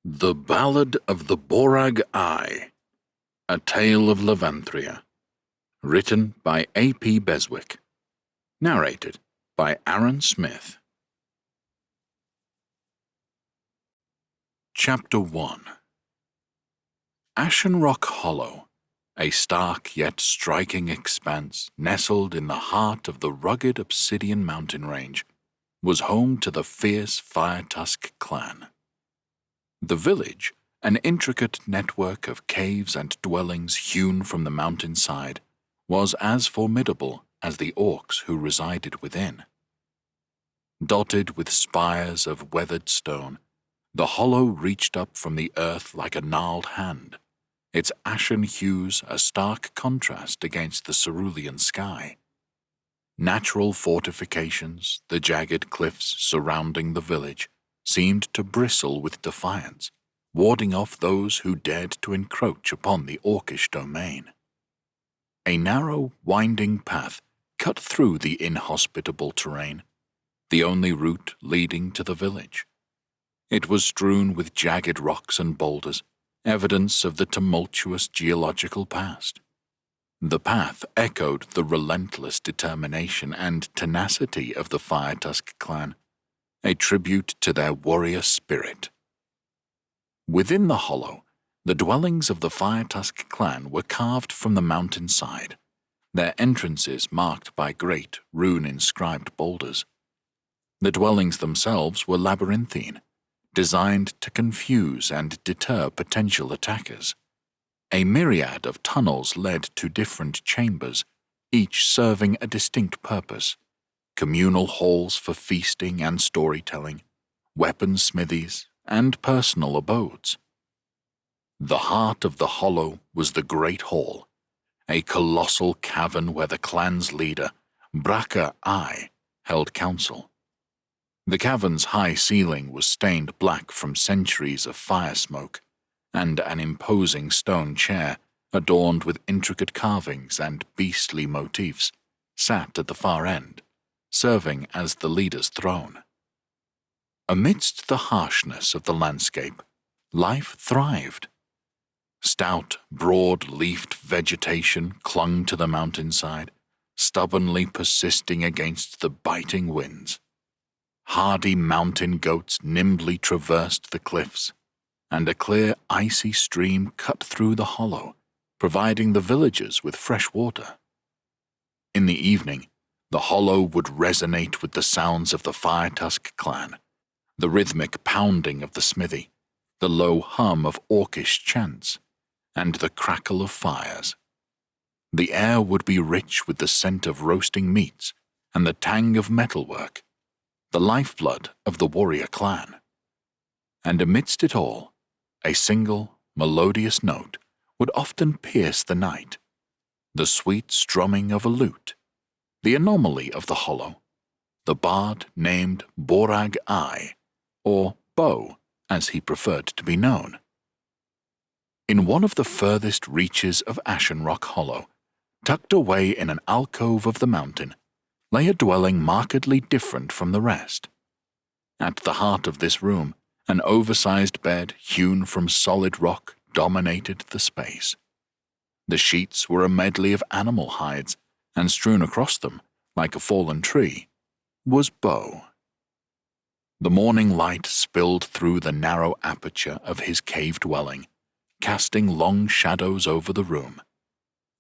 The Ballad of the Borag-I, A Tale of Levanthria, written by A.P. Beswick, narrated by Aaron Smith. Chapter 1. Ashen Rock Hollow, a stark yet striking expanse nestled in the heart of the rugged obsidian mountain range, was home to the fierce Fire Tusk Clan. The village, an intricate network of caves and dwellings hewn from the mountainside, was as formidable as the orcs who resided within. Dotted with spires of weathered stone, the hollow reached up from the earth like a gnarled hand, its ashen hues a stark contrast against the cerulean sky. Natural fortifications, the jagged cliffs surrounding the village, seemed to bristle with defiance, warding off those who dared to encroach upon the orcish domain. A narrow, winding path cut through the inhospitable terrain, the only route leading to the village. It was strewn with jagged rocks and boulders, evidence of the tumultuous geological past. The path echoed the relentless determination and tenacity of the Fire Tusk Clan, a tribute to their warrior spirit. Within the hollow, the dwellings of the Fire Tusk Clan were carved from the mountainside, their entrances marked by great, rune-inscribed boulders. The dwellings themselves were labyrinthine, designed to confuse and deter potential attackers. A myriad of tunnels led to different chambers, each serving a distinct purpose: communal halls for feasting and storytelling, weapon smithies, and personal abodes. The heart of the hollow was the Great Hall, a colossal cavern where the clan's leader, Borag-I, held council. The cavern's high ceiling was stained black from centuries of fire smoke, and an imposing stone chair, adorned with intricate carvings and beastly motifs, sat at the far end, serving as the leader's throne. Amidst the harshness of the landscape, life thrived. Stout, broad-leafed vegetation clung to the mountainside, stubbornly persisting against the biting winds. Hardy mountain goats nimbly traversed the cliffs, and a clear, icy stream cut through the hollow, providing the villagers with fresh water. In the evening, the hollow would resonate with the sounds of the Fire Tusk Clan, the rhythmic pounding of the smithy, the low hum of orcish chants, and the crackle of fires. The air would be rich with the scent of roasting meats and the tang of metalwork, the lifeblood of the warrior clan. And amidst it all, a single, melodious note would often pierce the night: the sweet strumming of a lute, the anomaly of the hollow, the bard named Borag-I, or Bo, as he preferred to be known. In one of the furthest reaches of Ashen Rock Hollow, tucked away in an alcove of the mountain, lay a dwelling markedly different from the rest. At the heart of this room, an oversized bed hewn from solid rock dominated the space. The sheets were a medley of animal hides, and strewn across them, like a fallen tree, was Bo. The morning light spilled through the narrow aperture of his cave dwelling, casting long shadows over the room.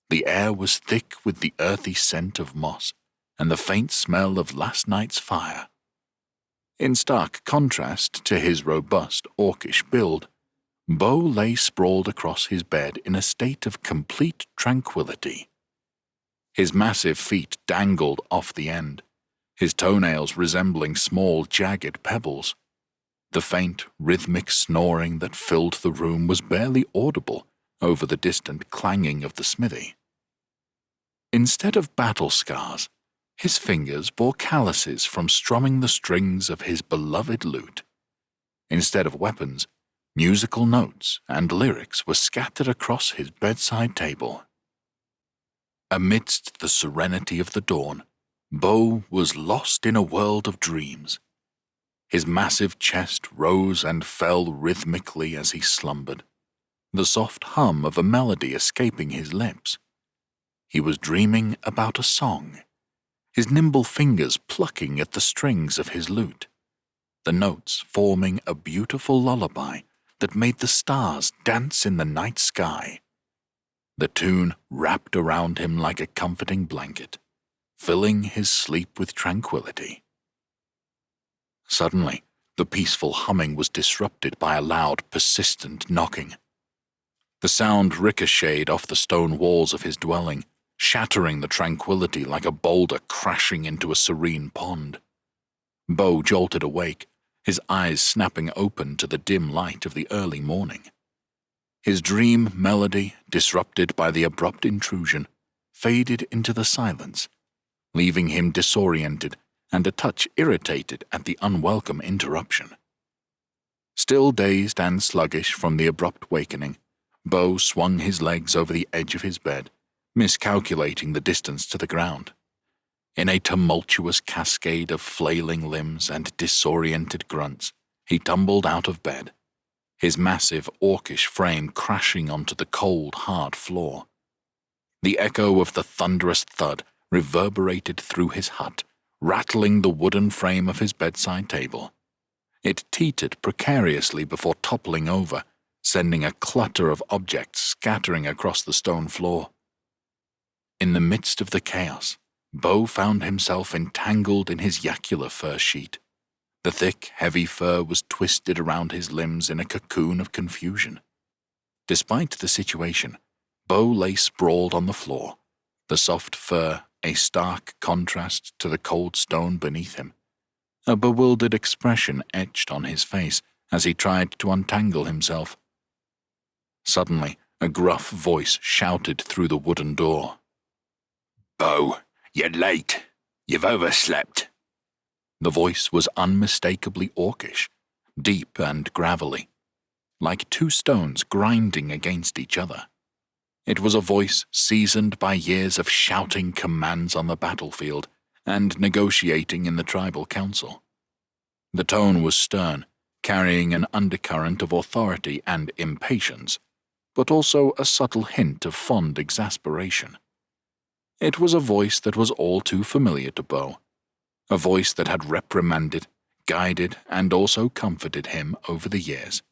The air was thick with the earthy scent of moss and the faint smell of last night's fire. In stark contrast to his robust, orcish build, Bo lay sprawled across his bed in a state of complete tranquility. His massive feet dangled off the end, his toenails resembling small, jagged pebbles. The faint, rhythmic snoring that filled the room was barely audible over the distant clanging of the smithy. Instead of battle scars, his fingers bore calluses from strumming the strings of his beloved lute. Instead of weapons, musical notes and lyrics were scattered across his bedside table. Amidst the serenity of the dawn, Bo was lost in a world of dreams. His massive chest rose and fell rhythmically as he slumbered, the soft hum of a melody escaping his lips. He was dreaming about a song, his nimble fingers plucking at the strings of his lute, the notes forming a beautiful lullaby that made the stars dance in the night sky. The tune wrapped around him like a comforting blanket, filling his sleep with tranquility. Suddenly, the peaceful humming was disrupted by a loud, persistent knocking. The sound ricocheted off the stone walls of his dwelling, shattering the tranquility like a boulder crashing into a serene pond. Bo jolted awake, his eyes snapping open to the dim light of the early morning. His dream melody, disrupted by the abrupt intrusion, faded into the silence, leaving him disoriented and a touch irritated at the unwelcome interruption. Still dazed and sluggish from the abrupt wakening, Bo swung his legs over the edge of his bed, miscalculating the distance to the ground. In a tumultuous cascade of flailing limbs and disoriented grunts, he tumbled out of bed, his massive orcish frame crashing onto the cold, hard floor. The echo of the thunderous thud reverberated through his hut, rattling the wooden frame of his bedside table. It teetered precariously before toppling over, sending a clutter of objects scattering across the stone floor. In the midst of the chaos, Bo found himself entangled in his yacular fur sheet. The thick, heavy fur was twisted around his limbs in a cocoon of confusion. Despite the situation, Bo lay sprawled on the floor, the soft fur a stark contrast to the cold stone beneath him. A bewildered expression etched on his face as he tried to untangle himself. Suddenly, a gruff voice shouted through the wooden door. "Bo, you're late. You've overslept." The voice was unmistakably orcish, deep and gravelly, like two stones grinding against each other. It was a voice seasoned by years of shouting commands on the battlefield and negotiating in the tribal council. The tone was stern, carrying an undercurrent of authority and impatience, but also a subtle hint of fond exasperation. It was a voice that was all too familiar to Bo, a voice that had reprimanded, guided, and also comforted him over the years.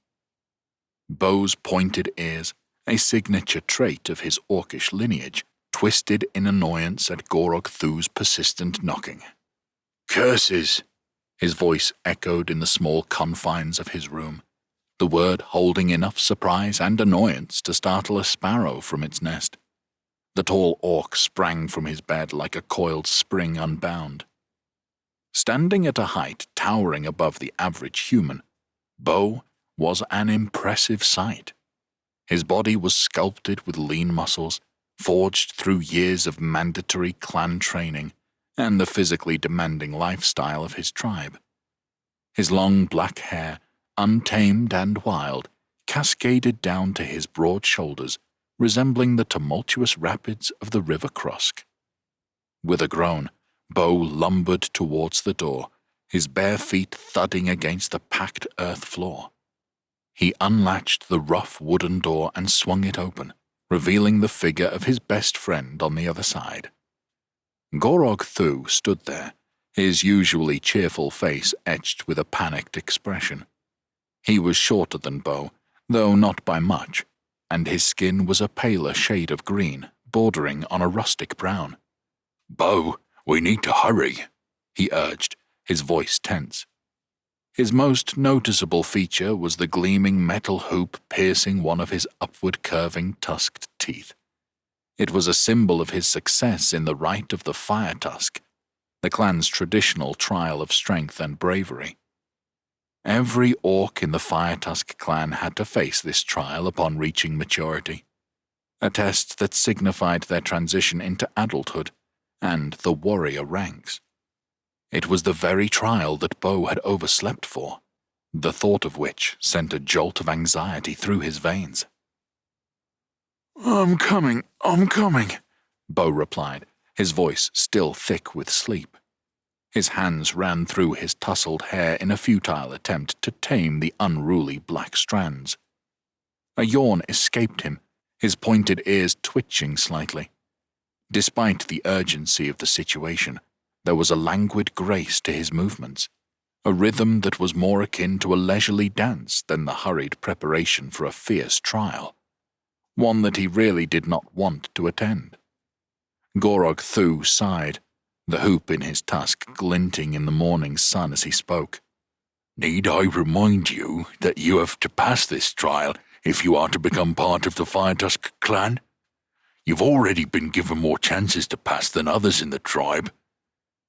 Bo's pointed ears, a signature trait of his orcish lineage, twisted in annoyance at Gorog Thu's persistent knocking. "Curses!" His voice echoed in the small confines of his room, the word holding enough surprise and annoyance to startle a sparrow from its nest. The tall orc sprang from his bed like a coiled spring unbound. Standing at a height towering above the average human, Bo was an impressive sight. His body was sculpted with lean muscles, forged through years of mandatory clan training and the physically demanding lifestyle of his tribe. His long black hair, untamed and wild, cascaded down to his broad shoulders, resembling the tumultuous rapids of the River Krosk. With a groan, Bo lumbered towards the door, his bare feet thudding against the packed earth floor. He unlatched the rough wooden door and swung it open, revealing the figure of his best friend on the other side. Gorog Thu stood there, his usually cheerful face etched with a panicked expression. He was shorter than Bo, though not by much, and his skin was a paler shade of green, bordering on a rustic brown. "Bo, we need to hurry," he urged, his voice tense. His most noticeable feature was the gleaming metal hoop piercing one of his upward-curving tusked teeth. It was a symbol of his success in the rite of the Fire Tusk, the clan's traditional trial of strength and bravery. Every orc in the Fire Tusk Clan had to face this trial upon reaching maturity, a test that signified their transition into adulthood and the warrior ranks. It was the very trial that Bo had overslept for, the thought of which sent a jolt of anxiety through his veins. I'm coming," Bo replied, his voice still thick with sleep. His hands ran through his tousled hair in a futile attempt to tame the unruly black strands. A yawn escaped him, his pointed ears twitching slightly. Despite the urgency of the situation, there was a languid grace to his movements, a rhythm that was more akin to a leisurely dance than the hurried preparation for a fierce trial, one that he really did not want to attend. Gorog Thu sighed, the hoop in his tusk glinting in the morning sun as he spoke. "Need I remind you that you have to pass this trial if you are to become part of the Fire Tusk Clan? You've already been given more chances to pass than others in the tribe,"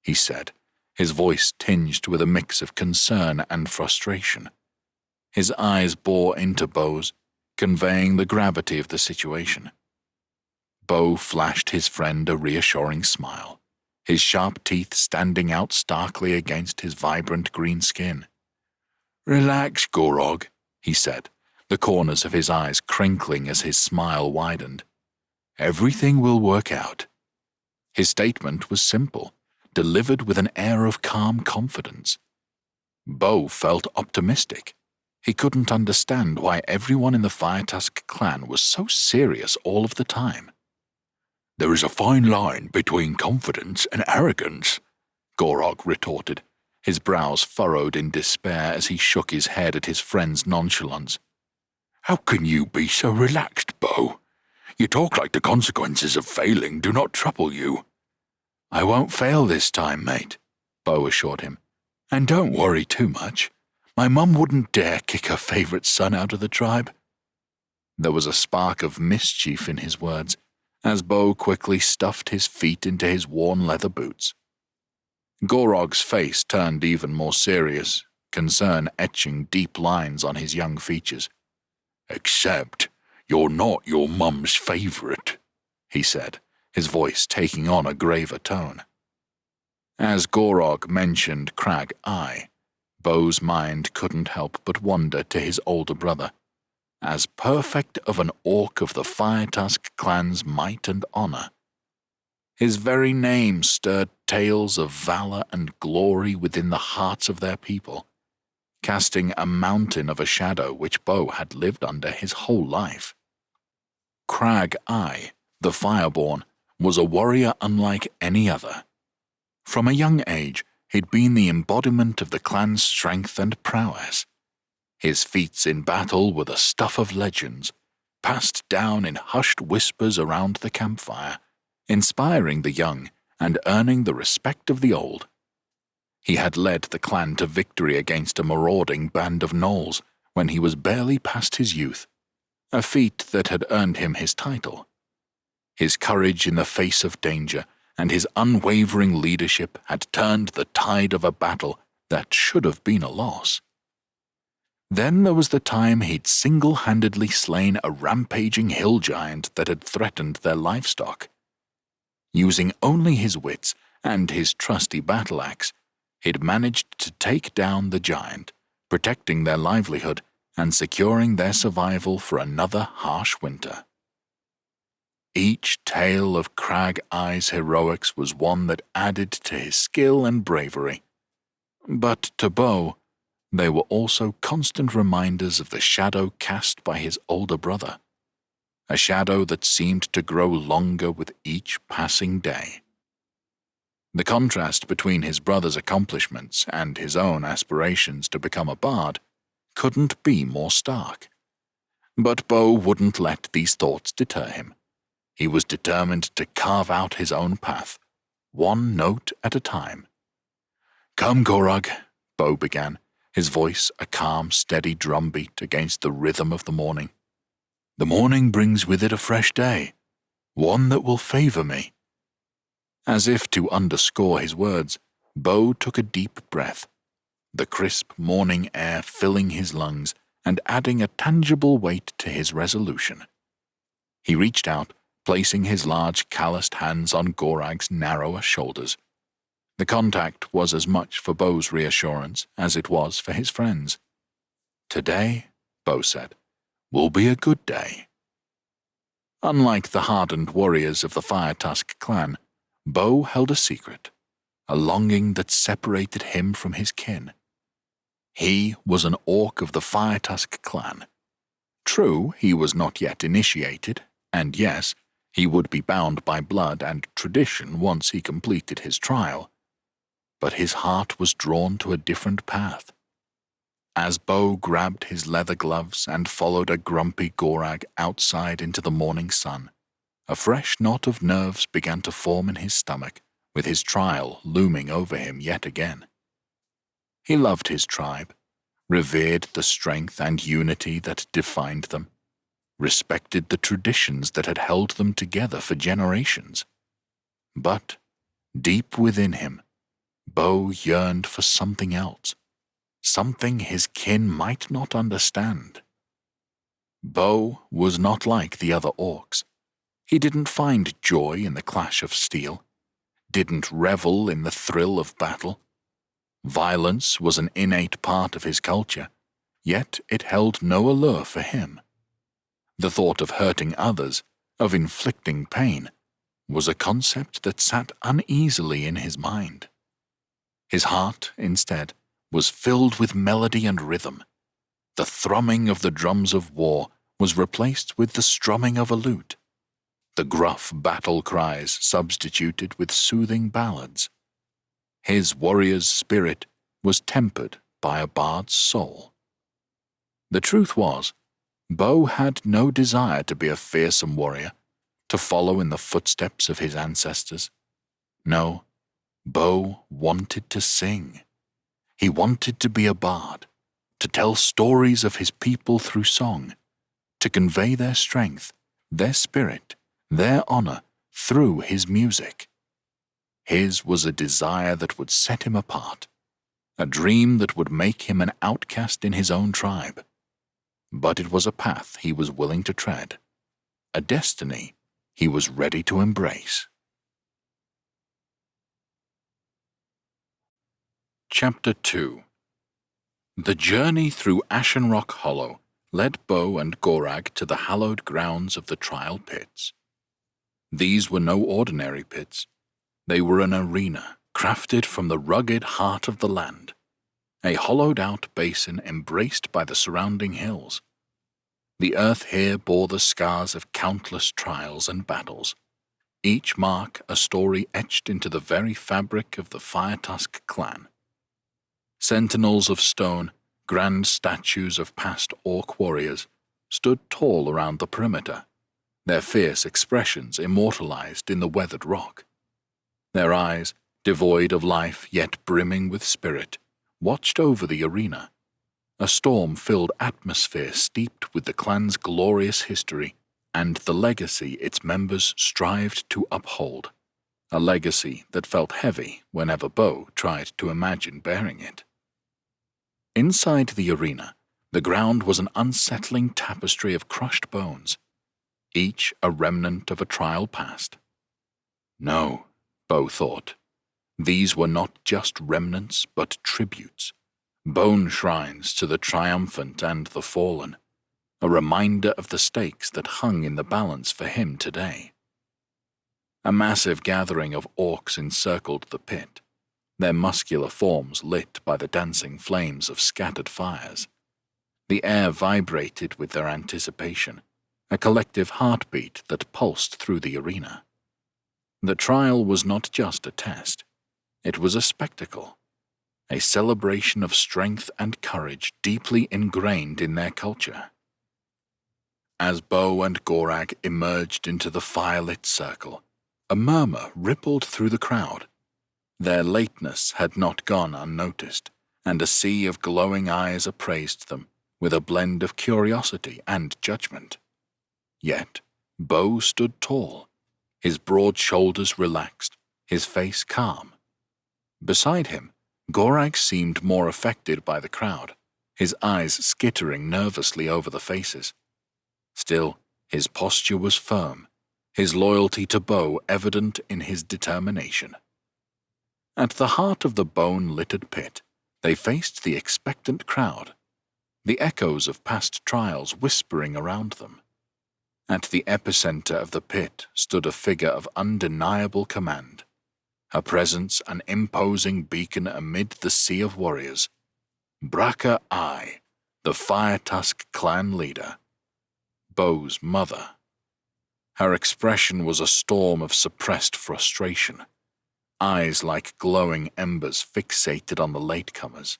he said, his voice tinged with a mix of concern and frustration. His eyes bore into Bo's, conveying the gravity of the situation. Bo flashed his friend a reassuring smile, his sharp teeth standing out starkly against his vibrant green skin. "Relax, Gorog," he said, the corners of his eyes crinkling as his smile widened. "Everything will work out." His statement was simple, delivered with an air of calm confidence. Bo felt optimistic. He couldn't understand why everyone in the Fire Tusk Clan was so serious all of the time. "There is a fine line between confidence and arrogance," Gorog retorted, his brows furrowed in despair as he shook his head at his friend's nonchalance. "How can you be so relaxed, Bo? You talk like the consequences of failing do not trouble you." "I won't fail this time, mate," Bo assured him. "And don't worry too much. My mum wouldn't dare kick her favourite son out of the tribe." There was a spark of mischief in his words, as Bo quickly stuffed his feet into his worn leather boots. Gorog's face turned even more serious, concern etching deep lines on his young features. "Except you're not your mum's favourite," he said, his voice taking on a graver tone. As Gorog mentioned Crag-I, Bo's mind couldn't help but wander to his older brother. As perfect of an orc of the Fire Tusk Clan's might and honor. His very name stirred tales of valor and glory within the hearts of their people, casting a mountain of a shadow which Bo had lived under his whole life. Crag-I, the Fireborn, was a warrior unlike any other. From a young age, he'd been the embodiment of the clan's strength and prowess. His feats in battle were the stuff of legends, passed down in hushed whispers around the campfire, inspiring the young and earning the respect of the old. He had led the clan to victory against a marauding band of gnolls when he was barely past his youth, a feat that had earned him his title. His courage in the face of danger and his unwavering leadership had turned the tide of a battle that should have been a loss. Then there was the time he'd single-handedly slain a rampaging hill giant that had threatened their livestock. Using only his wits and his trusty battle axe, he'd managed to take down the giant, protecting their livelihood and securing their survival for another harsh winter. Each tale of Crag-I's heroics was one that added to his skill and bravery. But to Bo, they were also constant reminders of the shadow cast by his older brother, a shadow that seemed to grow longer with each passing day. The contrast between his brother's accomplishments and his own aspirations to become a bard couldn't be more stark. But Bo wouldn't let these thoughts deter him. He was determined to carve out his own path, one note at a time. "Come, Gorog," Bo began, his voice a calm, steady drumbeat against the rhythm of the morning. "The morning brings with it a fresh day, one that will favour me." As if to underscore his words, Bo took a deep breath, the crisp morning air filling his lungs and adding a tangible weight to his resolution. He reached out, placing his large calloused hands on Gorag's narrower shoulders. The contact was as much for Bo's reassurance as it was for his friend's. "Today," Bo said, "will be a good day." Unlike the hardened warriors of the Fire Tusk Clan, Bo held a secret, a longing that separated him from his kin. He was an orc of the Fire Tusk Clan. True, he was not yet initiated, and yes, he would be bound by blood and tradition once he completed his trial. But his heart was drawn to a different path. As Bo grabbed his leather gloves and followed a grumpy Borag outside into the morning sun, a fresh knot of nerves began to form in his stomach, with his trial looming over him yet again. He loved his tribe, revered the strength and unity that defined them, respected the traditions that had held them together for generations. But, deep within him, Bo yearned for something else, something his kin might not understand. Bo was not like the other orcs. He didn't find joy in the clash of steel, didn't revel in the thrill of battle. Violence was an innate part of his culture, yet it held no allure for him. The thought of hurting others, of inflicting pain, was a concept that sat uneasily in his mind. His heart, instead, was filled with melody and rhythm. The thrumming of the drums of war was replaced with the strumming of a lute, the gruff battle cries substituted with soothing ballads. His warrior's spirit was tempered by a bard's soul. The truth was, Bo had no desire to be a fearsome warrior, to follow in the footsteps of his ancestors. No, Bo wanted to sing. He wanted to be a bard, to tell stories of his people through song, to convey their strength, their spirit, their honor through his music. His was a desire that would set him apart, a dream that would make him an outcast in his own tribe. But it was a path he was willing to tread, a destiny he was ready to embrace. Chapter 2. The journey through Ashen Rock Hollow led Bo and Borag to the hallowed grounds of the trial pits. These were no ordinary pits. They were an arena crafted from the rugged heart of the land, a hollowed-out basin embraced by the surrounding hills. The earth here bore the scars of countless trials and battles, each mark a story etched into the very fabric of the Fire Tusk Clan. Sentinels of stone, grand statues of past orc warriors, stood tall around the perimeter, their fierce expressions immortalized in the weathered rock. Their eyes, devoid of life yet brimming with spirit, watched over the arena, a storm-filled atmosphere steeped with the clan's glorious history and the legacy its members strived to uphold, a legacy that felt heavy whenever Bo tried to imagine bearing it. Inside the arena, the ground was an unsettling tapestry of crushed bones, each a remnant of a trial past. No, Bo thought, these were not just remnants but tributes, bone shrines to the triumphant and the fallen, a reminder of the stakes that hung in the balance for him today. A massive gathering of orcs encircled the pit, their muscular forms lit by the dancing flames of scattered fires. The air vibrated with their anticipation, a collective heartbeat that pulsed through the arena. The trial was not just a test. It was a spectacle, a celebration of strength and courage deeply ingrained in their culture. As Bo and Borag emerged into the firelit circle, a murmur rippled through the crowd. Their lateness had not gone unnoticed, and a sea of glowing eyes appraised them with a blend of curiosity and judgment. Yet Bo stood tall, his broad shoulders relaxed, his face calm. Beside him, Borag seemed more affected by the crowd, his eyes skittering nervously over the faces. Still, his posture was firm, his loyalty to Bo evident in his determination. At the heart of the bone-littered pit, they faced the expectant crowd, the echoes of past trials whispering around them. At the epicenter of the pit stood a figure of undeniable command, her presence an imposing beacon amid the sea of warriors. Borag-I, the Fire Tusk Clan leader. Beau's mother. Her expression was a storm of suppressed frustration, eyes like glowing embers fixated on the latecomers.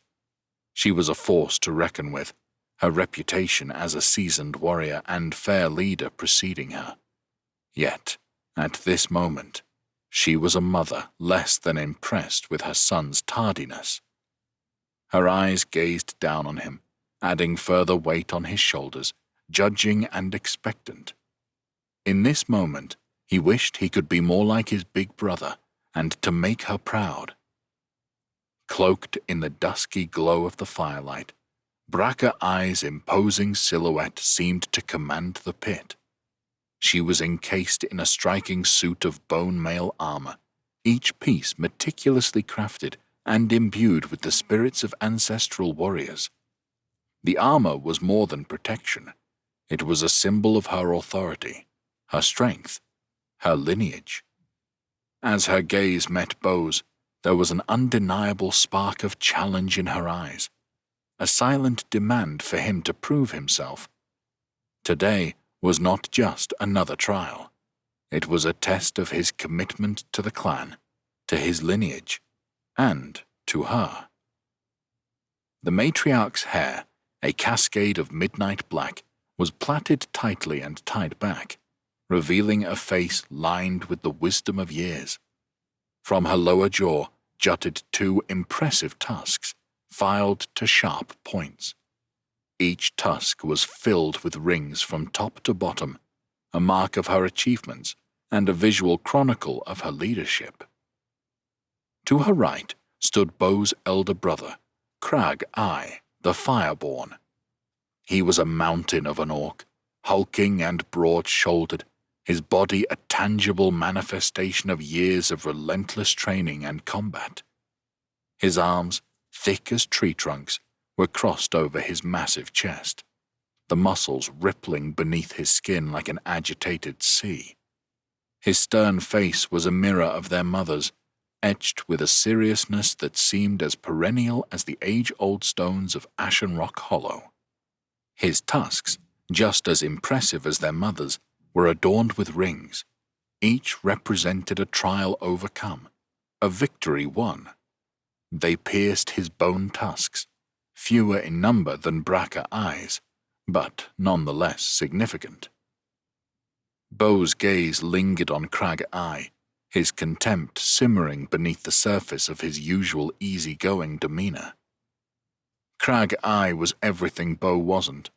She was a force to reckon with, her reputation as a seasoned warrior and fair leader preceding her. Yet, at this moment, she was a mother less than impressed with her son's tardiness. Her eyes gazed down on him, adding further weight on his shoulders, judging and expectant. In this moment, he wished he could be more like his big brother and to make her proud. Cloaked in the dusky glow of the firelight, Borag-I's imposing silhouette seemed to command the pit. She was encased in a striking suit of bone mail armor, each piece meticulously crafted and imbued with the spirits of ancestral warriors. The armor was more than protection. It was a symbol of her authority, her strength, her lineage. As her gaze met Beau's, there was an undeniable spark of challenge in her eyes, a silent demand for him to prove himself. Today was not just another trial. It was a test of his commitment to the clan, to his lineage, and to her. The matriarch's hair, a cascade of midnight black, was plaited tightly and tied back, revealing a face lined with the wisdom of years. From her lower jaw jutted two impressive tusks, filed to sharp points. Each tusk was filled with rings from top to bottom, a mark of her achievements and a visual chronicle of her leadership. To her right stood Beau's elder brother, Borag-I, the Fireborn. He was a mountain of an orc, hulking and broad-shouldered, his body a tangible manifestation of years of relentless training and combat. His arms, thick as tree trunks, were crossed over his massive chest, the muscles rippling beneath his skin like an agitated sea. His stern face was a mirror of their mother's, etched with a seriousness that seemed as perennial as the age-old stones of Ashen Rock Hollow. His tusks, just as impressive as their mother's, were adorned with rings. Each represented a trial overcome, a victory won. They pierced his bone tusks, fewer in number than Borag-I's, but nonetheless significant. Beau's gaze lingered on Borag-I, his contempt simmering beneath the surface of his usual easy-going demeanor. Borag-I was everything Beau wasn't: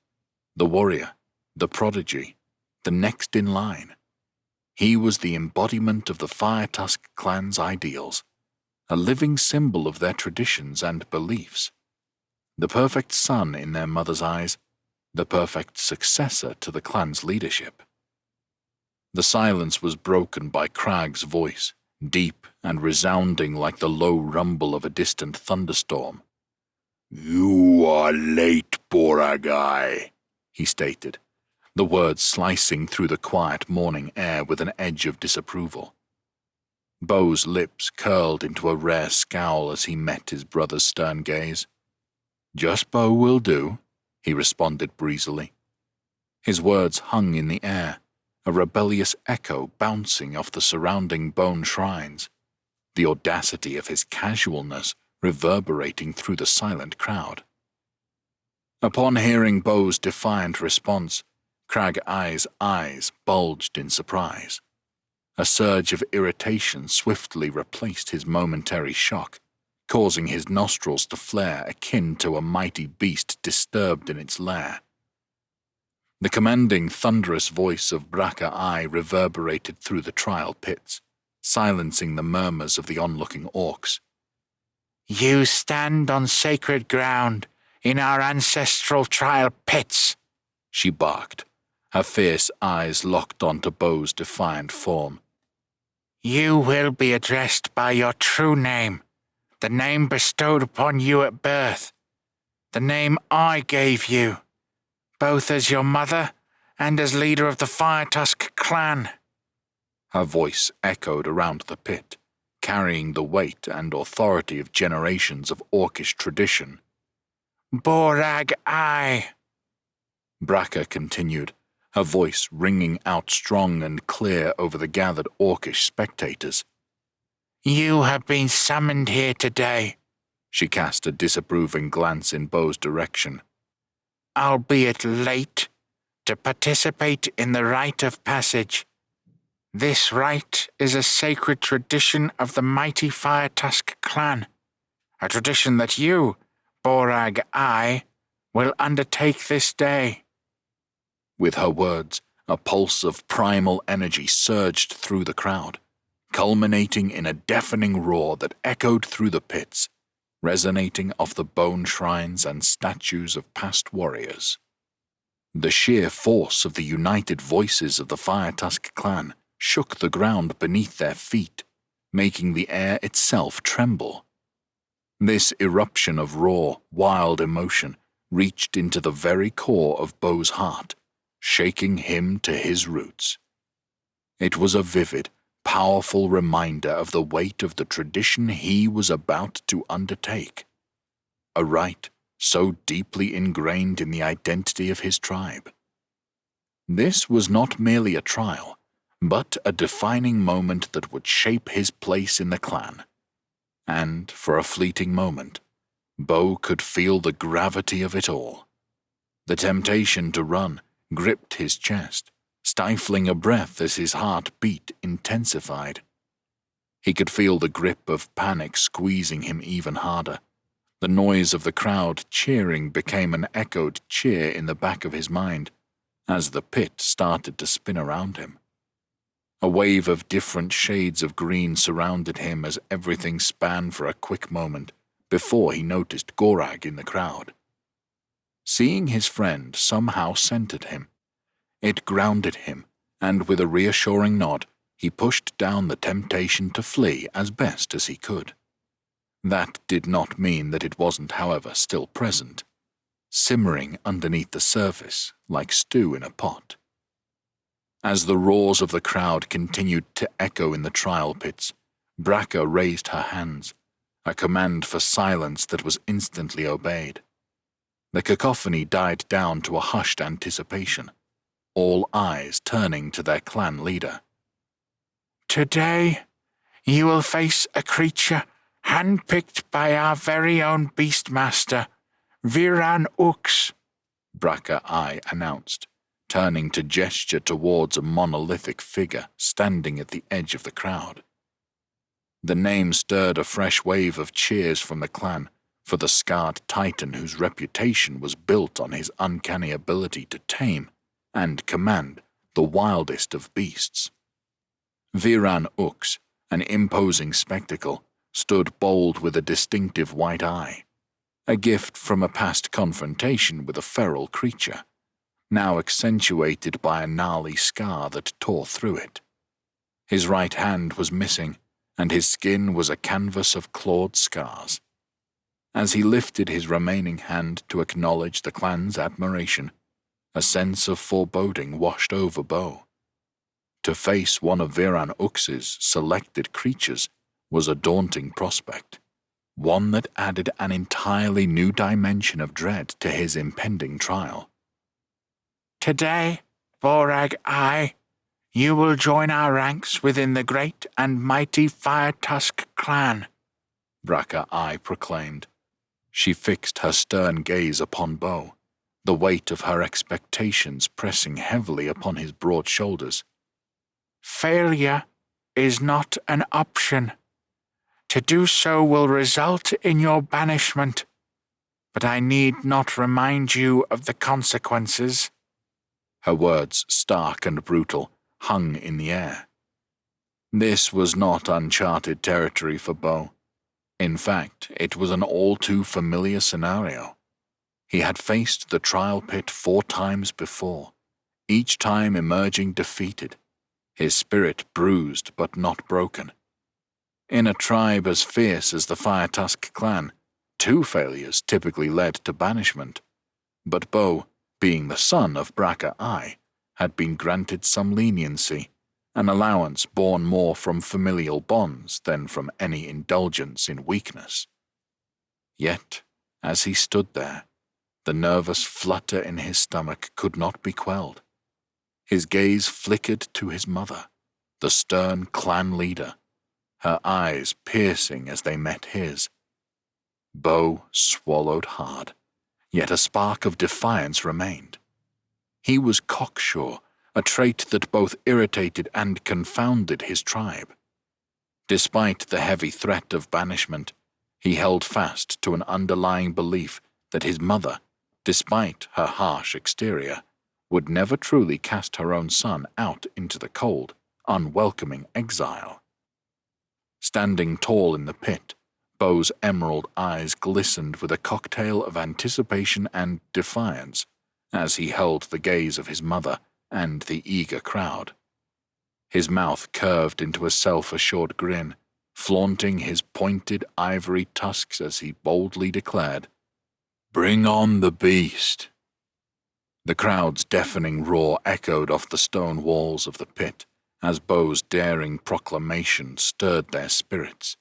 the warrior, the prodigy, the next in line. He was the embodiment of the Fire Tusk Clan's ideals, a living symbol of their traditions and beliefs. The perfect son in their mother's eyes, the perfect successor to the clan's leadership. The silence was broken by Crag's voice, deep and resounding like the low rumble of a distant thunderstorm. "You are late, Borag-I," he stated, the words slicing through the quiet morning air with an edge of disapproval. Beau's lips curled into a rare scowl as he met his brother's stern gaze. "Just Beau will do," he responded breezily. His words hung in the air, a rebellious echo bouncing off the surrounding bone shrines, the audacity of his casualness reverberating through the silent crowd. Upon hearing Beau's defiant response, Borag-I's eyes bulged in surprise. A surge of irritation swiftly replaced his momentary shock, causing his nostrils to flare akin to a mighty beast disturbed in its lair. The commanding, thunderous voice of Borag-I reverberated through the trial pits, silencing the murmurs of the onlooking orcs. "You stand on sacred ground in our ancestral trial pits," she barked, her fierce eyes locked onto Beau's defiant form. "You will be addressed by your true name, the name bestowed upon you at birth, the name I gave you, both as your mother and as leader of the Fire Tusk Clan." Her voice echoed around the pit, carrying the weight and authority of generations of orcish tradition. Borag-I, Braca continued, her voice ringing out strong and clear over the gathered orcish spectators. You have been summoned here today. She cast a disapproving glance in Beau's direction. Albeit late, to participate in the rite of passage. This rite is a sacred tradition of the mighty Fire Tusk Clan, a tradition that you, Borag-I, will undertake this day. With her words, a pulse of primal energy surged through the crowd, culminating in a deafening roar that echoed through the pits, resonating off the bone shrines and statues of past warriors. The sheer force of the united voices of the Fire Tusk Clan shook the ground beneath their feet, making the air itself tremble. This eruption of raw, wild emotion reached into the very core of Beau's heart, shaking him to his roots. It was a vivid, powerful reminder of the weight of the tradition he was about to undertake. A rite so deeply ingrained in the identity of his tribe. This was not merely a trial, but a defining moment that would shape his place in the clan. And, for a fleeting moment, Beau could feel the gravity of it all. The temptation to run gripped his chest, stifling a breath as his heartbeat intensified. He could feel the grip of panic squeezing him even harder. The noise of the crowd cheering became an echoed cheer in the back of his mind, as the pit started to spin around him. A wave of different shades of green surrounded him as everything span for a quick moment before he noticed Gorag in the crowd. Seeing his friend somehow centered him. It grounded him, and with a reassuring nod, he pushed down the temptation to flee as best as he could. That did not mean that it wasn't, however, still present, simmering underneath the surface like stew in a pot. As the roars of the crowd continued to echo in the trial pits, Braca raised her hands, a command for silence that was instantly obeyed. The cacophony died down to a hushed anticipation, all eyes turning to their clan leader. Today, you will face a creature handpicked by our very own Beastmaster, Viran Ux, Braca-I announced, turning to gesture towards a monolithic figure standing at the edge of the crowd. The name stirred a fresh wave of cheers from the clan for the scarred titan whose reputation was built on his uncanny ability to tame and command the wildest of beasts. Viran Ux, an imposing spectacle, stood bold with a distinctive white eye, a gift from a past confrontation with a feral creature, now accentuated by a gnarly scar that tore through it. His right hand was missing, and his skin was a canvas of clawed scars. As he lifted his remaining hand to acknowledge the clan's admiration, a sense of foreboding washed over Beau. To face one of Viran Ux's selected creatures was a daunting prospect, one that added an entirely new dimension of dread to his impending trial. Today, Borag-I, you will join our ranks within the great and mighty Fire Tusk Clan, Braca-I proclaimed. She fixed her stern gaze upon Beau, the weight of her expectations pressing heavily upon his broad shoulders. Failure is not an option. To do so will result in your banishment, but I need not remind you of the consequences. Her words, stark and brutal, hung in the air. This was not uncharted territory for Beau. In fact, it was an all-too-familiar scenario. He had faced the trial pit 4 times before, each time emerging defeated, his spirit bruised but not broken. In a tribe as fierce as the Fire Tusk Clan, 2 failures typically led to banishment, but Beau, being the son of Braca-I, had been granted some leniency, an allowance born more from familial bonds than from any indulgence in weakness. Yet, as he stood there, the nervous flutter in his stomach could not be quelled. His gaze flickered to his mother, the stern clan leader, her eyes piercing as they met his. Beau swallowed hard, yet a spark of defiance remained. He was cocksure, a trait that both irritated and confounded his tribe. Despite the heavy threat of banishment, he held fast to an underlying belief that his mother, despite her harsh exterior, would never truly cast her own son out into the cold, unwelcoming exile. Standing tall in the pit, Beau's emerald eyes glistened with a cocktail of anticipation and defiance as he held the gaze of his mother and the eager crowd. His mouth curved into a self-assured grin, flaunting his pointed ivory tusks as he boldly declared, "Bring on the beast." The crowd's deafening roar echoed off the stone walls of the pit as Beau's daring proclamation stirred their spirits.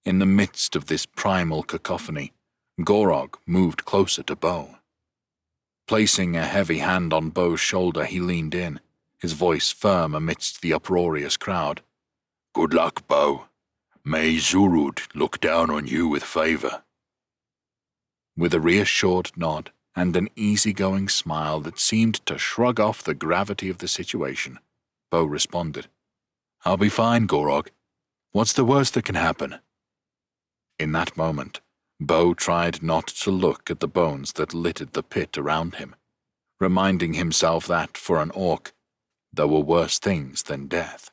In the midst of this primal cacophony, Gorog moved closer to Beau. Placing a heavy hand on Beau's shoulder, he leaned in, his voice firm amidst the uproarious crowd. "Good luck, Beau. May Zurud look down on you with favor." With a reassured nod and an easygoing smile that seemed to shrug off the gravity of the situation, Beau responded, "I'll be fine, Gorog. What's the worst that can happen?" In that moment, Beau tried not to look at the bones that littered the pit around him, reminding himself that, for an orc, there were worse things than death.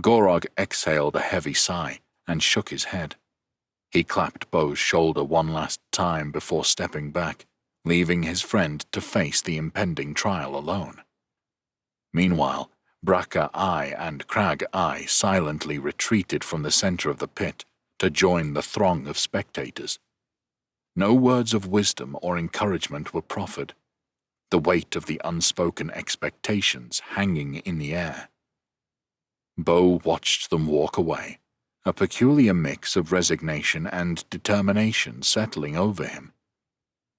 Gorog exhaled a heavy sigh and shook his head. He clapped Beau's shoulder one last time before stepping back, leaving his friend to face the impending trial alone. Meanwhile, Braca-I and Crag-I silently retreated from the center of the pit to join the throng of spectators. No words of wisdom or encouragement were proffered, the weight of the unspoken expectations hanging in the air. Beau watched them walk away, a peculiar mix of resignation and determination settling over him.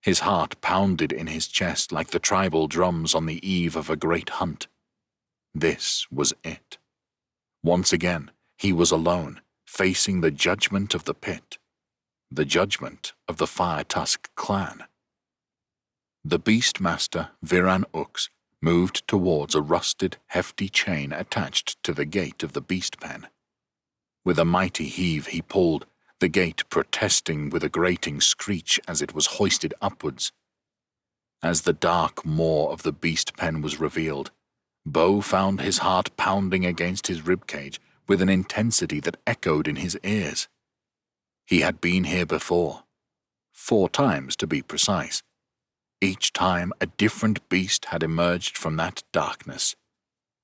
His heart pounded in his chest like the tribal drums on the eve of a great hunt. This was it. Once again, he was alone, facing the judgment of the pit, the judgment of the Fire Tusk Clan. The Beastmaster, Viran Ux, moved towards a rusted, hefty chain attached to the gate of the beast pen. With a mighty heave he pulled, the gate protesting with a grating screech as it was hoisted upwards. As the dark maw of the beast pen was revealed, Beau found his heart pounding against his ribcage with an intensity that echoed in his ears. He had been here before, 4 times to be precise. Each time a different beast had emerged from that darkness,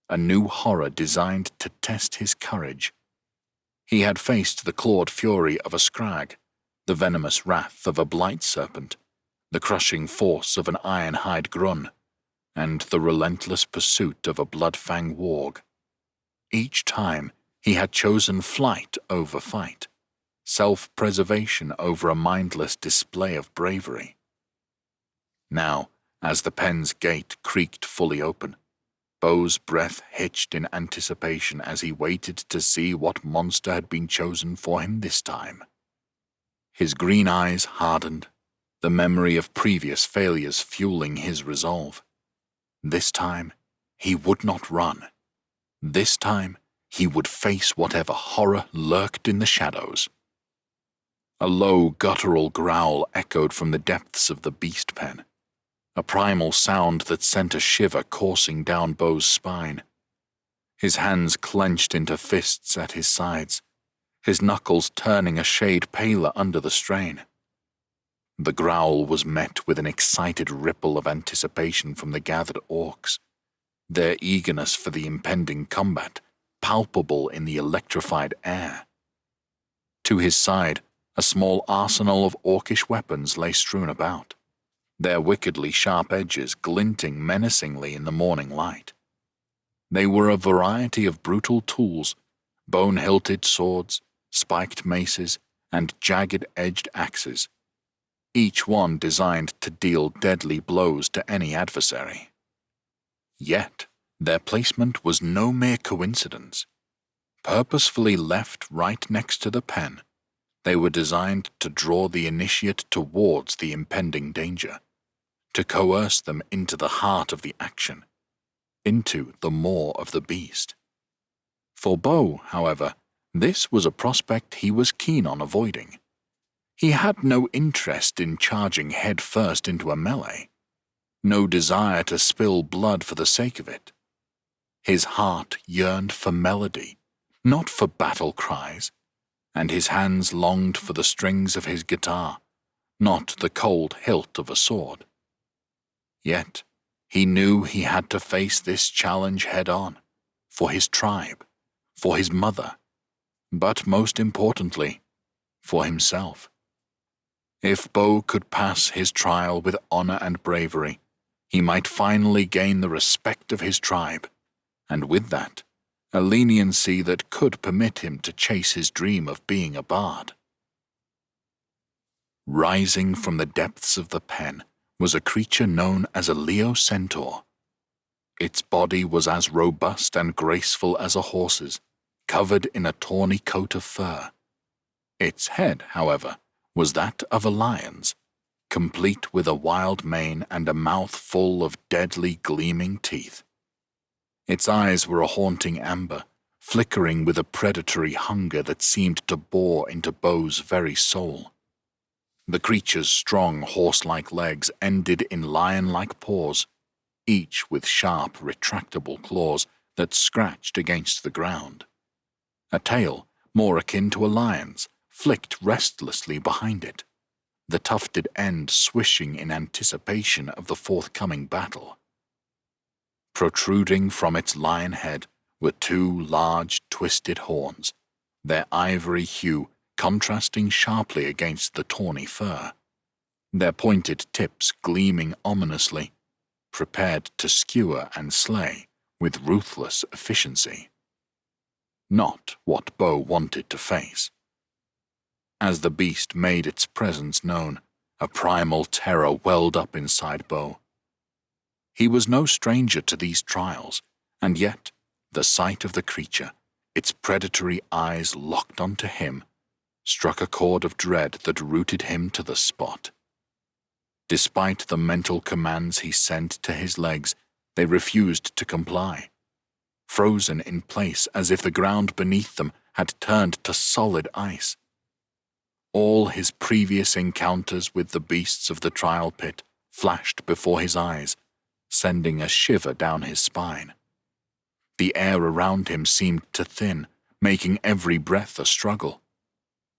a new horror designed to test his courage. He had faced the clawed fury of a scrag, the venomous wrath of a blight serpent, the crushing force of an iron-hide grun, and the relentless pursuit of a blood-fang warg. Each time he had chosen flight over fight, self-preservation over a mindless display of bravery. Now, as the pen's gate creaked fully open, Beau's breath hitched in anticipation as he waited to see what monster had been chosen for him this time. His green eyes hardened, the memory of previous failures fueling his resolve. This time, he would not run. This time, he would face whatever horror lurked in the shadows. A low, guttural growl echoed from the depths of the beast pen, a primal sound that sent a shiver coursing down Beau's spine. His hands clenched into fists at his sides, his knuckles turning a shade paler under the strain. The growl was met with an excited ripple of anticipation from the gathered orcs, their eagerness for the impending combat palpable in the electrified air. To his side, a small arsenal of orcish weapons lay strewn about, their wickedly sharp edges glinting menacingly in the morning light. They were a variety of brutal tools, bone-hilted swords, spiked maces, and jagged-edged axes, each one designed to deal deadly blows to any adversary. Yet, their placement was no mere coincidence. Purposefully left right next to the pen, they were designed to draw the initiate towards the impending danger, to coerce them into the heart of the action, into the maw of the beast. For Beau, however, this was a prospect he was keen on avoiding. He had no interest in charging head first into a melee, no desire to spill blood for the sake of it. His heart yearned for melody, not for battle cries, and his hands longed for the strings of his guitar, not the cold hilt of a sword. Yet, he knew he had to face this challenge head-on, for his tribe, for his mother, but most importantly, for himself. If Beau could pass his trial with honor and bravery, he might finally gain the respect of his tribe, and with that, a leniency that could permit him to chase his dream of being a bard. Rising from the depths of the pen was a creature known as a Leo centaur. Its body was as robust and graceful as a horse's, covered in a tawny coat of fur. Its head, however, was that of a lion's, complete with a wild mane and a mouth full of deadly gleaming teeth. Its eyes were a haunting amber, flickering with a predatory hunger that seemed to bore into Beau's very soul. The creature's strong horse-like legs ended in lion-like paws, each with sharp, retractable claws that scratched against the ground. A tail, more akin to a lion's, flicked restlessly behind it, the tufted end swishing in anticipation of the forthcoming battle. Protruding from its lion head were two large, twisted horns, their ivory hue contrasting sharply against the tawny fur, their pointed tips gleaming ominously, prepared to skewer and slay with ruthless efficiency. Not what Beau wanted to face. As the beast made its presence known, a primal terror welled up inside Beau. He was no stranger to these trials, and yet the sight of the creature, its predatory eyes locked onto him, struck a chord of dread that rooted him to the spot. Despite the mental commands he sent to his legs, they refused to comply, frozen in place as if the ground beneath them had turned to solid ice. All his previous encounters with the beasts of the trial pit flashed before his eyes, sending a shiver down his spine. The air around him seemed to thin, making every breath a struggle.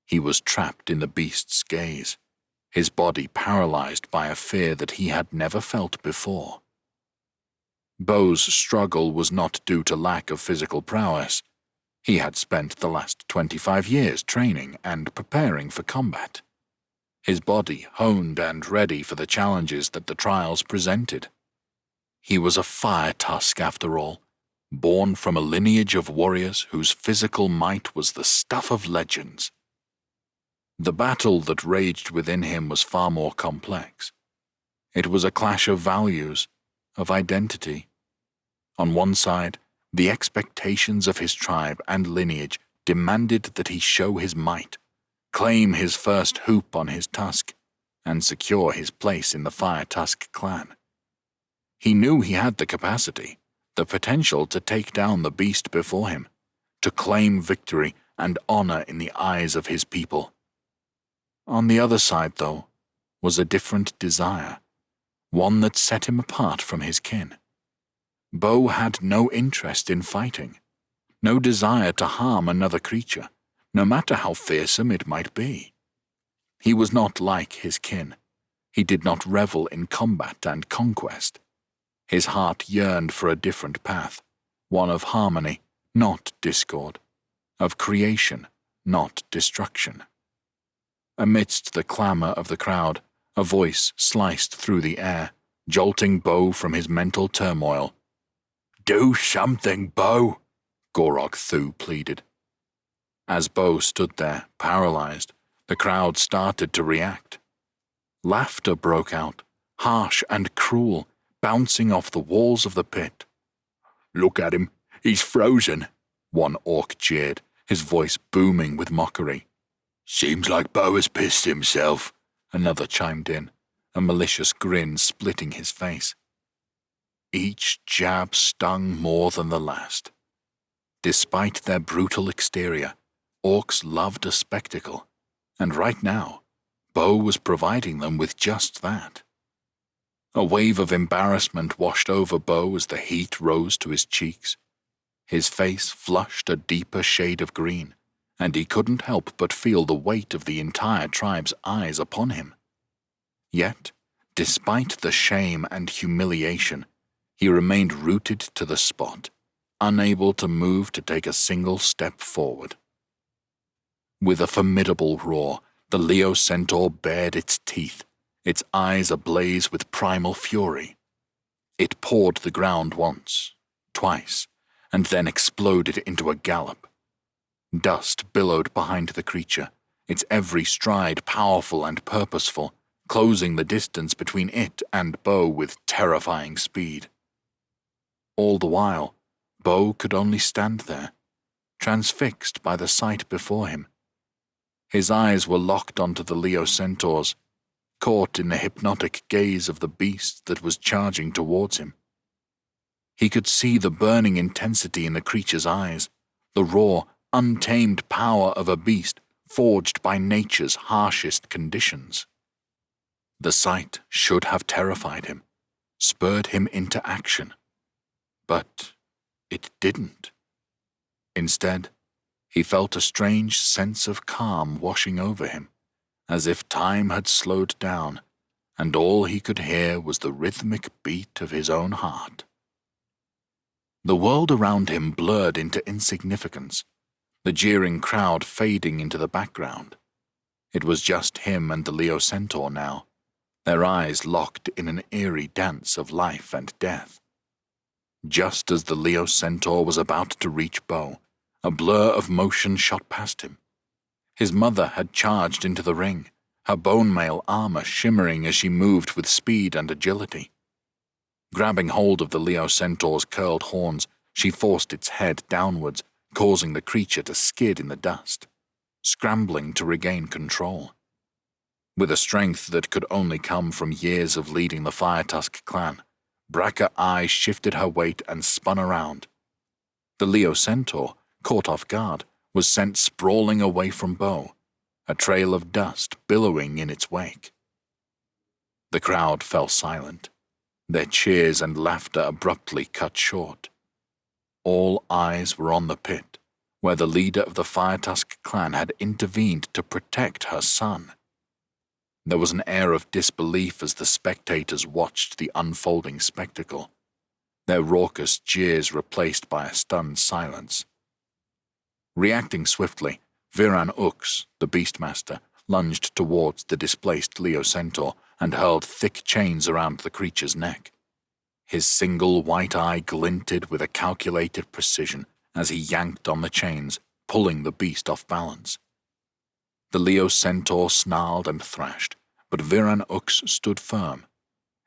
He was trapped in the beast's gaze, his body paralyzed by a fear that he had never felt before. Beau's struggle was not due to lack of physical prowess. He had spent the last 25 years training and preparing for combat, his body honed and ready for the challenges that the trials presented. He was a Fire Tusk after all, born from a lineage of warriors whose physical might was the stuff of legends. The battle that raged within him was far more complex. It was a clash of values, of identity. On one side, the expectations of his tribe and lineage demanded that he show his might, claim his first hoop on his tusk, and secure his place in the Fire Tusk Clan. He knew he had the capacity, the potential to take down the beast before him, to claim victory and honor in the eyes of his people. On the other side, though, was a different desire, one that set him apart from his kin. Beau had no interest in fighting, no desire to harm another creature, no matter how fearsome it might be. He was not like his kin. He did not revel in combat and conquest. His heart yearned for a different path, one of harmony, not discord, of creation, not destruction. Amidst the clamor of the crowd, a voice sliced through the air, jolting Beau from his mental turmoil. Do something, Bo, Gorog Thu pleaded. As Bo stood there, paralyzed, the crowd started to react. Laughter broke out, harsh and cruel, bouncing off the walls of the pit. Look at him, he's frozen, one orc jeered, his voice booming with mockery. Seems like Bo has pissed himself, another chimed in, a malicious grin splitting his face. Each jab stung more than the last. Despite their brutal exterior, orcs loved a spectacle, and right now, Bo was providing them with just that. A wave of embarrassment washed over Bo as the heat rose to his cheeks. His face flushed a deeper shade of green, and he couldn't help but feel the weight of the entire tribe's eyes upon him. Yet, despite the shame and humiliation, he remained rooted to the spot, unable to move to take a single step forward. With a formidable roar, the Leo centaur bared its teeth, its eyes ablaze with primal fury. It pawed the ground once, twice, and then exploded into a gallop. Dust billowed behind the creature, its every stride powerful and purposeful, closing the distance between it and Bo with terrifying speed. All the while, Bo could only stand there, transfixed by the sight before him. His eyes were locked onto the Leo centaur's, caught in the hypnotic gaze of the beast that was charging towards him. He could see the burning intensity in the creature's eyes, the raw, untamed power of a beast forged by nature's harshest conditions. The sight should have terrified him, spurred him into action. But it didn't. Instead, he felt a strange sense of calm washing over him, as if time had slowed down, and all he could hear was the rhythmic beat of his own heart. The world around him blurred into insignificance, the jeering crowd fading into the background. It was just him and the Leo centaur now, their eyes locked in an eerie dance of life and death. Just as the Leo centaur was about to reach Bo, a blur of motion shot past him. His mother had charged into the ring, her bone mail armor shimmering as she moved with speed and agility. Grabbing hold of the Leo centaur's curled horns, she forced its head downwards, causing the creature to skid in the dust, scrambling to regain control. With a strength that could only come from years of leading the Fire Tusk Clan, Bracca-I shifted her weight and spun around. The Leo centaur, caught off guard, was sent sprawling away from Bo, a trail of dust billowing in its wake. The crowd fell silent, their cheers and laughter abruptly cut short. All eyes were on the pit, where the leader of the Fire Tusk Clan had intervened to protect her son. There was an air of disbelief as the spectators watched the unfolding spectacle, their raucous jeers replaced by a stunned silence. Reacting swiftly, Viran Ux, the Beastmaster, lunged towards the displaced Leo centaur and hurled thick chains around the creature's neck. His single white eye glinted with a calculated precision as he yanked on the chains, pulling the beast off balance. The Leo centaur snarled and thrashed, but Viran Ux stood firm.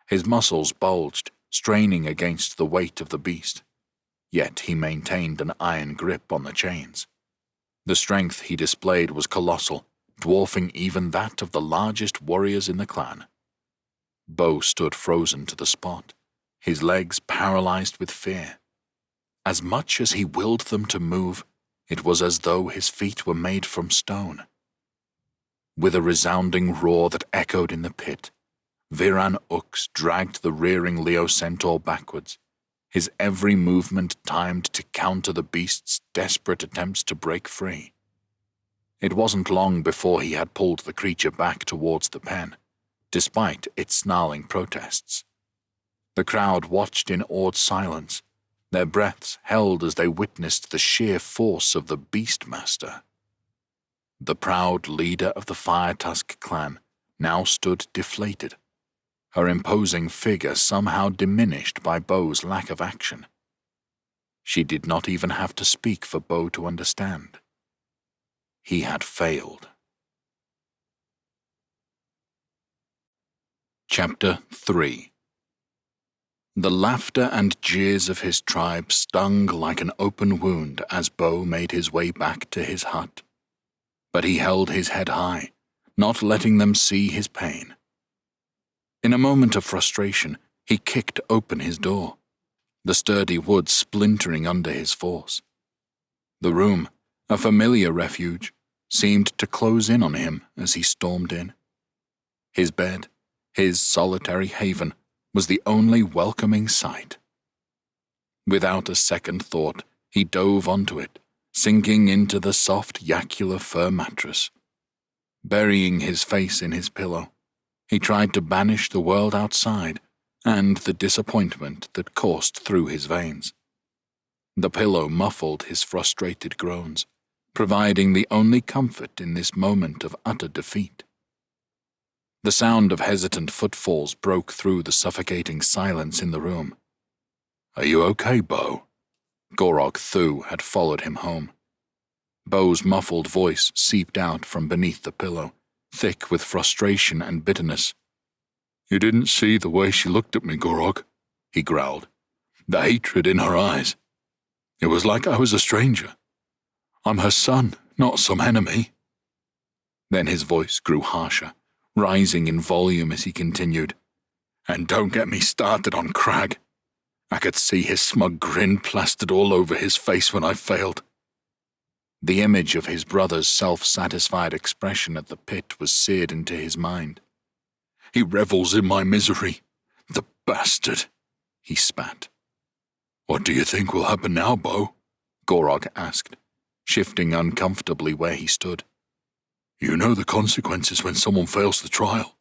His muscles bulged, straining against the weight of the beast. Yet he maintained an iron grip on the chains. The strength he displayed was colossal, dwarfing even that of the largest warriors in the clan. Bo stood frozen to the spot, his legs paralyzed with fear. As much as he willed them to move, it was as though his feet were made from stone. With a resounding roar that echoed in the pit, Viran Ux dragged the rearing Leo centaur backwards, his every movement timed to counter the beast's desperate attempts to break free. It wasn't long before he had pulled the creature back towards the pen, despite its snarling protests. The crowd watched in awed silence, their breaths held as they witnessed the sheer force of the Beastmaster. The proud leader of the Fire Tusk Clan now stood deflated, her imposing figure somehow diminished by Bo's lack of action. She did not even have to speak for Bo to understand. He had failed. Chapter 3. The laughter and jeers of his tribe stung like an open wound as Bo made his way back to his hut. But he held his head high, not letting them see his pain. In a moment of frustration, he kicked open his door, the sturdy wood splintering under his force. The room, a familiar refuge, seemed to close in on him as he stormed in. His bed, his solitary haven, was the only welcoming sight. Without a second thought, he dove onto it, sinking into the soft yacular fur mattress. Burying his face in his pillow, he tried to banish the world outside and the disappointment that coursed through his veins. The pillow muffled his frustrated groans, providing the only comfort in this moment of utter defeat. The sound of hesitant footfalls broke through the suffocating silence in the room. "Are you okay, Bo?" Gorog Thu had followed him home. Bo's muffled voice seeped out from beneath the pillow, thick with frustration and bitterness. "You didn't see the way she looked at me, Gorog," he growled. "The hatred in her eyes. It was like I was a stranger. I'm her son, not some enemy." Then his voice grew harsher, rising in volume as he continued. "And don't get me started on Crag. I could see his smug grin plastered all over his face when I failed." The image of his brother's self-satisfied expression at the pit was seared into his mind. "He revels in my misery. The bastard," he spat. "What do you think will happen now, Bo?" Gorog asked, shifting uncomfortably where he stood. "You know the consequences when someone fails the trial."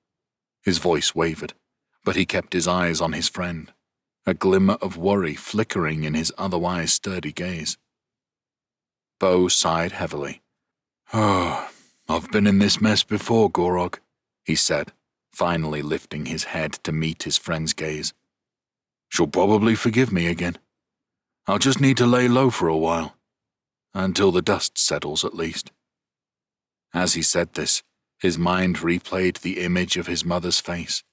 His voice wavered, but he kept his eyes on his friend, a glimmer of worry flickering in his otherwise sturdy gaze. Bo sighed heavily. "Oh, I've been in this mess before, Gorog," he said, finally lifting his head to meet his friend's gaze. "She'll probably forgive me again. I'll just need to lay low for a while, until the dust settles at least." As he said this, his mind replayed the image of his mother's face.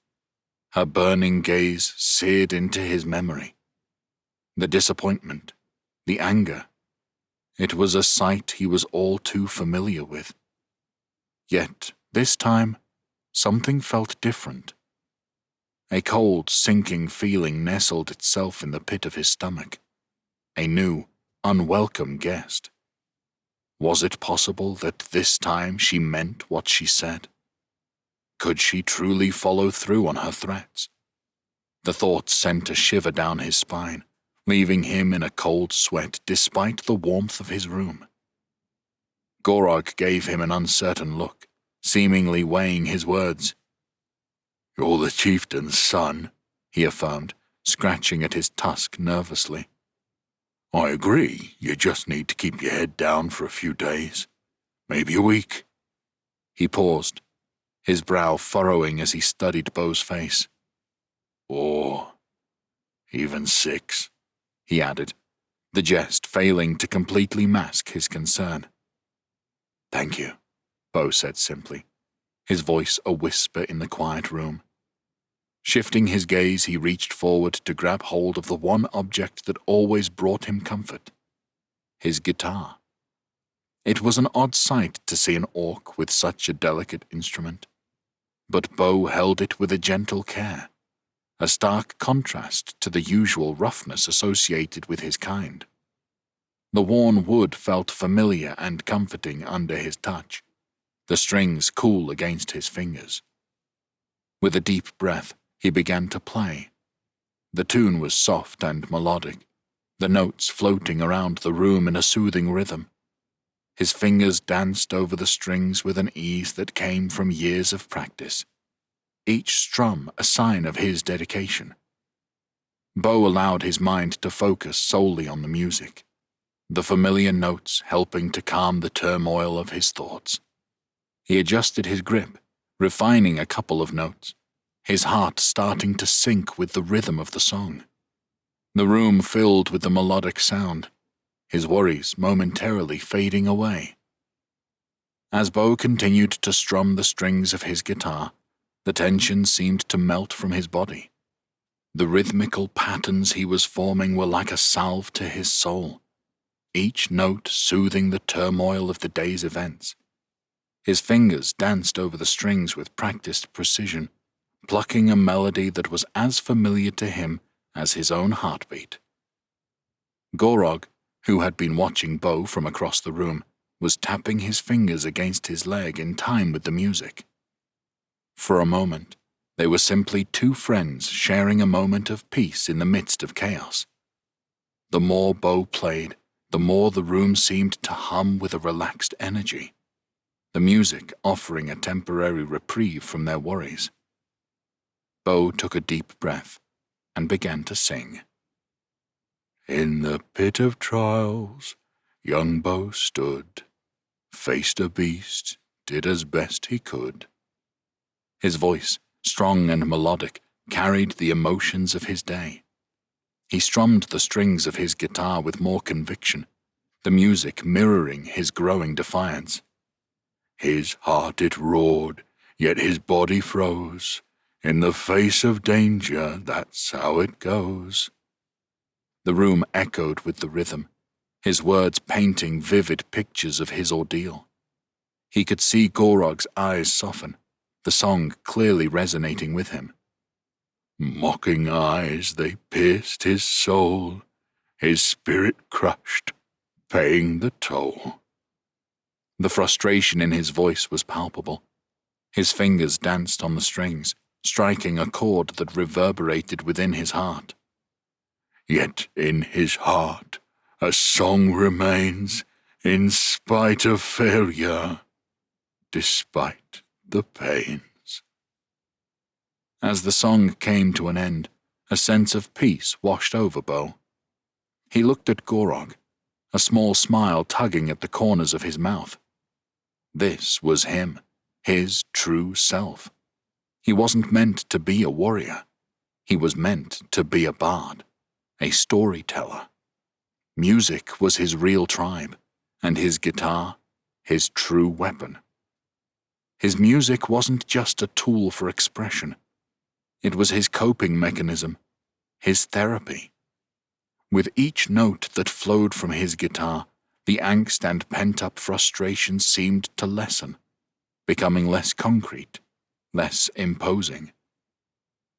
Her burning gaze seared into his memory. The disappointment, the anger. It was a sight he was all too familiar with. Yet, this time, something felt different. A cold, sinking feeling nestled itself in the pit of his stomach. A new, unwelcome guest. Was it possible that this time she meant what she said? Could she truly follow through on her threats? The thought sent a shiver down his spine, leaving him in a cold sweat despite the warmth of his room. Gorog gave him an uncertain look, seemingly weighing his words. "You're the chieftain's son," he affirmed, scratching at his tusk nervously. "I agree, you just need to keep your head down for a few days, maybe a week." He paused, his brow furrowing as he studied Bo's face. "Or even 6, he added, the jest failing to completely mask his concern. "Thank you," Bo said simply, his voice a whisper in the quiet room. Shifting his gaze, he reached forward to grab hold of the one object that always brought him comfort. His guitar. It was an odd sight to see an orc with such a delicate instrument, but Bo held it with a gentle care, a stark contrast to the usual roughness associated with his kind. The worn wood felt familiar and comforting under his touch, the strings cool against his fingers. With a deep breath, he began to play. The tune was soft and melodic, the notes floating around the room in a soothing rhythm. His fingers danced over the strings with an ease that came from years of practice, each strum a sign of his dedication. Bo allowed his mind to focus solely on the music, the familiar notes helping to calm the turmoil of his thoughts. He adjusted his grip, refining a couple of notes, his heart starting to sync with the rhythm of the song. The room filled with the melodic sound, his worries momentarily fading away. As Bo continued to strum the strings of his guitar, the tension seemed to melt from his body. The rhythmical patterns he was forming were like a salve to his soul, each note soothing the turmoil of the day's events. His fingers danced over the strings with practiced precision, plucking a melody that was as familiar to him as his own heartbeat. Gorog, who had been watching Bo from across the room, was tapping his fingers against his leg in time with the music. For a moment, they were simply two friends sharing a moment of peace in the midst of chaos. The more Bo played, the more the room seemed to hum with a relaxed energy, the music offering a temporary reprieve from their worries. Bo took a deep breath and began to sing. In the pit of trials, young Bo stood, faced a beast, did as best he could. His voice, strong and melodic, carried the emotions of his day. He strummed the strings of his guitar with more conviction, the music mirroring his growing defiance. His heart it roared, yet his body froze. In the face of danger, that's how it goes. The room echoed with the rhythm, his words painting vivid pictures of his ordeal. He could see Gorog's eyes soften, the song clearly resonating with him. Mocking eyes, they pierced his soul, his spirit crushed, paying the toll. The frustration in his voice was palpable. His fingers danced on the strings, striking a chord that reverberated within his heart. Yet in his heart, a song remains, in spite of failure, despite the pains. As the song came to an end, a sense of peace washed over Bo. He looked at Gorog, a small smile tugging at the corners of his mouth. This was him, his true self. He wasn't meant to be a warrior. He was meant to be a bard, a storyteller. Music was his real tribe, and his guitar, his true weapon. His music wasn't just a tool for expression. It was his coping mechanism, his therapy. With each note that flowed from his guitar, the angst and pent-up frustration seemed to lessen, becoming less concrete, less imposing.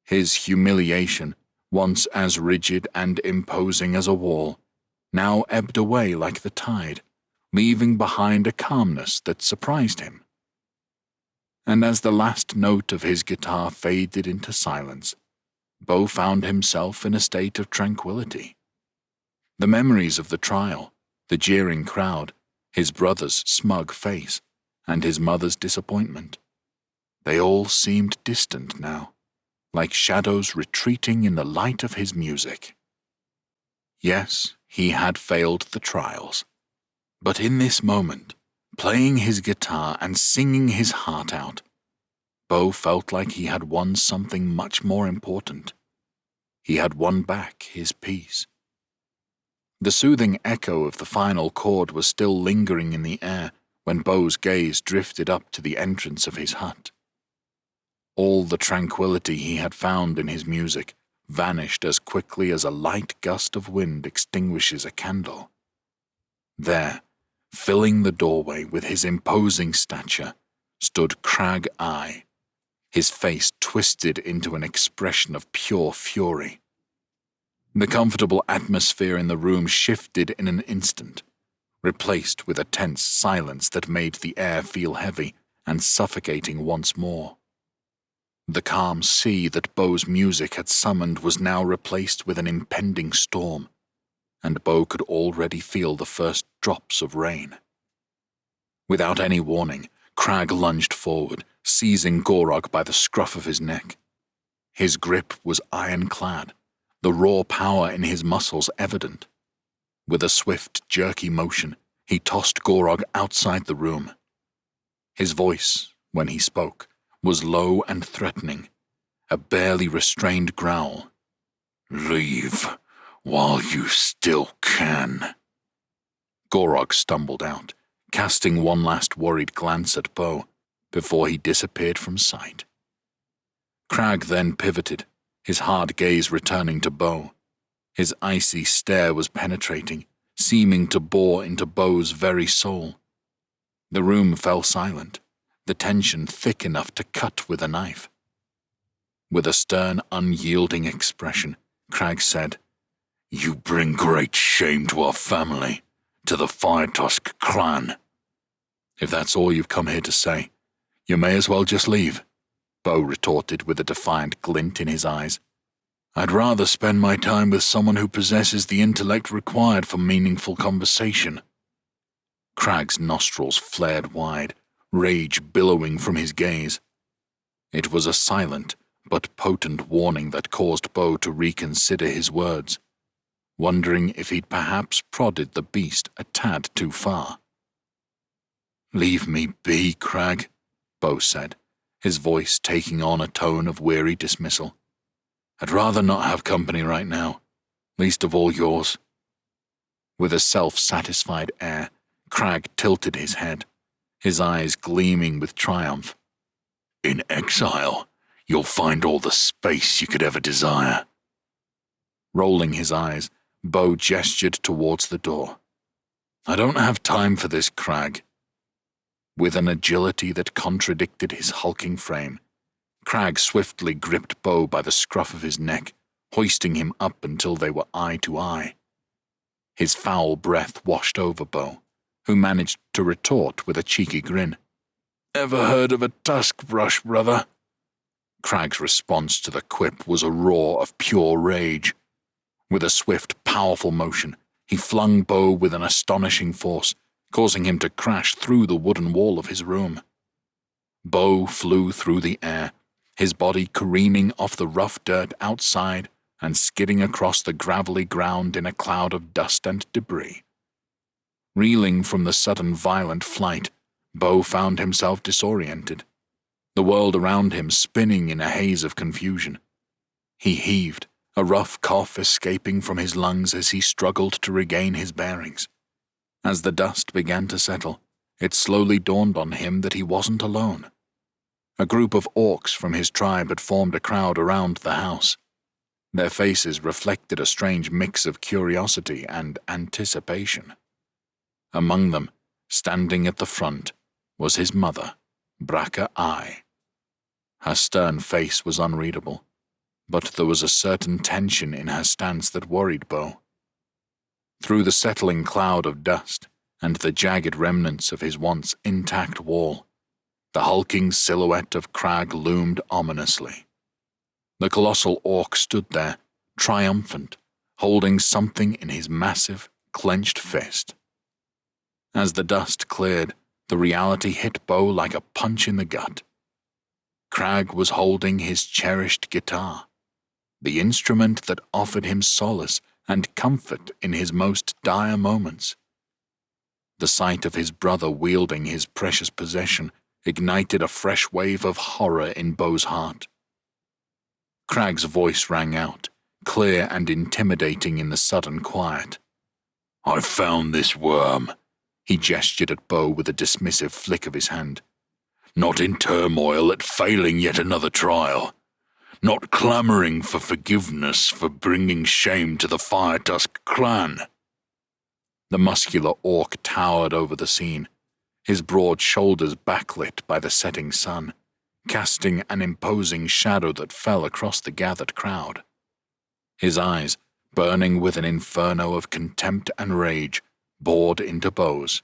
His humiliation, once as rigid and imposing as a wall, now ebbed away like the tide, leaving behind a calmness that surprised him. And as the last note of his guitar faded into silence, Bo found himself in a state of tranquility. The memories of the trial, the jeering crowd, his brother's smug face, and his mother's disappointment, they all seemed distant now, like shadows retreating in the light of his music. Yes, he had failed the trials, but in this moment, playing his guitar and singing his heart out, Bo felt like he had won something much more important. He had won back his peace. The soothing echo of the final chord was still lingering in the air when Bo's gaze drifted up to the entrance of his hut. All the tranquility he had found in his music vanished as quickly as a light gust of wind extinguishes a candle. There, filling the doorway with his imposing stature, stood Crag-I, his face twisted into an expression of pure fury. The comfortable atmosphere in the room shifted in an instant, replaced with a tense silence that made the air feel heavy and suffocating once more. The calm sea that Bo's music had summoned was now replaced with an impending storm, and Bo could already feel the first drops of rain. Without any warning, Crag lunged forward, seizing Gorog by the scruff of his neck. His grip was ironclad, the raw power in his muscles evident. With a swift, jerky motion, he tossed Gorog outside the room. His voice, when he spoke, was low and threatening, a barely restrained growl. "Leave, while you still can." Gorog stumbled out, casting one last worried glance at Bo, before he disappeared from sight. Crag then pivoted, his hard gaze returning to Bo. His icy stare was penetrating, seeming to bore into Bo's very soul. The room fell silent, the tension thick enough to cut with a knife. With a stern, unyielding expression, Crag said, "You bring great shame to our family, to the Fire Tusk Clan. If that's all you've come here to say, you may as well just leave," Bo retorted with a defiant glint in his eyes. "I'd rather spend my time with someone who possesses the intellect required for meaningful conversation." Crag's nostrils flared wide, rage billowing from his gaze. It was a silent but potent warning that caused Bo to reconsider his words, wondering if he'd perhaps prodded the beast a tad too far. "Leave me be, Crag," Bo said, his voice taking on a tone of weary dismissal. "I'd rather not have company right now, least of all yours." With a self-satisfied air, Crag tilted his head, his eyes gleaming with triumph. "In Exile, you'll find all the space you could ever desire." Rolling his eyes, Bo gestured towards the door. "I don't have time for this, Crag." With an agility that contradicted his hulking frame, Crag swiftly gripped Bo by the scruff of his neck, hoisting him up until they were eye to eye. His foul breath washed over Bo, who managed to retort with a cheeky grin. "Ever heard of a tusk brush, brother?" Crag's response to the quip was a roar of pure rage. With a swift, powerful motion, he flung Bo with an astonishing force, causing him to crash through the wooden wall of his room. Bo flew through the air, his body careening off the rough dirt outside and skidding across the gravelly ground in a cloud of dust and debris. Reeling from the sudden violent flight, Bo found himself disoriented, the world around him spinning in a haze of confusion. He heaved, a rough cough escaping from his lungs as he struggled to regain his bearings. As the dust began to settle, it slowly dawned on him that he wasn't alone. A group of orcs from his tribe had formed a crowd around the house. Their faces reflected a strange mix of curiosity and anticipation. Among them, standing at the front, was his mother, Borag-I. Her stern face was unreadable, but there was a certain tension in her stance that worried Bo. Through the settling cloud of dust and the jagged remnants of his once intact wall, the hulking silhouette of Crag loomed ominously. The colossal orc stood there, triumphant, holding something in his massive, clenched fist. As the dust cleared, the reality hit Bo like a punch in the gut. Crag was holding his cherished guitar, the instrument that offered him solace and comfort in his most dire moments. The sight of his brother wielding his precious possession ignited a fresh wave of horror in Bo's heart. Crag's voice rang out, clear and intimidating in the sudden quiet. "I found this worm," he gestured at Bo with a dismissive flick of his hand. "Not in turmoil at failing yet another trial. Not clamouring for forgiveness for bringing shame to the Fire Tusk Clan." The muscular orc towered over the scene, his broad shoulders backlit by the setting sun, casting an imposing shadow that fell across the gathered crowd. His eyes, burning with an inferno of contempt and rage, bored into Bo's.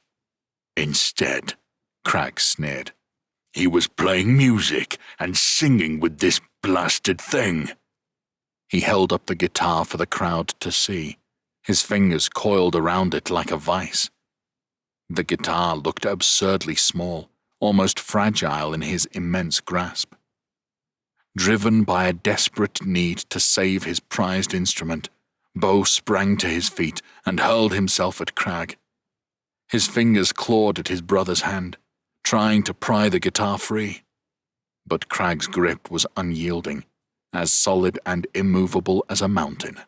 "Instead," Crag sneered, "he was playing music and singing with this blasted thing." He held up the guitar for the crowd to see, his fingers coiled around it like a vice. The guitar looked absurdly small, almost fragile in his immense grasp. Driven by a desperate need to save his prized instrument, Bo sprang to his feet and hurled himself at Crag. His fingers clawed at his brother's hand, trying to pry the guitar free. But Crag's grip was unyielding, as solid and immovable as a mountain.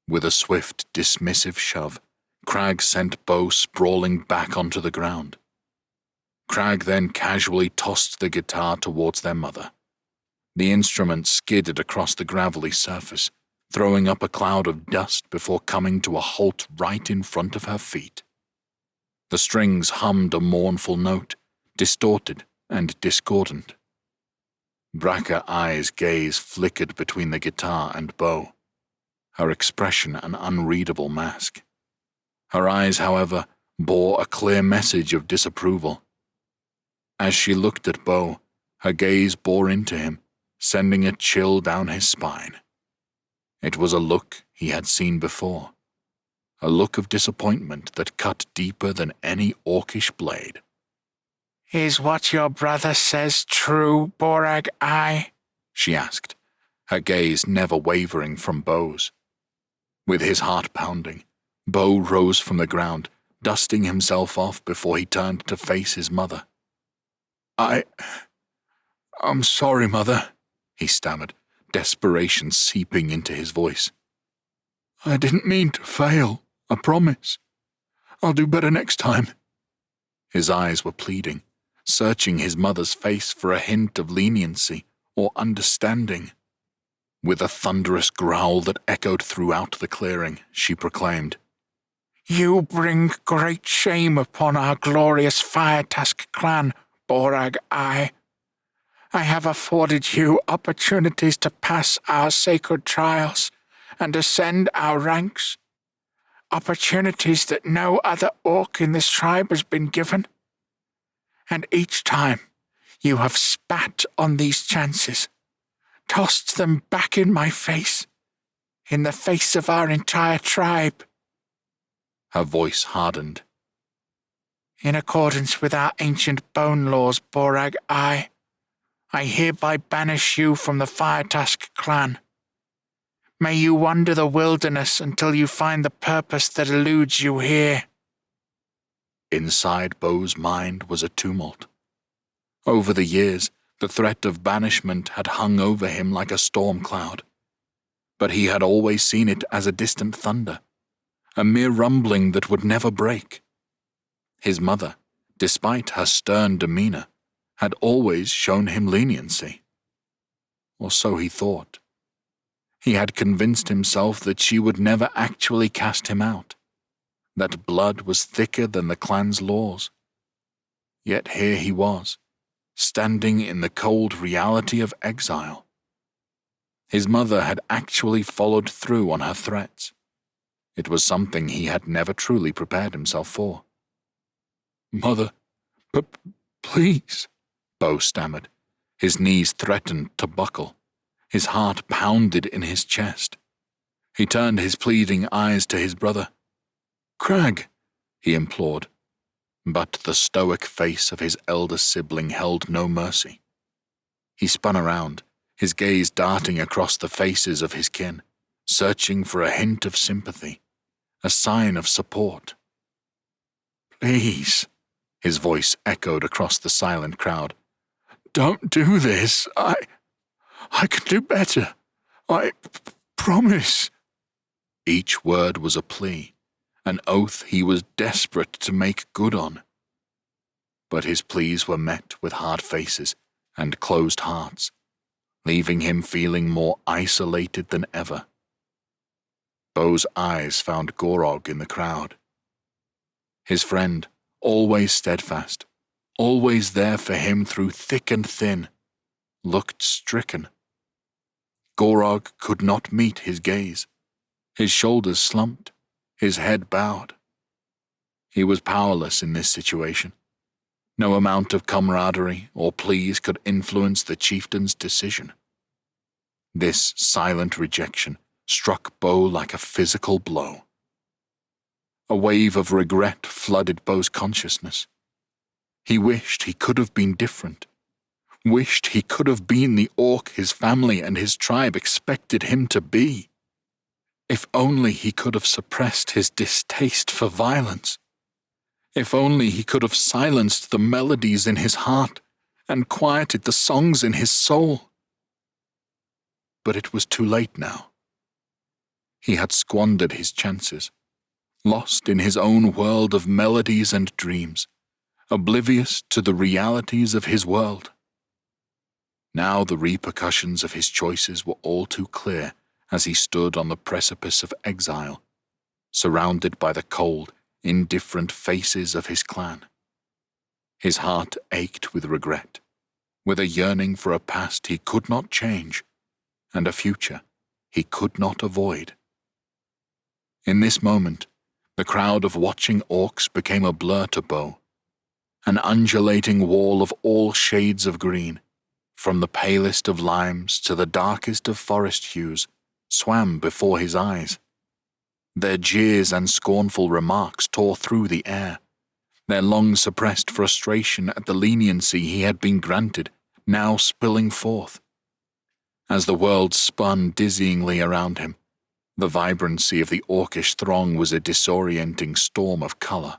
With a swift, dismissive shove, Crag sent Bo sprawling back onto the ground. Crag then casually tossed the guitar towards their mother. The instrument skidded across the gravelly surface, throwing up a cloud of dust before coming to a halt right in front of her feet. The strings hummed a mournful note, distorted and discordant. Bracca-I's gaze flickered between the guitar and Bo, her expression an unreadable mask. Her eyes, however, bore a clear message of disapproval. As she looked at Bo, her gaze bore into him, sending a chill down his spine. It was a look he had seen before, a look of disappointment that cut deeper than any orcish blade. "Is what your brother says true, Borag-I?" she asked, her gaze never wavering from Bo's. With his heart pounding, Bo rose from the ground, dusting himself off before he turned to face his mother. I'm sorry, Mother," he stammered, desperation seeping into his voice. "I didn't mean to fail, I promise. I'll do better next time." His eyes were pleading, searching his mother's face for a hint of leniency or understanding. With a thunderous growl that echoed throughout the clearing, she proclaimed, "You bring great shame upon our glorious Fire Tusk Clan, Borag-I. I have afforded you opportunities to pass our sacred trials and ascend our ranks, opportunities that no other orc in this tribe has been given. And each time you have spat on these chances, tossed them back in my face, in the face of our entire tribe." Her voice hardened. "In accordance with our ancient bone laws, Borag-I, I hereby banish you from the Fire Tusk Clan. May you wander the wilderness until you find the purpose that eludes you here." Inside Bo's mind was a tumult. Over the years, the threat of banishment had hung over him like a storm cloud, but he had always seen it as a distant thunder, a mere rumbling that would never break. His mother, despite her stern demeanor, had always shown him leniency. Or so he thought. He had convinced himself that she would never actually cast him out, that blood was thicker than the clan's laws. Yet here he was, standing in the cold reality of exile. His mother had actually followed through on her threats. It was something he had never truly prepared himself for. "Mother, please," Bo stammered. His knees threatened to buckle. His heart pounded in his chest. He turned his pleading eyes to his brother. "Crag," he implored. But the stoic face of his elder sibling held no mercy. He spun around, his gaze darting across the faces of his kin, searching for a hint of sympathy, a sign of support. "Please," his voice echoed across the silent crowd. "Don't do this. I can do better. I promise." Each word was a plea, an oath he was desperate to make good on. But his pleas were met with hard faces and closed hearts, leaving him feeling more isolated than ever. Bo's eyes found Gorog in the crowd. His friend, always steadfast, always there for him through thick and thin, looked stricken. Gorog could not meet his gaze. His shoulders slumped, his head bowed. He was powerless in this situation. No amount of camaraderie or pleas could influence the chieftain's decision. This silent rejection struck Bo like a physical blow. A wave of regret flooded Bo's consciousness. He wished he could have been different, wished he could have been the orc his family and his tribe expected him to be. If only he could have suppressed his distaste for violence. If only he could have silenced the melodies in his heart and quieted the songs in his soul. But it was too late now. He had squandered his chances, lost in his own world of melodies and dreams, oblivious to the realities of his world. Now the repercussions of his choices were all too clear as he stood on the precipice of exile, surrounded by the cold, indifferent faces of his clan. His heart ached with regret, with a yearning for a past he could not change, and a future he could not avoid. In this moment, the crowd of watching orcs became a blur to Bo, an undulating wall of all shades of green, from the palest of limes to the darkest of forest hues, swam before his eyes. Their jeers and scornful remarks tore through the air, their long-suppressed frustration at the leniency he had been granted now spilling forth. As the world spun dizzyingly around him, the vibrancy of the orcish throng was a disorienting storm of colour.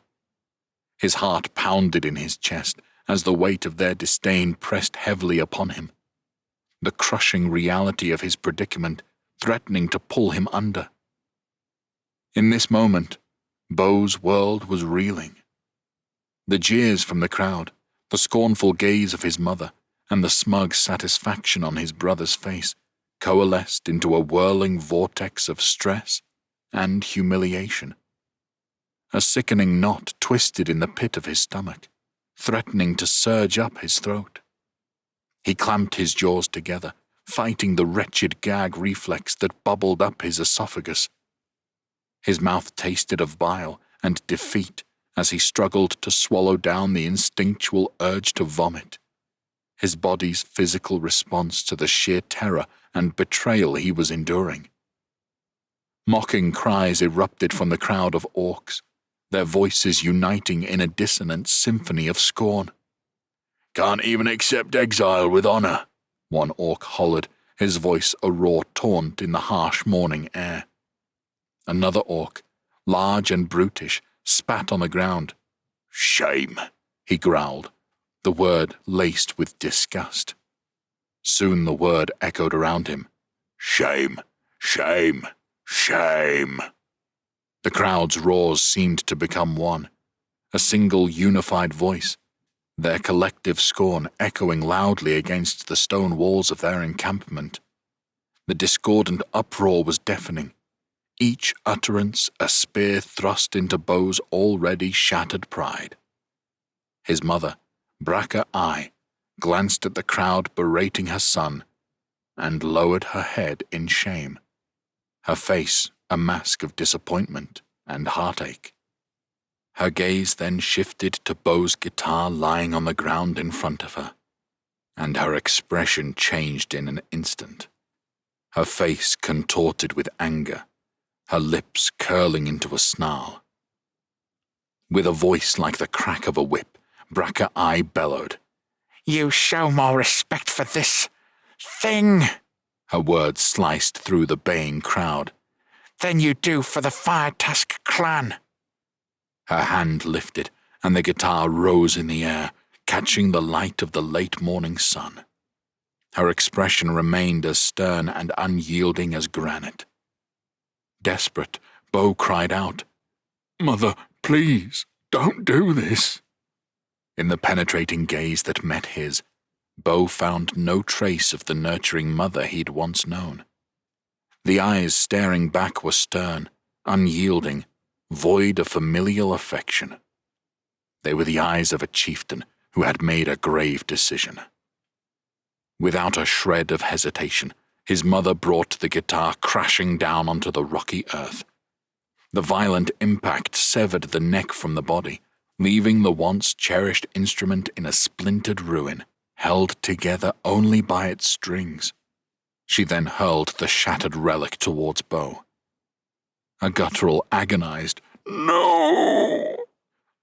His heart pounded in his chest as the weight of their disdain pressed heavily upon him, the crushing reality of his predicament threatening to pull him under. In this moment, Bo's world was reeling. The jeers from the crowd, the scornful gaze of his mother, and the smug satisfaction on his brother's face coalesced into a whirling vortex of stress and humiliation. A sickening knot twisted in the pit of his stomach, threatening to surge up his throat. He clamped his jaws together, fighting the wretched gag reflex that bubbled up his esophagus. His mouth tasted of bile and defeat as he struggled to swallow down the instinctual urge to vomit, his body's physical response to the sheer terror and betrayal he was enduring. Mocking cries erupted from the crowd of orcs, their voices uniting in a dissonant symphony of scorn. "Can't even accept exile with honour," one orc hollered, his voice a raw taunt in the harsh morning air. Another orc, large and brutish, spat on the ground. "Shame," he growled, the word laced with disgust. Soon the word echoed around him. "Shame, shame, shame." The crowd's roars seemed to become one, a single unified voice, their collective scorn echoing loudly against the stone walls of their encampment. The discordant uproar was deafening, each utterance a spear thrust into Bo's already shattered pride. His mother, Borag-I, glanced at the crowd berating her son, and lowered her head in shame, her face a mask of disappointment and heartache. Her gaze then shifted to Bo's guitar lying on the ground in front of her, and her expression changed in an instant. Her face contorted with anger, her lips curling into a snarl. With a voice like the crack of a whip, Borag-I bellowed, "You show more respect for this thing," her words sliced through the baying crowd, "than you do for the Fire Tusk Clan." Her hand lifted, and the guitar rose in the air, catching the light of the late morning sun. Her expression remained as stern and unyielding as granite. Desperate, Bo cried out, "Mother, please, don't do this." In the penetrating gaze that met his, Bo found no trace of the nurturing mother he'd once known. The eyes staring back were stern, unyielding, void of familial affection. They were the eyes of a chieftain who had made a grave decision. Without a shred of hesitation, his mother brought the guitar crashing down onto the rocky earth. The violent impact severed the neck from the body, leaving the once cherished instrument in a splintered ruin, held together only by its strings. She then hurled the shattered relic towards Bo. A guttural, agonized "No!"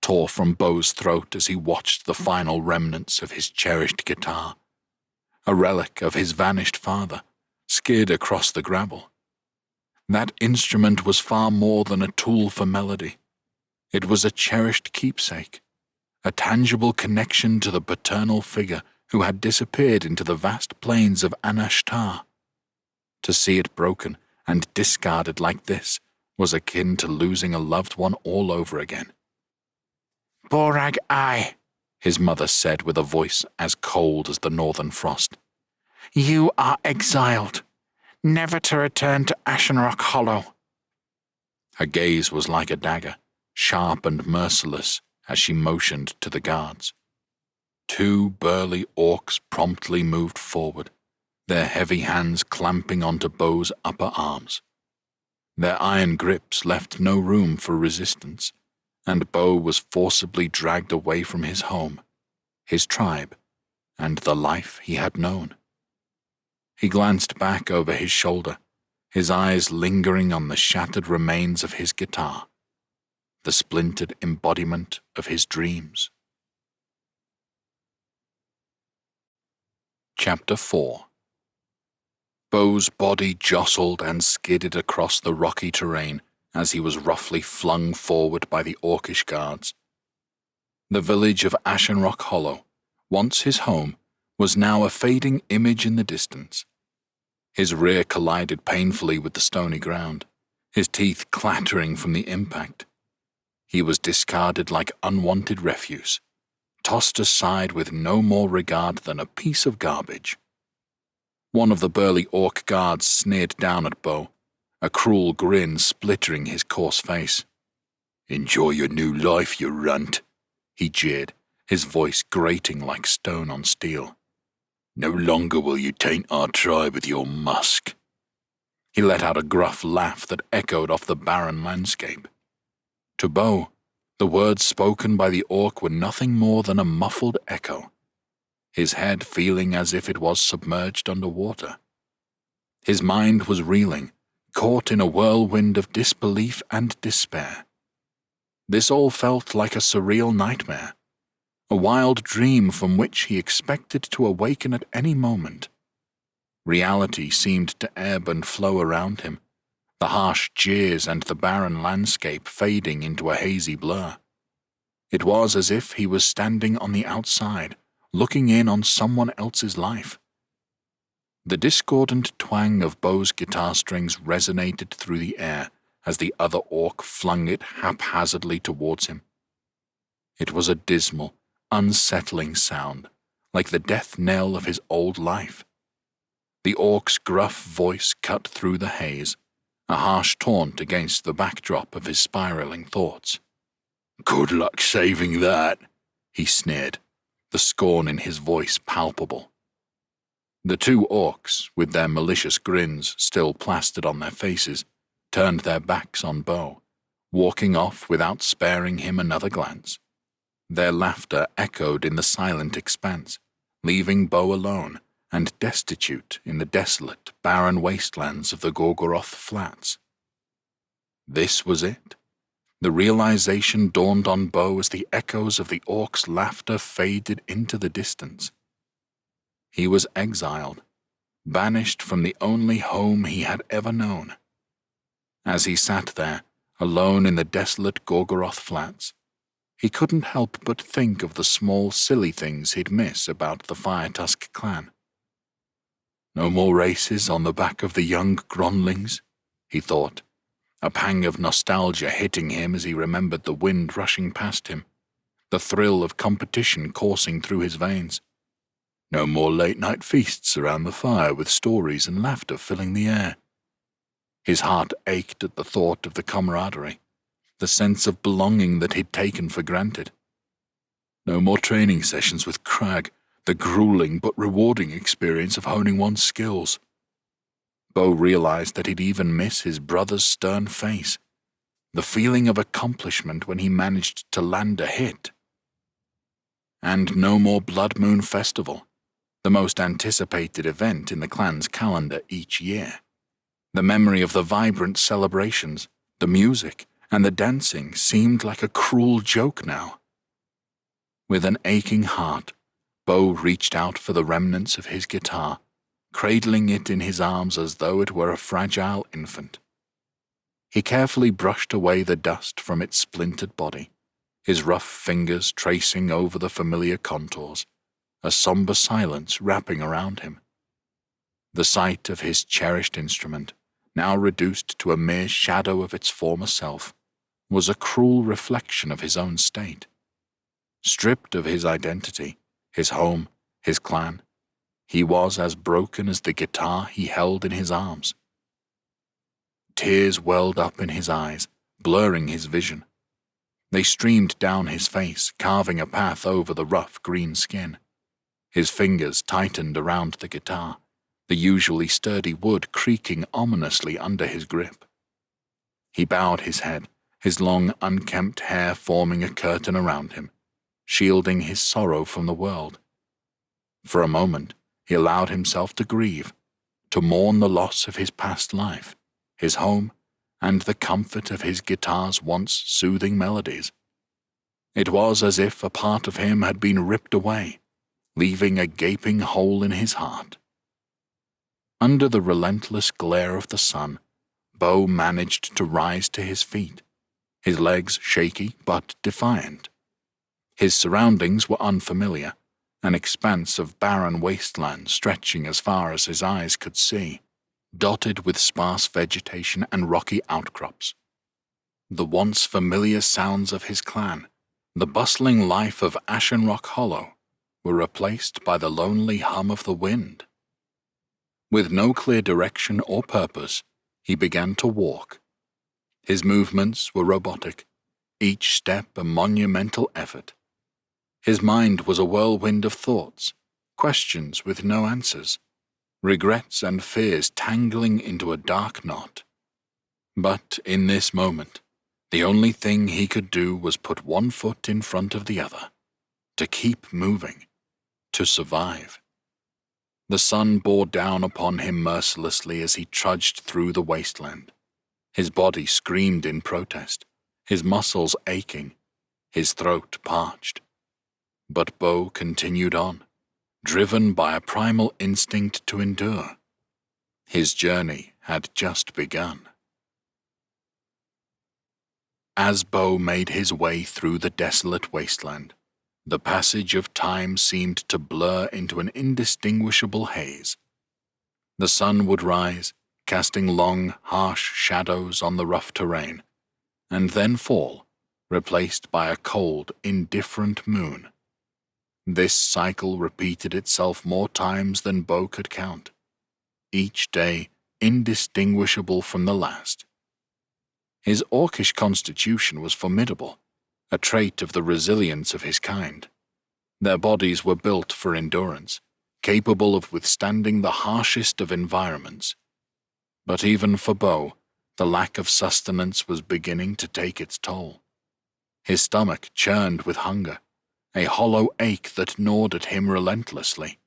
tore from Bo's throat as he watched the final remnants of his cherished guitar, a relic of his vanished father, skid across the gravel. That instrument was far more than a tool for melody. It was a cherished keepsake, a tangible connection to the paternal figure who had disappeared into the vast plains of Anashtar. To see it broken and discarded like this was akin to losing a loved one all over again. Borag-I, his mother said with a voice as cold as the northern frost. You are exiled, never to return to Ashen Hollow. Her gaze was like a dagger, sharp and merciless as she motioned to the guards. 2 burly orcs promptly moved forward, their heavy hands clamping onto Beau's upper arms. Their iron grips left no room for resistance, and Beau was forcibly dragged away from his home, his tribe, and the life he had known. He glanced back over his shoulder, his eyes lingering on the shattered remains of his guitar, the splintered embodiment of his dreams. Chapter 4. Beau's body jostled and skidded across the rocky terrain as he was roughly flung forward by the orcish guards. The village of Ashen Hollow, once his home, was now a fading image in the distance. His rear collided painfully with the stony ground, his teeth clattering from the impact. He was discarded like unwanted refuse, tossed aside with no more regard than a piece of garbage. One of the burly orc guards sneered down at Beau, a cruel grin splittering his coarse face. "Enjoy your new life, you runt," he jeered, his voice grating like stone on steel. "No longer will you taint our tribe with your musk." He let out a gruff laugh that echoed off the barren landscape. To Beau, the words spoken by the orc were nothing more than a muffled echo, his head feeling as if it was submerged under water. His mind was reeling, caught in a whirlwind of disbelief and despair. This all felt like a surreal nightmare, a wild dream from which he expected to awaken at any moment. Reality seemed to ebb and flow around him, the harsh jeers and the barren landscape fading into a hazy blur. It was as if he was standing on the outside, looking in on someone else's life. The discordant twang of Beau's guitar strings resonated through the air as the other orc flung it haphazardly towards him. It was a dismal, unsettling sound, like the death knell of his old life. The orc's gruff voice cut through the haze, a harsh taunt against the backdrop of his spiraling thoughts. "Good luck saving that," he sneered, the scorn in his voice palpable. The 2 orcs, with their malicious grins still plastered on their faces, turned their backs on Beau, walking off without sparing him another glance. Their laughter echoed in the silent expanse, leaving Beau alone and destitute in the desolate, barren wastelands of the Gorgoroth Flats. This was it. The realization dawned on Beau as the echoes of the orcs' laughter faded into the distance. He was exiled, banished from the only home he had ever known. As he sat there, alone in the desolate Gorgoroth Flats, he couldn't help but think of the small, silly things he'd miss about the Fire Tusk Clan. No more races on the back of the young Gronlings, he thought, a pang of nostalgia hitting him as he remembered the wind rushing past him, the thrill of competition coursing through his veins. No more late-night feasts around the fire with stories and laughter filling the air. His heart ached at the thought of the camaraderie, the sense of belonging that he'd taken for granted. No more training sessions with Crag, the grueling but rewarding experience of honing one's skills. Beau realized that he'd even miss his brother's stern face, the feeling of accomplishment when he managed to land a hit. And no more Blood Moon Festival, the most anticipated event in the clan's calendar each year. The memory of the vibrant celebrations, the music, and the dancing seemed like a cruel joke now. With an aching heart, Beau reached out for the remnants of his guitar, cradling it in his arms as though it were a fragile infant. He carefully brushed away the dust from its splintered body, his rough fingers tracing over the familiar contours, a somber silence wrapping around him. The sight of his cherished instrument, now reduced to a mere shadow of its former self, was a cruel reflection of his own state. Stripped of his identity, his home, his clan, he was as broken as the guitar he held in his arms. Tears welled up in his eyes, blurring his vision. They streamed down his face, carving a path over the rough green skin. His fingers tightened around the guitar, the usually sturdy wood creaking ominously under his grip. He bowed his head, his long, unkempt hair forming a curtain around him, shielding his sorrow from the world. For a moment, he allowed himself to grieve, to mourn the loss of his past life, his home, and the comfort of his guitar's once soothing melodies. It was as if a part of him had been ripped away, leaving a gaping hole in his heart. Under the relentless glare of the sun, Bo managed to rise to his feet, his legs shaky but defiant. His surroundings were unfamiliar, an expanse of barren wasteland stretching as far as his eyes could see, dotted with sparse vegetation and rocky outcrops. The once familiar sounds of his clan, the bustling life of Ashen Rock Hollow, were replaced by the lonely hum of the wind. With no clear direction or purpose, he began to walk. His movements were robotic, each step a monumental effort. His mind was a whirlwind of thoughts, questions with no answers, regrets and fears tangling into a dark knot. But in this moment, the only thing he could do was put one foot in front of the other, to keep moving, to survive. The sun bore down upon him mercilessly as he trudged through the wasteland. His body screamed in protest, his muscles aching, his throat parched. But Bo continued on, driven by a primal instinct to endure. His journey had just begun. As Bo made his way through the desolate wasteland, the passage of time seemed to blur into an indistinguishable haze. The sun would rise, casting long, harsh shadows on the rough terrain, and then fall, replaced by a cold, indifferent moon. This cycle repeated itself more times than Bo could count, each day indistinguishable from the last. His orcish constitution was formidable, a trait of the resilience of his kind. Their bodies were built for endurance, capable of withstanding the harshest of environments. But even for Bo, the lack of sustenance was beginning to take its toll. His stomach churned with hunger, a hollow ache that gnawed at him relentlessly.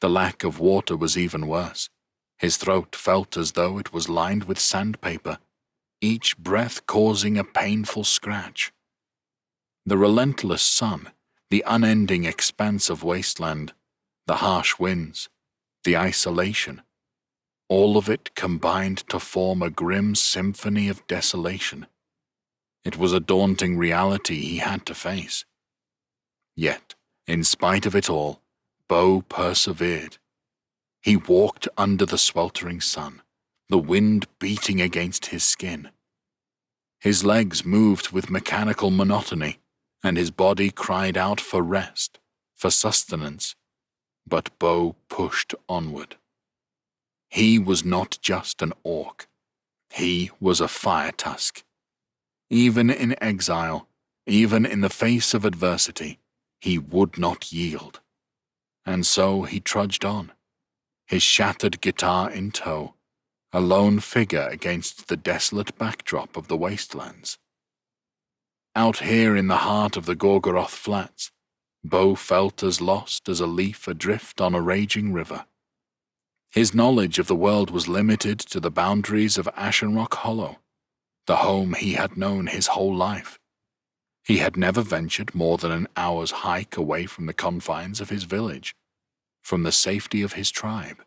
The lack of water was even worse. His throat felt as though it was lined with sandpaper, each breath causing a painful scratch. The relentless sun, the unending expanse of wasteland, the harsh winds, the isolation, all of it combined to form a grim symphony of desolation. It was a daunting reality he had to face. Yet, in spite of it all, Bo persevered. He walked under the sweltering sun, the wind beating against his skin. His legs moved with mechanical monotony, and his body cried out for rest, for sustenance. But Bo pushed onward. He was not just an orc. He was a Fire Tusk. Even in exile, even in the face of adversity, he would not yield. And so he trudged on, his shattered guitar in tow, a lone figure against the desolate backdrop of the wastelands. Out here in the heart of the Gorgoroth Flats, Bo felt as lost as a leaf adrift on a raging river. His knowledge of the world was limited to the boundaries of Ashen Rock Hollow, the home he had known his whole life. He had never ventured more than an hour's hike away from the confines of his village, from the safety of his tribe.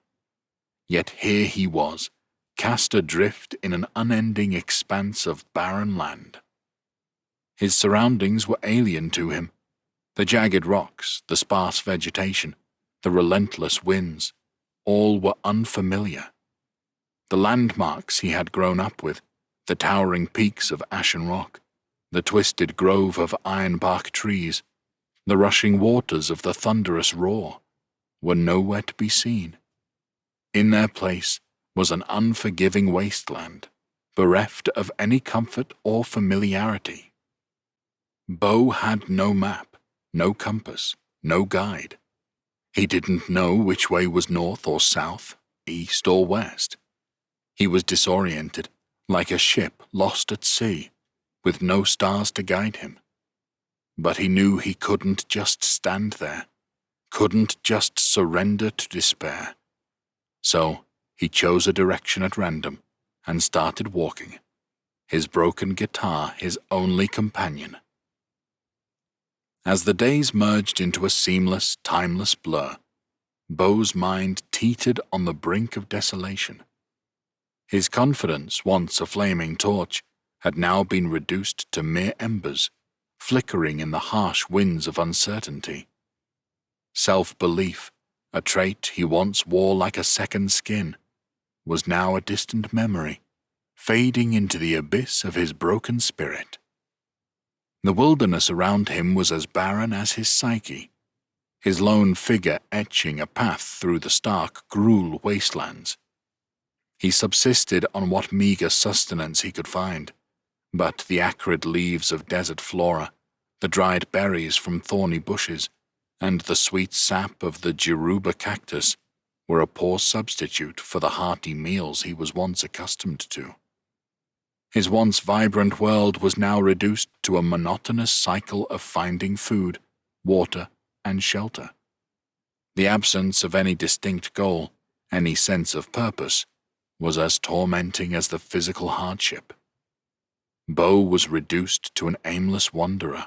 Yet here he was, cast adrift in an unending expanse of barren land. His surroundings were alien to him. The jagged rocks, the sparse vegetation, the relentless winds, all were unfamiliar. The landmarks he had grown up with, the towering peaks of Ashen rock, the twisted grove of ironbark trees, the rushing waters of the thunderous roar, were nowhere to be seen. In their place was an unforgiving wasteland, bereft of any comfort or familiarity. Bo had no map, no compass, no guide. He didn't know which way was north or south, east or west. He was disoriented, like a ship lost at sea, with no stars to guide him. But he knew he couldn't just stand there, couldn't just surrender to despair. So he chose a direction at random and started walking, his broken guitar his only companion. As the days merged into a seamless, timeless blur, Bo's mind teetered on the brink of desolation. His confidence, once a flaming torch, had now been reduced to mere embers, flickering in the harsh winds of uncertainty. Self-belief, a trait he once wore like a second skin, was now a distant memory, fading into the abyss of his broken spirit. The wilderness around him was as barren as his psyche, his lone figure etching a path through the stark, cruel wastelands. He subsisted on what meager sustenance he could find, but the acrid leaves of desert flora, the dried berries from thorny bushes, and the sweet sap of the Jeruba cactus were a poor substitute for the hearty meals he was once accustomed to. His once vibrant world was now reduced to a monotonous cycle of finding food, water, and shelter. The absence of any distinct goal, any sense of purpose, was as tormenting as the physical hardship. Bo was reduced to an aimless wanderer,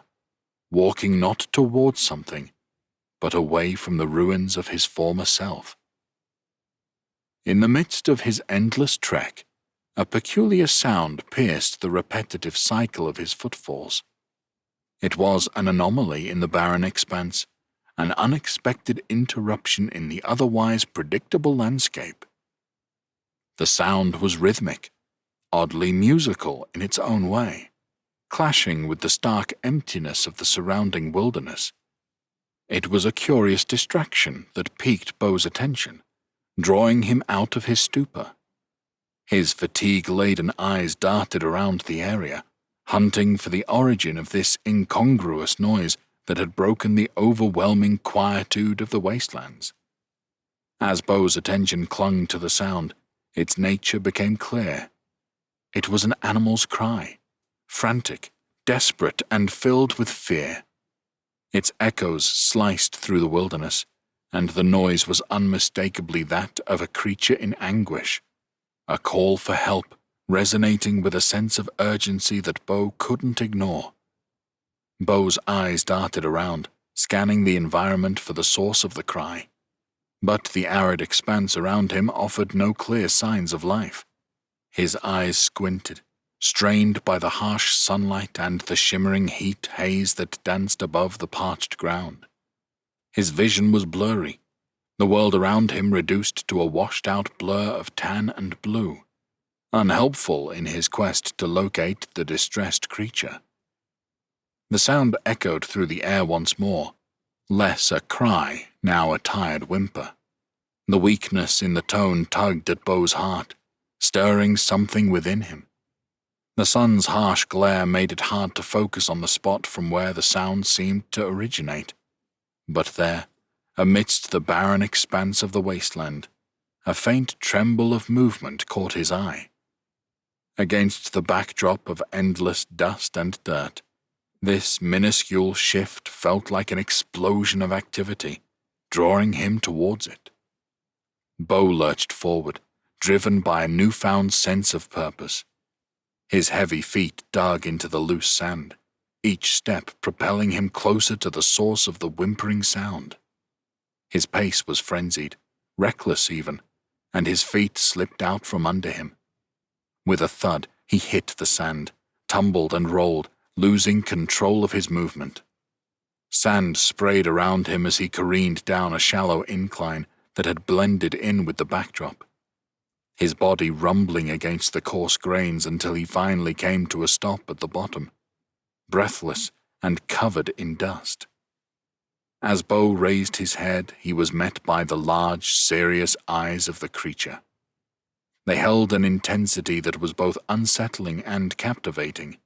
walking not towards something, but away from the ruins of his former self. In the midst of his endless trek, a peculiar sound pierced the repetitive cycle of his footfalls. It was an anomaly in the barren expanse, an unexpected interruption in the otherwise predictable landscape. The sound was rhythmic, oddly musical in its own way, clashing with the stark emptiness of the surrounding wilderness. It was a curious distraction that piqued Bo's attention, drawing him out of his stupor. His fatigue-laden eyes darted around the area, hunting for the origin of this incongruous noise that had broken the overwhelming quietude of the wastelands. As Bo's attention clung to the sound, its nature became clear. It was an animal's cry, frantic, desperate, and filled with fear. Its echoes sliced through the wilderness, and the noise was unmistakably that of a creature in anguish, a call for help resonating with a sense of urgency that Bo couldn't ignore. Bo's eyes darted around, scanning the environment for the source of the cry, but the arid expanse around him offered no clear signs of life. His eyes squinted, strained by the harsh sunlight and the shimmering heat haze that danced above the parched ground. His vision was blurry, the world around him reduced to a washed-out blur of tan and blue, unhelpful in his quest to locate the distressed creature. The sound echoed through the air once more, less a cry, now a tired whimper. The weakness in the tone tugged at Bo's heart, stirring something within him. The sun's harsh glare made it hard to focus on the spot from where the sound seemed to originate. But there, amidst the barren expanse of the wasteland, a faint tremble of movement caught his eye. Against the backdrop of endless dust and dirt, this minuscule shift felt like an explosion of activity, drawing him towards it. Bo lurched forward, driven by a newfound sense of purpose. His heavy feet dug into the loose sand, each step propelling him closer to the source of the whimpering sound. His pace was frenzied, reckless even, and his feet slipped out from under him. With a thud, he hit the sand, tumbled and rolled, losing control of his movement. Sand sprayed around him as he careened down a shallow incline that had blended in with the backdrop. his body rumbling against the coarse grains until he finally came to a stop at the bottom, breathless and covered in dust. As Bo raised his head, he was met by the large, serious eyes of the creature. They held an intensity that was both unsettling and captivating.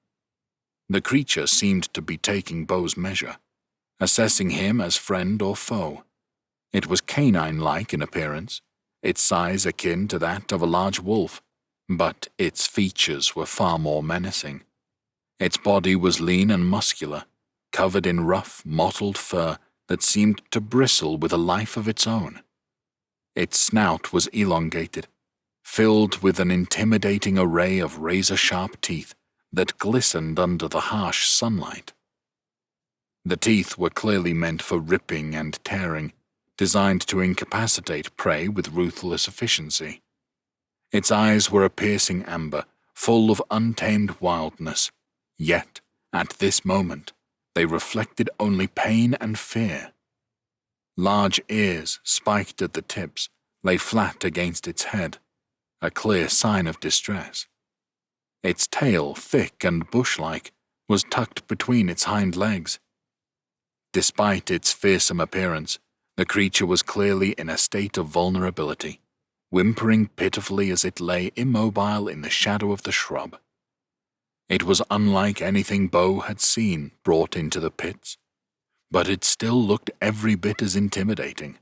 The creature seemed to be taking Bo's measure, assessing him as friend or foe. It was canine-like in appearance, its size akin to that of a large wolf, but its features were far more menacing. Its body was lean and muscular, covered in rough, mottled fur that seemed to bristle with a life of its own. Its snout was elongated, filled with an intimidating array of razor-sharp teeth that glistened under the harsh sunlight. The teeth were clearly meant for ripping and tearing, designed to incapacitate prey with ruthless efficiency. Its eyes were a piercing amber, full of untamed wildness, yet, at this moment, they reflected only pain and fear. Large ears, spiked at the tips, lay flat against its head, a clear sign of distress. Its tail, thick and bush-like, was tucked between its hind legs. Despite its fearsome appearance, the creature was clearly in a state of vulnerability, whimpering pitifully as it lay immobile in the shadow of the shrub. It was unlike anything Bo had seen brought into the pits, but it still looked every bit as intimidating.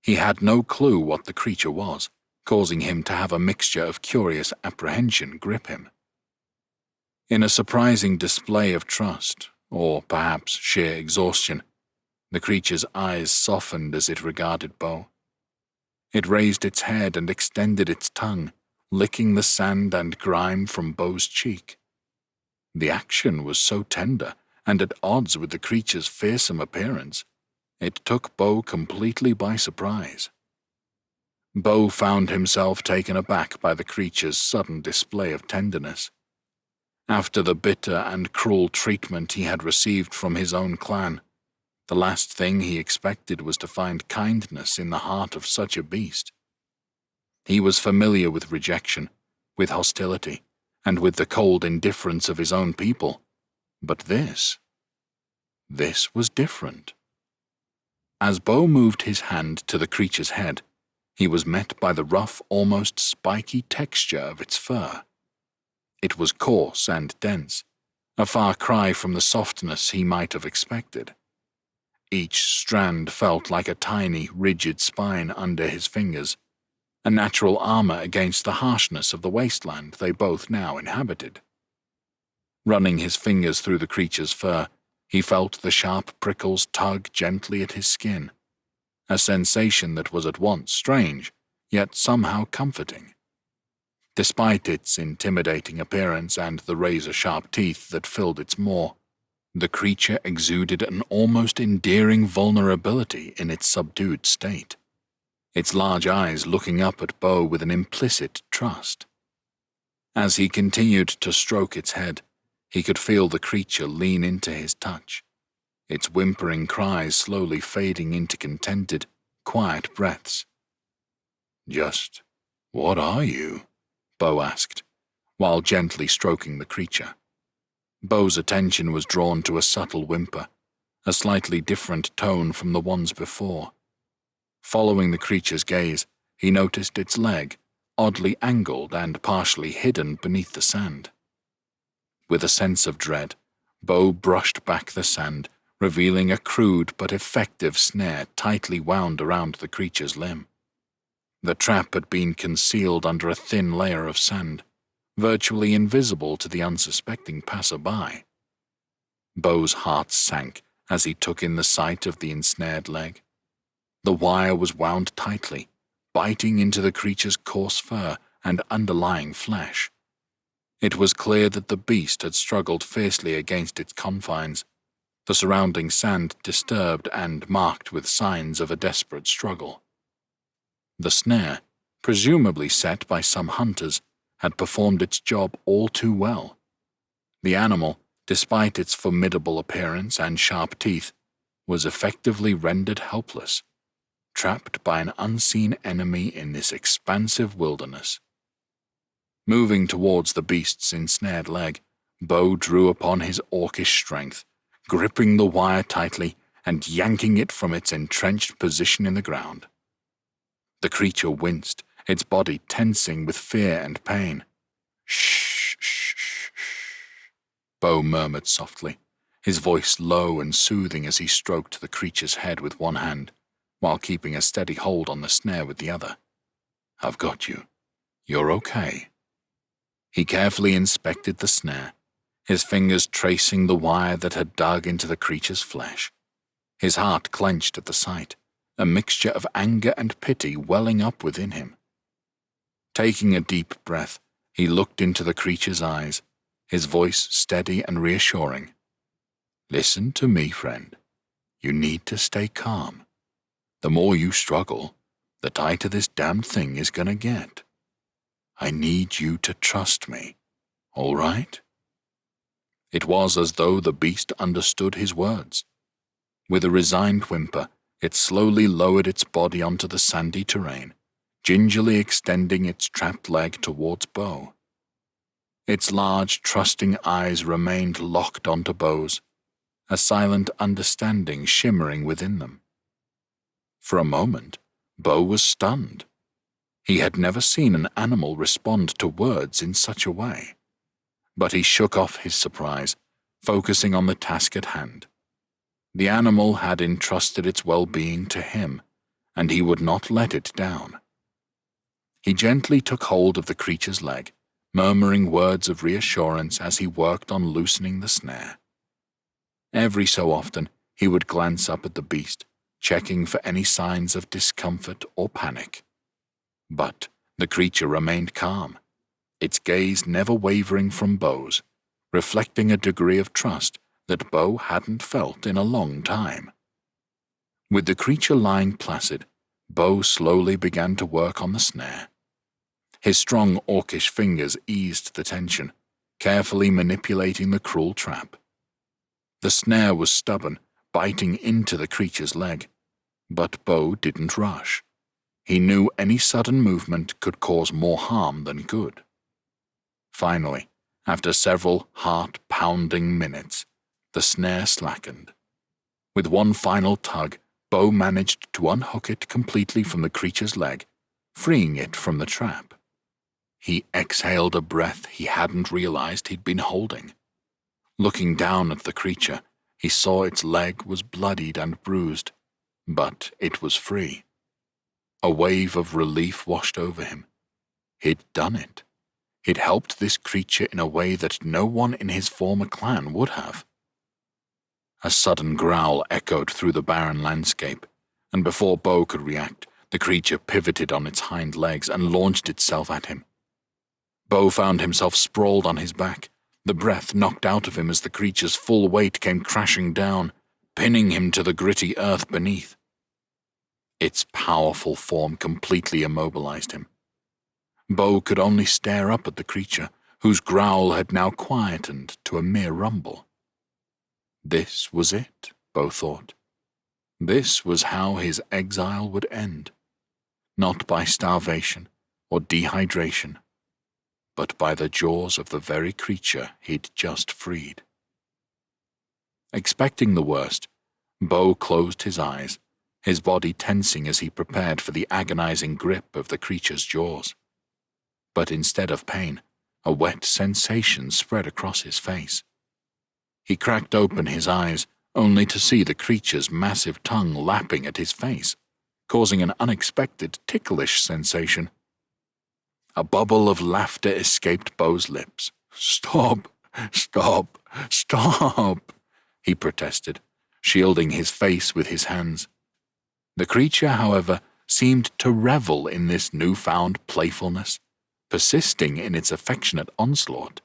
He had no clue what the creature was, causing him to have a mixture of curious apprehension grip him. In a surprising display of trust, or perhaps sheer exhaustion, the creature's eyes softened as it regarded Bo. It raised its head and extended its tongue, licking the sand and grime from Bo's cheek. The action was so tender and at odds with the creature's fearsome appearance, it took Bo completely by surprise. Bo found himself taken aback by the creature's sudden display of tenderness. After the bitter and cruel treatment he had received from his own clan, the last thing he expected was to find kindness in the heart of such a beast. He was familiar with rejection, with hostility, and with the cold indifference of his own people, but this was different. As Bo moved his hand to the creature's head, he was met by the rough, almost spiky texture of its fur. It was coarse and dense, a far cry from the softness he might have expected. Each strand felt like a tiny, rigid spine under his fingers, a natural armor against the harshness of the wasteland they both now inhabited. Running his fingers through the creature's fur, he felt the sharp prickles tug gently at his skin, a sensation that was at once strange, yet somehow comforting. Despite its intimidating appearance and the razor-sharp teeth that filled its maw, the creature exuded an almost endearing vulnerability in its subdued state, its large eyes looking up at Bo with an implicit trust. As he continued to stroke its head, he could feel the creature lean into his touch, its whimpering cries slowly fading into contented, quiet breaths. "Just what are you?" Bo asked, while gently stroking the creature. Bo's attention was drawn to a subtle whimper, a slightly different tone from the ones before. Following the creature's gaze, he noticed its leg, oddly angled and partially hidden beneath the sand. With a sense of dread, Bo brushed back the sand, revealing a crude but effective snare tightly wound around the creature's limb. The trap had been concealed under a thin layer of sand, virtually invisible to the unsuspecting passerby. Bo's heart sank as he took in the sight of the ensnared leg. The wire was wound tightly, biting into the creature's coarse fur and underlying flesh. It was clear that the beast had struggled fiercely against its confines, the surrounding sand disturbed and marked with signs of a desperate struggle. The snare, presumably set by some hunters, had performed its job all too well. The animal, despite its formidable appearance and sharp teeth, was effectively rendered helpless, trapped by an unseen enemy in this expansive wilderness. Moving towards the beast's ensnared leg, Bo drew upon his orcish strength, gripping the wire tightly and yanking it from its entrenched position in the ground. The creature winced, its body tensing with fear and pain. "Shh, shh, shh, shh," Bo murmured softly, his voice low and soothing as he stroked the creature's head with one hand, while keeping a steady hold on the snare with the other. "I've got you. You're okay." He carefully inspected the snare, his fingers tracing the wire that had dug into the creature's flesh. His heart clenched at the sight, a mixture of anger and pity welling up within him. Taking a deep breath, he looked into the creature's eyes, his voice steady and reassuring. "Listen to me, friend. You need to stay calm. The more you struggle, the tighter this damned thing is gonna get. I need you to trust me, all right?" It was as though the beast understood his words. With a resigned whimper, it slowly lowered its body onto the sandy terrain, gingerly extending its trapped leg towards Bo. Its large, trusting eyes remained locked onto Bo's, a silent understanding shimmering within them. For a moment, Bo was stunned. He had never seen an animal respond to words in such a way. But he shook off his surprise, focusing on the task at hand. The animal had entrusted its well-being to him, and he would not let it down. He gently took hold of the creature's leg, murmuring words of reassurance as he worked on loosening the snare. Every so often, he would glance up at the beast, checking for any signs of discomfort or panic. But the creature remained calm, its gaze never wavering from Bo's, reflecting a degree of trust that Bo hadn't felt in a long time. With the creature lying placid, Bo slowly began to work on the snare. His strong orcish fingers eased the tension, carefully manipulating the cruel trap. The snare was stubborn, biting into the creature's leg, but Bo didn't rush. He knew any sudden movement could cause more harm than good. Finally, after several heart-pounding minutes, the snare slackened. With one final tug, Bo managed to unhook it completely from the creature's leg, freeing it from the trap. He exhaled a breath he hadn't realized he'd been holding. Looking down at the creature, he saw its leg was bloodied and bruised, but it was free. A wave of relief washed over him. He'd done it. He'd helped this creature in a way that no one in his former clan would have. A sudden growl echoed through the barren landscape, and before Bo could react, the creature pivoted on its hind legs and launched itself at him. Bo found himself sprawled on his back, the breath knocked out of him as the creature's full weight came crashing down, pinning him to the gritty earth beneath. Its powerful form completely immobilized him. Bo could only stare up at the creature, whose growl had now quietened to a mere rumble. This was it, Bo thought. This was how his exile would end. Not by starvation or dehydration, but by the jaws of the very creature he'd just freed. Expecting the worst, Bo closed his eyes, his body tensing as he prepared for the agonizing grip of the creature's jaws. But instead of pain, a wet sensation spread across his face. He cracked open his eyes, only to see the creature's massive tongue lapping at his face, causing an unexpected ticklish sensation. A bubble of laughter escaped Bo's lips. "Stop! Stop! Stop!" he protested, shielding his face with his hands. The creature, however, seemed to revel in this newfound playfulness, persisting in its affectionate onslaught.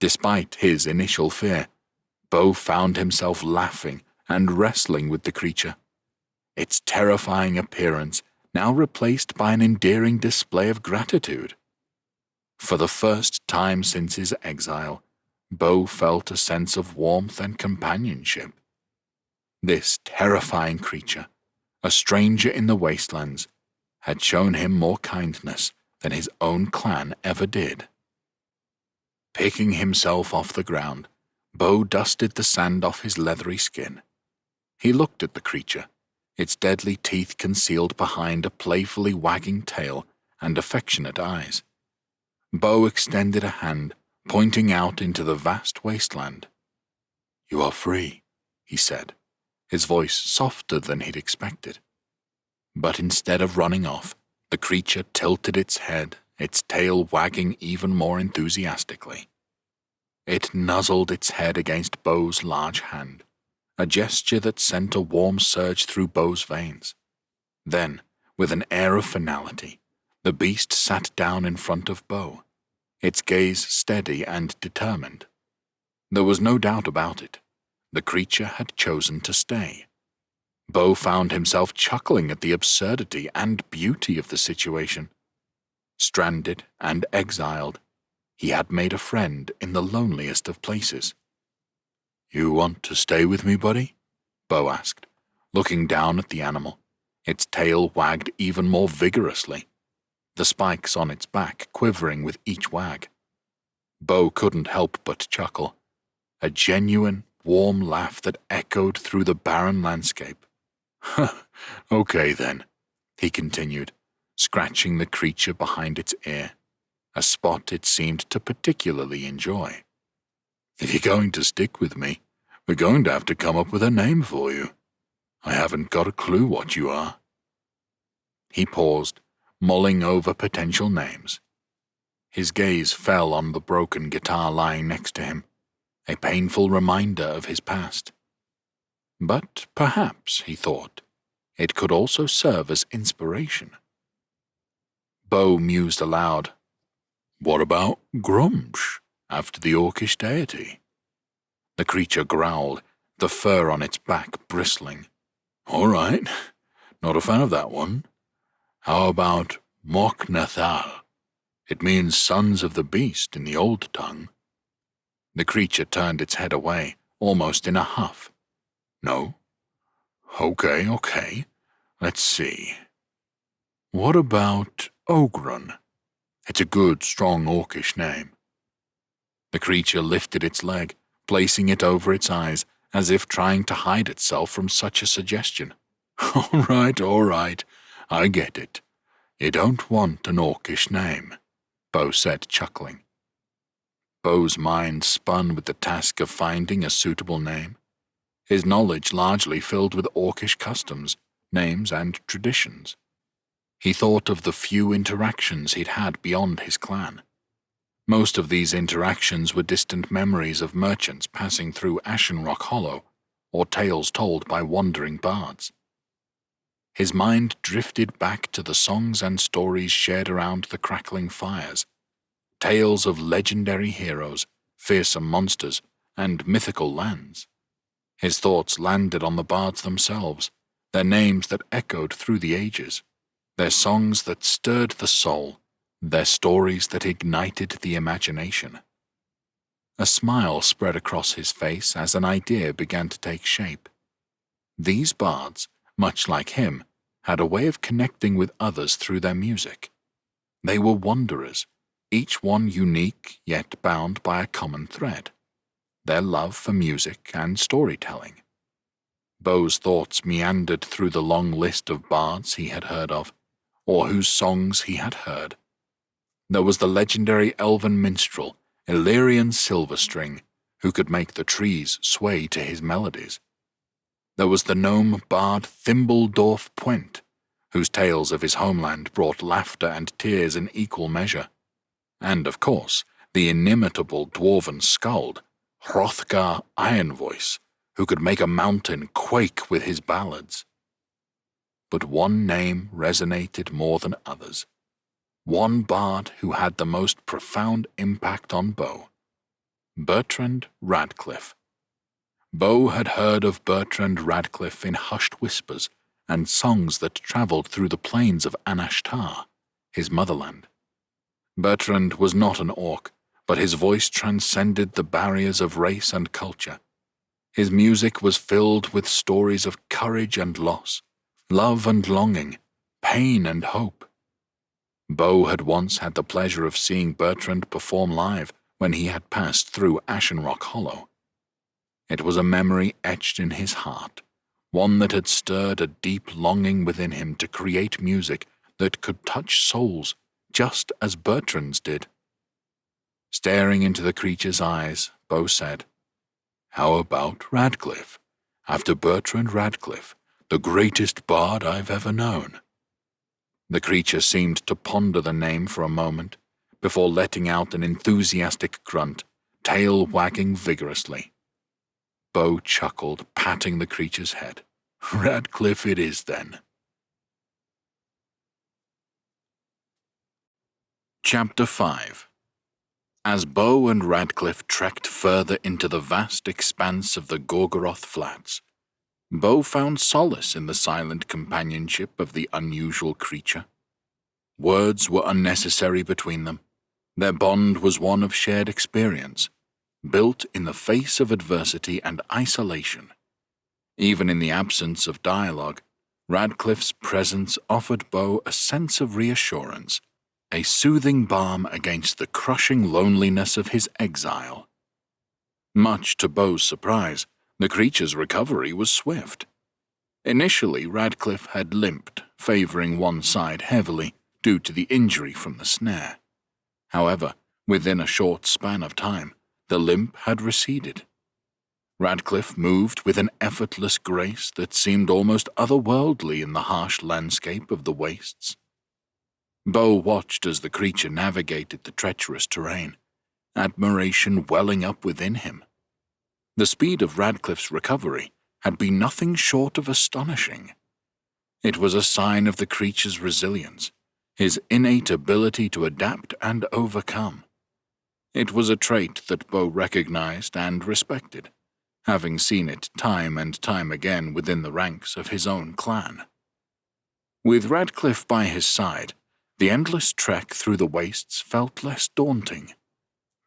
Despite his initial fear, Bo found himself laughing and wrestling with the creature, its terrifying appearance now replaced by an endearing display of gratitude. For the first time since his exile, Bo felt a sense of warmth and companionship. This terrifying creature, a stranger in the wastelands, had shown him more kindness than his own clan ever did. Picking himself off the ground, Bo dusted the sand off his leathery skin. He looked at the creature, its deadly teeth concealed behind a playfully wagging tail and affectionate eyes. Bo extended a hand, pointing out into the vast wasteland. "You are free," he said, his voice softer than he'd expected. But instead of running off, the creature tilted its head, its tail wagging even more enthusiastically. It nuzzled its head against Bo's large hand, a gesture that sent a warm surge through Bo's veins. Then, with an air of finality, the beast sat down in front of Bo, its gaze steady and determined. There was no doubt about it. The creature had chosen to stay. Bo found himself chuckling at the absurdity and beauty of the situation. Stranded and exiled, he had made a friend in the loneliest of places. "You want to stay with me, buddy?" Bo asked, looking down at the animal. Its tail wagged even more vigorously, the spikes on its back quivering with each wag. Bo couldn't help but chuckle, a genuine, warm laugh that echoed through the barren landscape. "Okay then," he continued, scratching the creature behind its ear, a spot it seemed to particularly enjoy. "If you're going to stick with me, we're going to have to come up with a name for you. I haven't got a clue what you are." He paused, mulling over potential names. His gaze fell on the broken guitar lying next to him, a painful reminder of his past. But perhaps, he thought, it could also serve as inspiration. Bo mused aloud. "What about Grumsh, after the orcish deity?" The creature growled, the fur on its back bristling. "All right, not a fan of that one. How about Moknathal? It means sons of the beast in the old tongue." The creature turned its head away, almost in a huff. "No? Okay. Let's see. What about Ogrun? It's a good, strong orcish name." The creature lifted its leg, placing it over its eyes, as if trying to hide itself from such a suggestion. All right, I get it. You don't want an orcish name," Bo said, chuckling. Bo's mind spun with the task of finding a suitable name, his knowledge largely filled with orcish customs, names, and traditions. He thought of the few interactions he'd had beyond his clan. Most of these interactions were distant memories of merchants passing through Ashen Rock Hollow, or tales told by wandering bards. His mind drifted back to the songs and stories shared around the crackling fires, tales of legendary heroes, fearsome monsters, and mythical lands. His thoughts landed on the bards themselves, their names that echoed through the ages, their songs that stirred the soul, their stories that ignited the imagination. A smile spread across his face as an idea began to take shape. These bards, much like him, had a way of connecting with others through their music. They were wanderers, each one unique yet bound by a common thread, their love for music and storytelling. Bo's thoughts meandered through the long list of bards he had heard of, or whose songs he had heard. There was the legendary elven minstrel, Illyrian Silverstring, who could make the trees sway to his melodies. There was the gnome bard Thimbledorf Puent, whose tales of his homeland brought laughter and tears in equal measure. And, of course, the inimitable dwarven skald, Hrothgar Ironvoice, who could make a mountain quake with his ballads. But one name resonated more than others. One bard who had the most profound impact on Bo. Bertrand Radcliffe. Bo had heard of Bertrand Radcliffe in hushed whispers and songs that travelled through the plains of Anashtar, his motherland. Bertrand was not an orc, but his voice transcended the barriers of race and culture. His music was filled with stories of courage and loss, love and longing, pain and hope. Bo had once had the pleasure of seeing Bertrand perform live when he had passed through Ashen Rock Hollow. It was a memory etched in his heart, one that had stirred a deep longing within him to create music that could touch souls just as Bertrand's did. Staring into the creature's eyes, Bo said, "How about Radcliffe? After Bertrand Radcliffe, the greatest bard I've ever known." The creature seemed to ponder the name for a moment, before letting out an enthusiastic grunt, tail wagging vigorously. Bo chuckled, patting the creature's head. "Radcliffe it is, then." Chapter 5. As Bo and Radcliffe trekked further into the vast expanse of the Gorgoroth Flats, Bo found solace in the silent companionship of the unusual creature. Words were unnecessary between them. Their bond was one of shared experience, built in the face of adversity and isolation. Even in the absence of dialogue, Radcliffe's presence offered Bo a sense of reassurance, a soothing balm against the crushing loneliness of his exile. Much to Bo's surprise, the creature's recovery was swift. Initially, Radcliffe had limped, favoring one side heavily due to the injury from the snare. However, within a short span of time, the limp had receded. Radcliffe moved with an effortless grace that seemed almost otherworldly in the harsh landscape of the wastes. Bo watched as the creature navigated the treacherous terrain, admiration welling up within him. The speed of Radcliffe's recovery had been nothing short of astonishing. It was a sign of the creature's resilience, his innate ability to adapt and overcome. It was a trait that Bo recognized and respected, having seen it time and time again within the ranks of his own clan. With Radcliffe by his side, the endless trek through the wastes felt less daunting.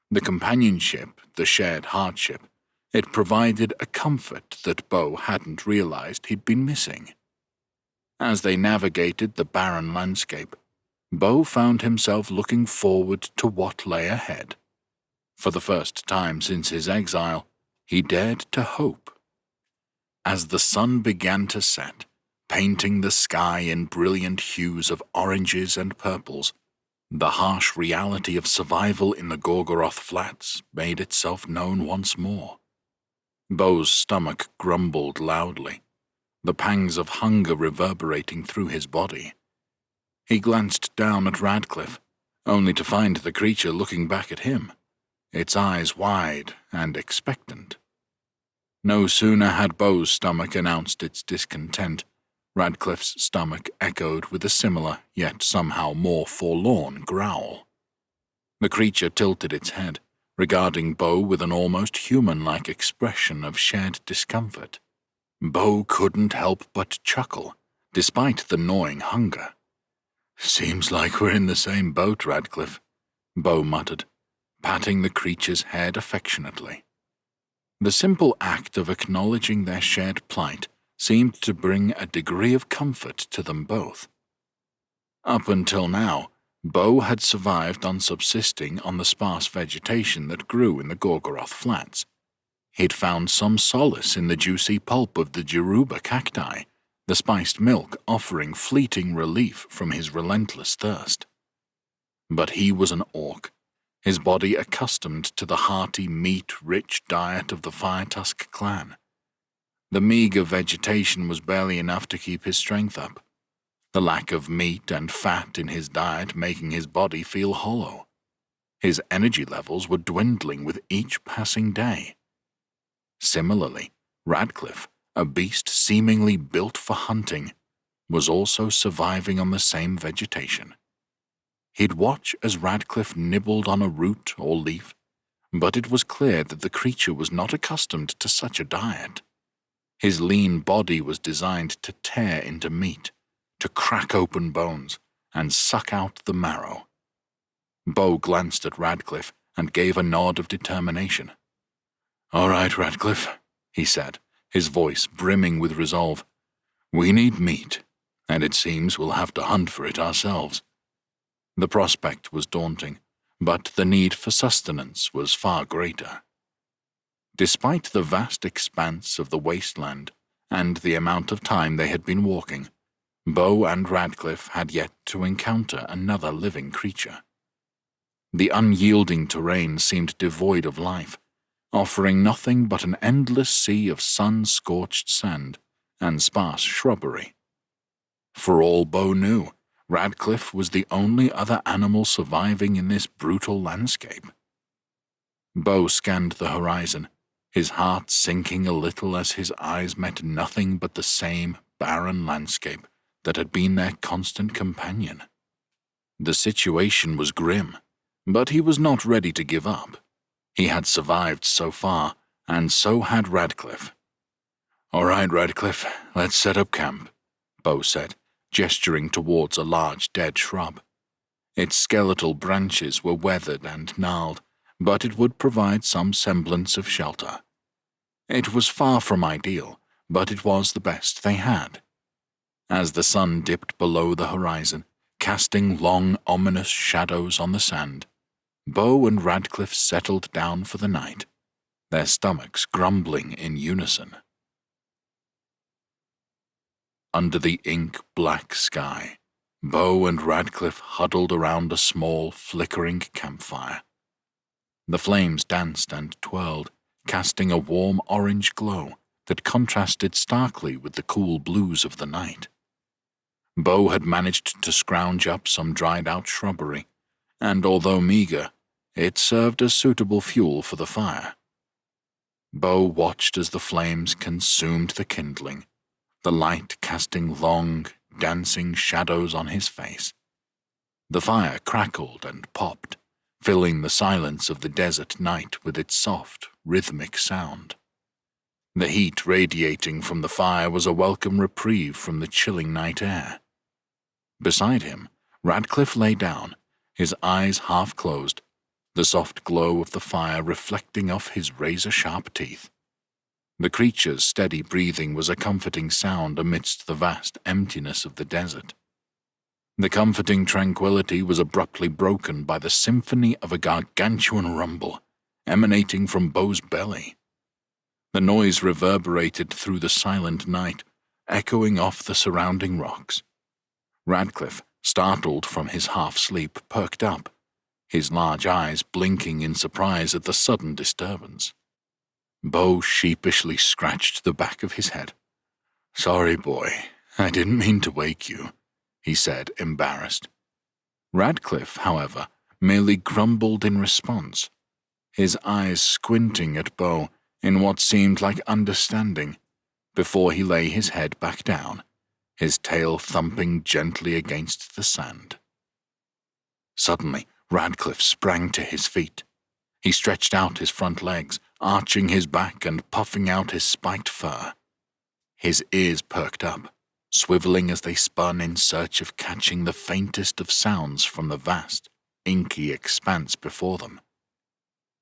The companionship, the shared hardship, it provided a comfort that Bo hadn't realized he'd been missing. As they navigated the barren landscape, Bo found himself looking forward to what lay ahead. For the first time since his exile, he dared to hope. As the sun began to set, painting the sky in brilliant hues of oranges and purples, the harsh reality of survival in the Gorgoroth Flats made itself known once more. Bo's stomach grumbled loudly, the pangs of hunger reverberating through his body. He glanced down at Radcliffe, only to find the creature looking back at him, its eyes wide and expectant. No sooner had Bo's stomach announced its discontent, Radcliffe's stomach echoed with a similar, yet somehow more forlorn growl. The creature tilted its head, regarding Bo with an almost human-like expression of shared discomfort. Bo couldn't help but chuckle, despite the gnawing hunger. "Seems like we're in the same boat, Radcliffe," Bo muttered, patting the creature's head affectionately. The simple act of acknowledging their shared plight seemed to bring a degree of comfort to them both. Up until now, Bo had survived on subsisting on the sparse vegetation that grew in the Gorgoroth Flats. He'd found some solace in the juicy pulp of the Jeruba cacti, the spiced milk offering fleeting relief from his relentless thirst. But he was an orc, his body accustomed to the hearty, meat-rich diet of the Fire Tusk Clan. The meager vegetation was barely enough to keep his strength up, the lack of meat and fat in his diet making his body feel hollow. His energy levels were dwindling with each passing day. Similarly, Radcliffe, a beast seemingly built for hunting, was also surviving on the same vegetation. He'd watch as Radcliffe nibbled on a root or leaf, but it was clear that the creature was not accustomed to such a diet. His lean body was designed to tear into meat, to crack open bones, and suck out the marrow. Bo glanced at Radcliffe and gave a nod of determination. "All right, Radcliffe," he said, his voice brimming with resolve. "We need meat, and it seems we'll have to hunt for it ourselves." The prospect was daunting, but the need for sustenance was far greater. Despite the vast expanse of the wasteland and the amount of time they had been walking, Bo and Radcliffe had yet to encounter another living creature. The unyielding terrain seemed devoid of life, offering nothing but an endless sea of sun-scorched sand and sparse shrubbery. For all Bo knew, Radcliffe was the only other animal surviving in this brutal landscape. Bo scanned the horizon, his heart sinking a little as his eyes met nothing but the same barren landscape that had been their constant companion. The situation was grim, but he was not ready to give up. He had survived so far, and so had Radcliffe. "All right, Radcliffe, let's set up camp," Bo said, gesturing towards a large dead shrub. Its skeletal branches were weathered and gnarled, but it would provide some semblance of shelter. It was far from ideal, but it was the best they had. As the sun dipped below the horizon, casting long, ominous shadows on the sand, Bo and Radcliffe settled down for the night, their stomachs grumbling in unison. Under the ink-black sky, Bo and Radcliffe huddled around a small, flickering campfire. The flames danced and twirled, casting a warm orange glow that contrasted starkly with the cool blues of the night. Bo had managed to scrounge up some dried-out shrubbery, and although meager, it served as suitable fuel for the fire. Bo watched as the flames consumed the kindling, the light casting long, dancing shadows on his face. The fire crackled and popped, filling the silence of the desert night with its soft, rhythmic sound. The heat radiating from the fire was a welcome reprieve from the chilling night air. Beside him, Radcliffe lay down, his eyes half closed, the soft glow of the fire reflecting off his razor-sharp teeth. The creature's steady breathing was a comforting sound amidst the vast emptiness of the desert. The comforting tranquility was abruptly broken by the symphony of a gargantuan rumble emanating from Bo's belly. The noise reverberated through the silent night, echoing off the surrounding rocks. Radcliffe, startled from his half-sleep, perked up, his large eyes blinking in surprise at the sudden disturbance. Bo sheepishly scratched the back of his head. "Sorry, boy, I didn't mean to wake you," he said, embarrassed. Radcliffe, however, merely grumbled in response, his eyes squinting at Bo in what seemed like understanding, before he lay his head back down, his tail thumping gently against the sand. Suddenly, Radcliffe sprang to his feet. He stretched out his front legs, arching his back and puffing out his spiked fur. His ears perked up, swiveling as they spun in search of catching the faintest of sounds from the vast, inky expanse before them.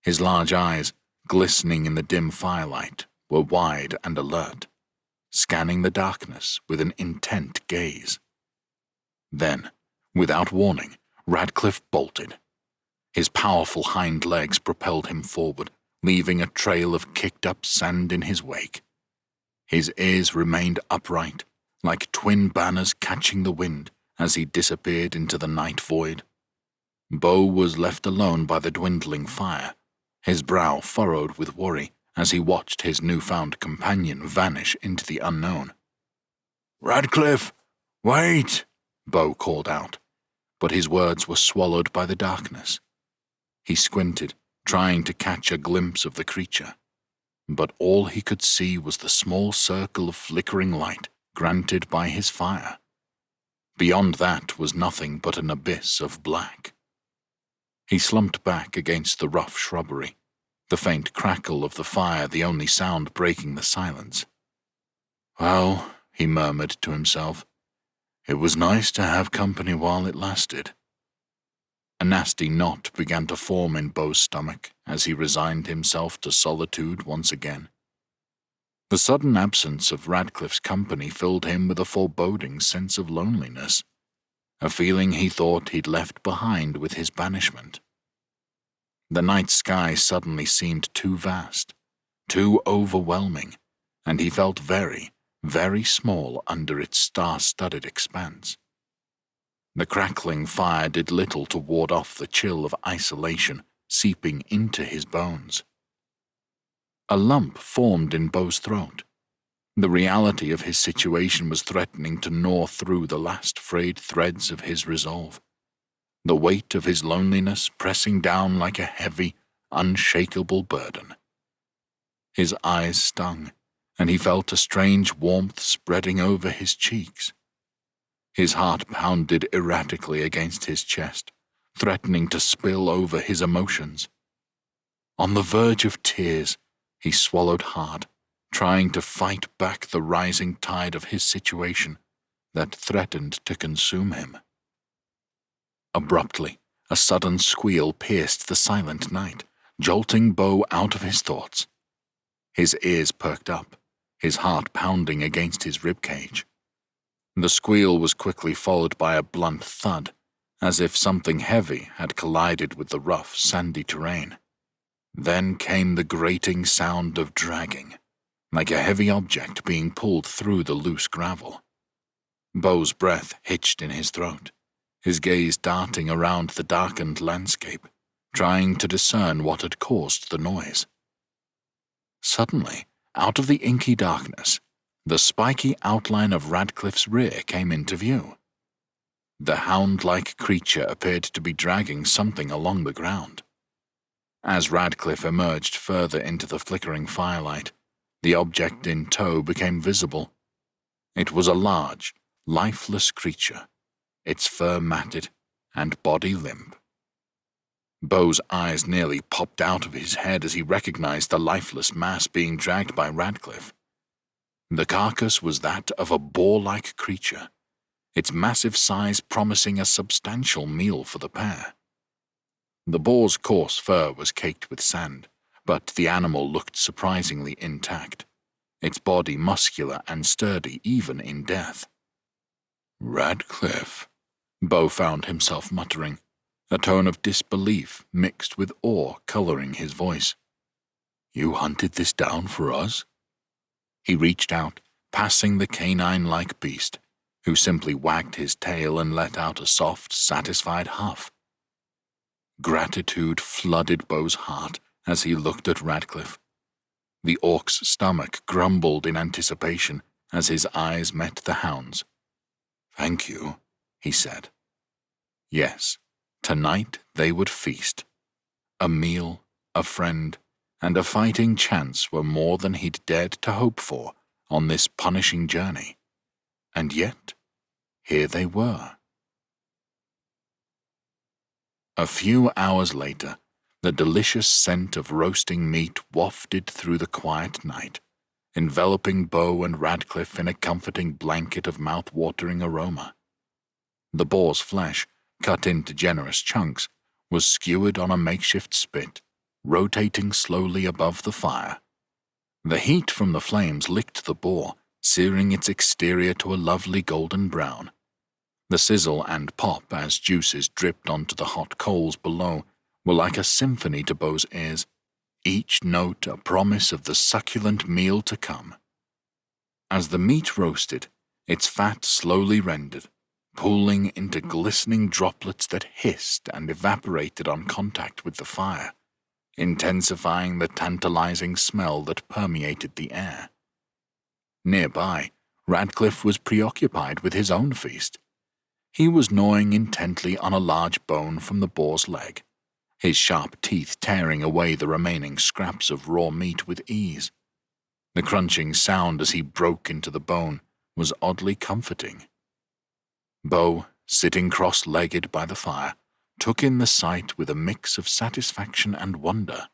His large eyes, glistening in the dim firelight, were wide and alert, scanning the darkness with an intent gaze. Then, without warning, Radcliffe bolted. His powerful hind legs propelled him forward, leaving a trail of kicked-up sand in his wake. His ears remained upright, like twin banners catching the wind as he disappeared into the night void. Bo was left alone by the dwindling fire, his brow furrowed with worry as he watched his newfound companion vanish into the unknown. "Radcliffe, wait!" Bo called out, but his words were swallowed by the darkness. He squinted, trying to catch a glimpse of the creature, but all he could see was the small circle of flickering light granted by his fire. Beyond that was nothing but an abyss of black. He slumped back against the rough shrubbery, the faint crackle of the fire the only sound breaking the silence. "Well," he murmured to himself, "it was nice to have company while it lasted." A nasty knot began to form in Bo's stomach as he resigned himself to solitude once again. The sudden absence of Radcliffe's company filled him with a foreboding sense of loneliness, a feeling he thought he'd left behind with his banishment. The night sky suddenly seemed too vast, too overwhelming, and he felt very, very small under its star-studded expanse. The crackling fire did little to ward off the chill of isolation seeping into his bones. A lump formed in Beau's throat. The reality of his situation was threatening to gnaw through the last frayed threads of his resolve, the weight of his loneliness pressing down like a heavy, unshakable burden. His eyes stung, and he felt a strange warmth spreading over his cheeks. His heart pounded erratically against his chest, threatening to spill over his emotions. On the verge of tears, he swallowed hard, trying to fight back the rising tide of his situation that threatened to consume him. Abruptly, a sudden squeal pierced the silent night, jolting Beau out of his thoughts. His ears perked up, his heart pounding against his ribcage. The squeal was quickly followed by a blunt thud, as if something heavy had collided with the rough, sandy terrain. Then came the grating sound of dragging, like a heavy object being pulled through the loose gravel. Beau's breath hitched in his throat, his gaze darting around the darkened landscape, trying to discern what had caused the noise. Suddenly, out of the inky darkness, the spiky outline of Radcliffe's rear came into view. The hound-like creature appeared to be dragging something along the ground. As Radcliffe emerged further into the flickering firelight, the object in tow became visible. It was a large, lifeless creature, its fur matted and body limp. Beau's eyes nearly popped out of his head as he recognized the lifeless mass being dragged by Radcliffe. The carcass was that of a boar-like creature, its massive size promising a substantial meal for the pair. The boar's coarse fur was caked with sand, but the animal looked surprisingly intact, its body muscular and sturdy even in death. "Radcliffe," Beau found himself muttering, a tone of disbelief mixed with awe coloring his voice. "You hunted this down for us?" He reached out, passing the canine-like beast, who simply wagged his tail and let out a soft, satisfied huff. Gratitude flooded Beau's heart as he looked at Radcliffe. The orc's stomach grumbled in anticipation as his eyes met the hound's. "Thank you," he said. Yes, tonight they would feast. A meal, a friend, and a fighting chance were more than he'd dared to hope for on this punishing journey. And yet, here they were. A few hours later, the delicious scent of roasting meat wafted through the quiet night, enveloping Beau and Radcliffe in a comforting blanket of mouth-watering aroma. The boar's flesh, cut into generous chunks, was skewered on a makeshift spit, rotating slowly above the fire. The heat from the flames licked the boar, searing its exterior to a lovely golden brown. The sizzle and pop as juices dripped onto the hot coals below were like a symphony to Beau's ears, each note a promise of the succulent meal to come. As the meat roasted, its fat slowly rendered, pooling into glistening droplets that hissed and evaporated on contact with the fire, intensifying the tantalizing smell that permeated the air. Nearby, Radcliffe was preoccupied with his own feast. He was gnawing intently on a large bone from the boar's leg, his sharp teeth tearing away the remaining scraps of raw meat with ease. The crunching sound as he broke into the bone was oddly comforting. Beau, sitting cross-legged by the fire, took in the sight with a mix of satisfaction and wonder.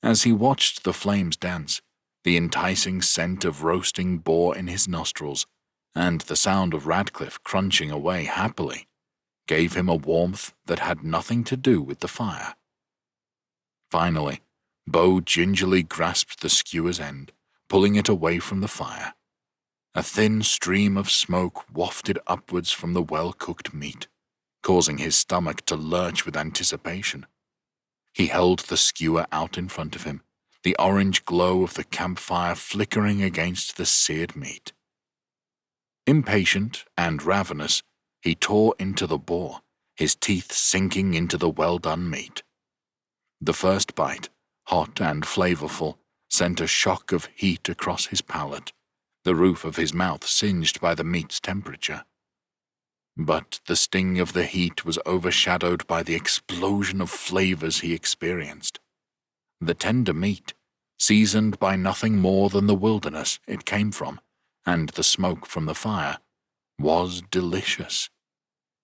As he watched the flames dance, the enticing scent of roasting boar in his nostrils, and the sound of Radcliffe crunching away happily, gave him a warmth that had nothing to do with the fire. Finally, Beau gingerly grasped the skewer's end, pulling it away from the fire. A thin stream of smoke wafted upwards from the well-cooked meat, causing his stomach to lurch with anticipation. He held the skewer out in front of him, the orange glow of the campfire flickering against the seared meat. Impatient and ravenous, he tore into the boar, his teeth sinking into the well-done meat. The first bite, hot and flavorful, sent a shock of heat across his palate, the roof of his mouth singed by the meat's temperature. But the sting of the heat was overshadowed by the explosion of flavors he experienced. The tender meat, seasoned by nothing more than the wilderness it came from, and the smoke from the fire, was delicious.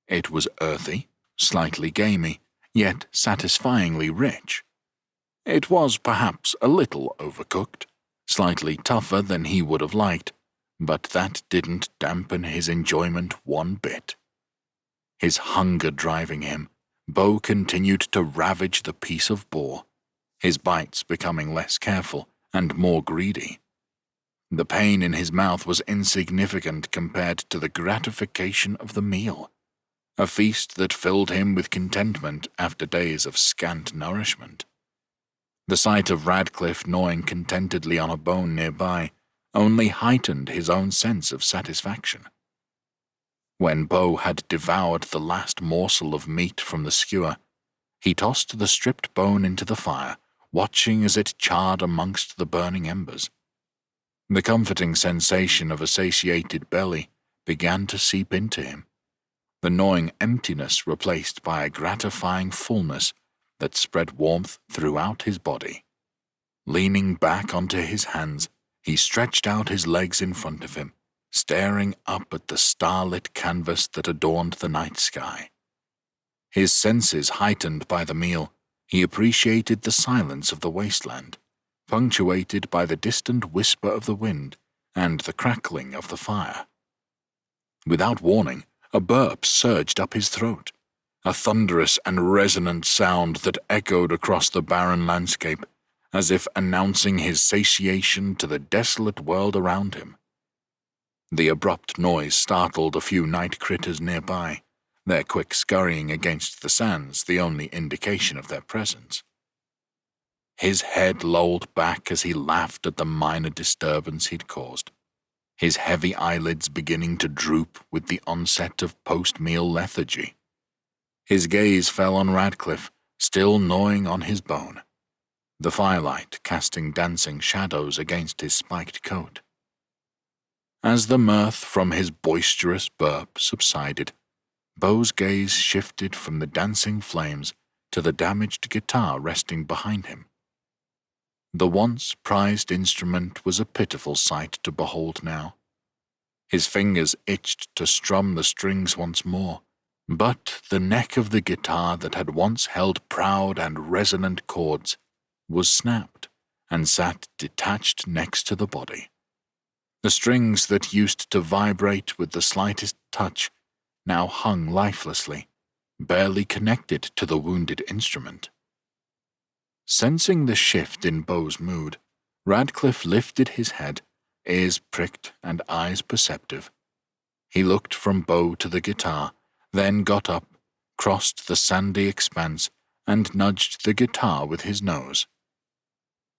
It was earthy, slightly gamey, yet satisfyingly rich. It was perhaps a little overcooked, slightly tougher than he would have liked, but that didn't dampen his enjoyment one bit. His hunger driving him, Bo continued to ravage the piece of boar, his bites becoming less careful and more greedy. The pain in his mouth was insignificant compared to the gratification of the meal, a feast that filled him with contentment after days of scant nourishment. The sight of Radcliffe gnawing contentedly on a bone nearby only heightened his own sense of satisfaction. When Bo had devoured the last morsel of meat from the skewer, he tossed the stripped bone into the fire, watching as it charred amongst the burning embers. The comforting sensation of a satiated belly began to seep into him, the gnawing emptiness replaced by a gratifying fullness that spread warmth throughout his body. Leaning back onto his hands, he stretched out his legs in front of him, staring up at the starlit canvas that adorned the night sky. His senses heightened by the meal, he appreciated the silence of the wasteland, punctuated by the distant whisper of the wind and the crackling of the fire. Without warning, a burp surged up his throat, a thunderous and resonant sound that echoed across the barren landscape, as if announcing his satiation to the desolate world around him. The abrupt noise startled a few night critters nearby, their quick scurrying against the sands the only indication of their presence. His head lolled back as he laughed at the minor disturbance he'd caused, his heavy eyelids beginning to droop with the onset of post-meal lethargy. His gaze fell on Radcliffe, still gnawing on his bone, the firelight casting dancing shadows against his spiked coat. As the mirth from his boisterous burp subsided, Bo's gaze shifted from the dancing flames to the damaged guitar resting behind him. The once prized instrument was a pitiful sight to behold now. His fingers itched to strum the strings once more, but the neck of the guitar that had once held proud and resonant chords was snapped and sat detached next to the body. The strings that used to vibrate with the slightest touch now hung lifelessly, barely connected to the wounded instrument. Sensing the shift in Bo's mood, Radcliffe lifted his head, ears pricked and eyes perceptive. He looked from Bo to the guitar, then got up, crossed the sandy expanse, and nudged the guitar with his nose.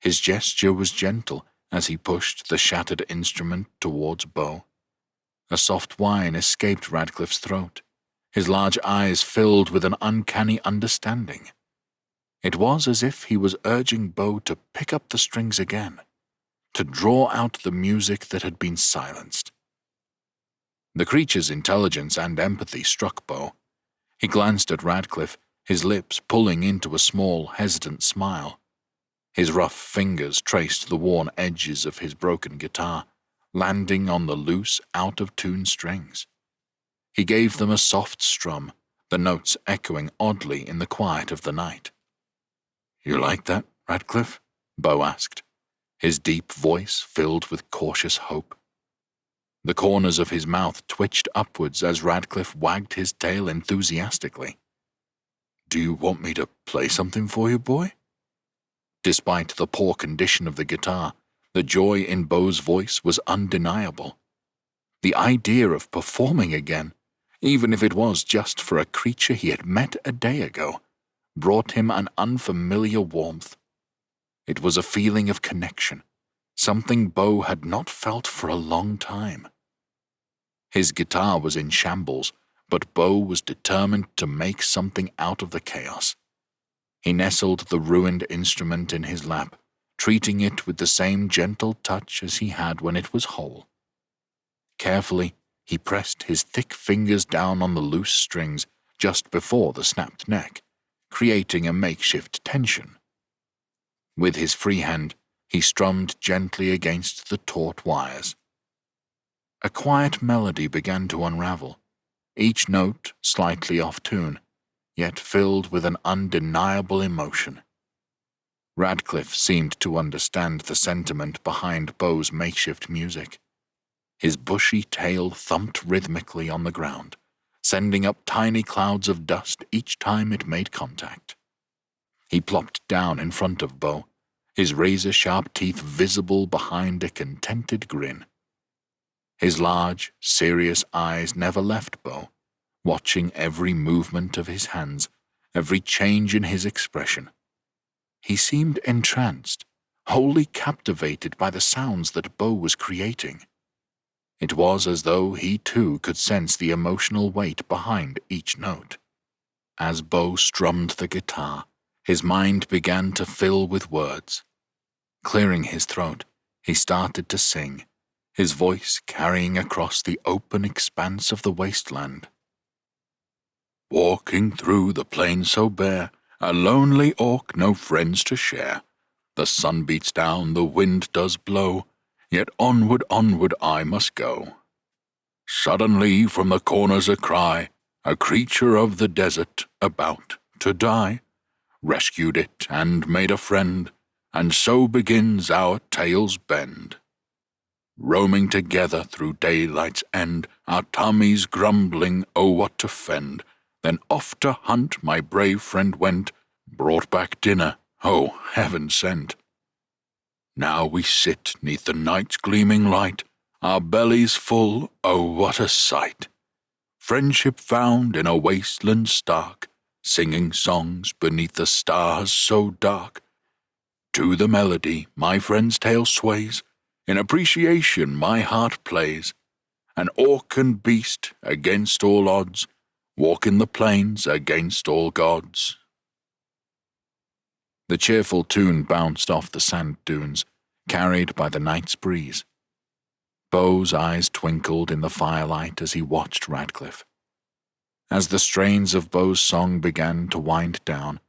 His gesture was gentle as he pushed the shattered instrument towards Bo. A soft whine escaped Radcliffe's throat. His large eyes filled with an uncanny understanding. It was as if he was urging Bo to pick up the strings again, to draw out the music that had been silenced. The creature's intelligence and empathy struck Bo. He glanced at Radcliffe, his lips pulling into a small, hesitant smile. His rough fingers traced the worn edges of his broken guitar, landing on the loose, out-of-tune strings. He gave them a soft strum, the notes echoing oddly in the quiet of the night. "You like that, Radcliffe?" Bo asked, his deep voice filled with cautious hope. The corners of his mouth twitched upwards as Radcliffe wagged his tail enthusiastically. "Do you want me to play something for you, boy?" Despite the poor condition of the guitar, The joy in Beau's voice was undeniable. The idea of performing again, even if it was just for a creature he had met a day ago, brought him an unfamiliar warmth. It was a feeling of connection, something Beau had not felt for a long time. His guitar was in shambles, but Beau was determined to make something out of the chaos. He nestled the ruined instrument in his lap, treating it with the same gentle touch as he had when it was whole. Carefully, he pressed his thick fingers down on the loose strings just before the snapped neck, creating a makeshift tension. With his free hand, he strummed gently against the taut wires. A quiet melody began to unravel, each note slightly off tune, yet filled with an undeniable emotion. Radcliffe seemed to understand the sentiment behind Beau's makeshift music. His bushy tail thumped rhythmically on the ground, sending up tiny clouds of dust each time it made contact. He plopped down in front of Beau, his razor-sharp teeth visible behind a contented grin. His large, serious eyes never left Beau, watching every movement of his hands, every change in his expression. He seemed entranced, wholly captivated by the sounds that Beau was creating. It was as though he too could sense the emotional weight behind each note. As Beau strummed the guitar, his mind began to fill with words. Clearing his throat, he started to sing, his voice carrying across the open expanse of the wasteland. Walking through the plain so bare, a lonely orc, no friends to share. The sun beats down, the wind does blow, yet onward, onward I must go. Suddenly from the corners a cry, a creature of the desert about to die. Rescued it and made a friend, and so begins our tale's bend. Roaming together through daylight's end, our tummies grumbling, oh what to fend. Then off to hunt my brave friend went, brought back dinner, oh heaven sent. Now we sit 'neath the night's gleaming light, our bellies full, oh what a sight. Friendship found in a wasteland stark, singing songs beneath the stars so dark. To the melody my friend's tale sways, in appreciation my heart plays. An orc and beast against all odds, walk in the plains against all gods. The cheerful tune bounced off the sand dunes, carried by the night's breeze. Beau's eyes twinkled in the firelight as he watched Radcliffe. As the strains of Beau's song began to wind down,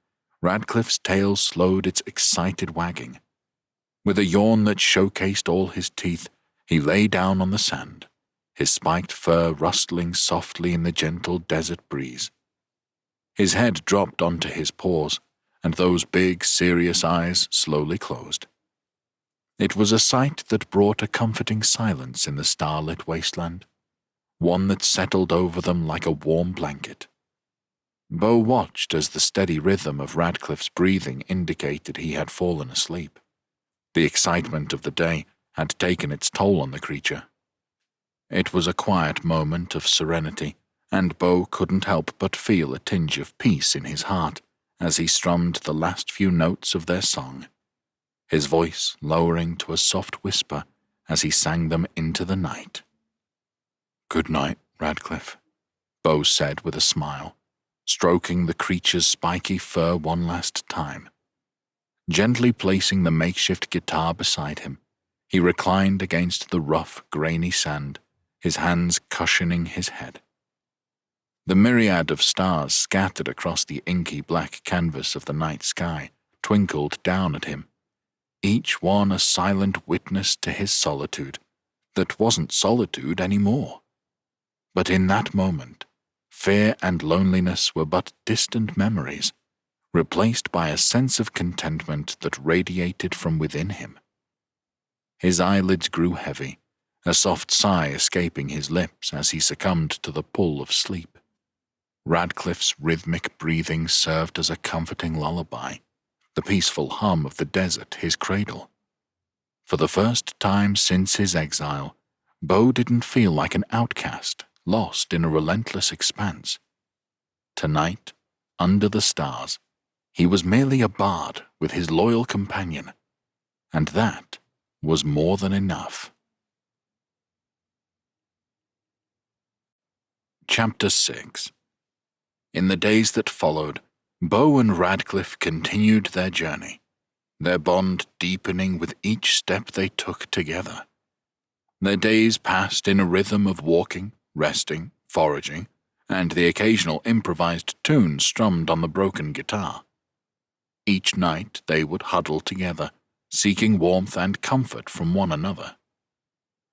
Radcliffe's tail slowed its excited wagging. With a yawn that showcased all his teeth, he lay down on the sand, his spiked fur rustling softly in the gentle desert breeze. His head dropped onto his paws, and those big, serious eyes slowly closed. It was a sight that brought a comforting silence in the starlit wasteland, one that settled over them like a warm blanket. Beau watched as the steady rhythm of Radcliffe's breathing indicated he had fallen asleep. The excitement of the day had taken its toll on the creature. It was a quiet moment of serenity, and Beau couldn't help but feel a tinge of peace in his heart as he strummed the last few notes of their song, his voice lowering to a soft whisper as he sang them into the night. "Good night, Radcliffe," Beau said with a smile, stroking the creature's spiky fur one last time. Gently placing the makeshift guitar beside him, he reclined against the rough, grainy sand, his hands cushioning his head. The myriad of stars scattered across the inky black canvas of the night sky twinkled down at him, each one a silent witness to his solitude that wasn't solitude anymore. But in that moment, fear and loneliness were but distant memories, replaced by a sense of contentment that radiated from within him. His eyelids grew heavy, a soft sigh escaping his lips as he succumbed to the pull of sleep. Radcliffe's rhythmic breathing served as a comforting lullaby, the peaceful hum of the desert his cradle. For the first time since his exile, Bo didn't feel like an outcast, lost in a relentless expanse. Tonight, under the stars, he was merely a bard with his loyal companion, and that was more than enough. Chapter 6. In the days that followed, Bo and Radcliffe continued their journey, their bond deepening with each step they took together. Their days passed in a rhythm of walking, resting, foraging, and the occasional improvised tune strummed on the broken guitar. Each night they would huddle together, seeking warmth and comfort from one another.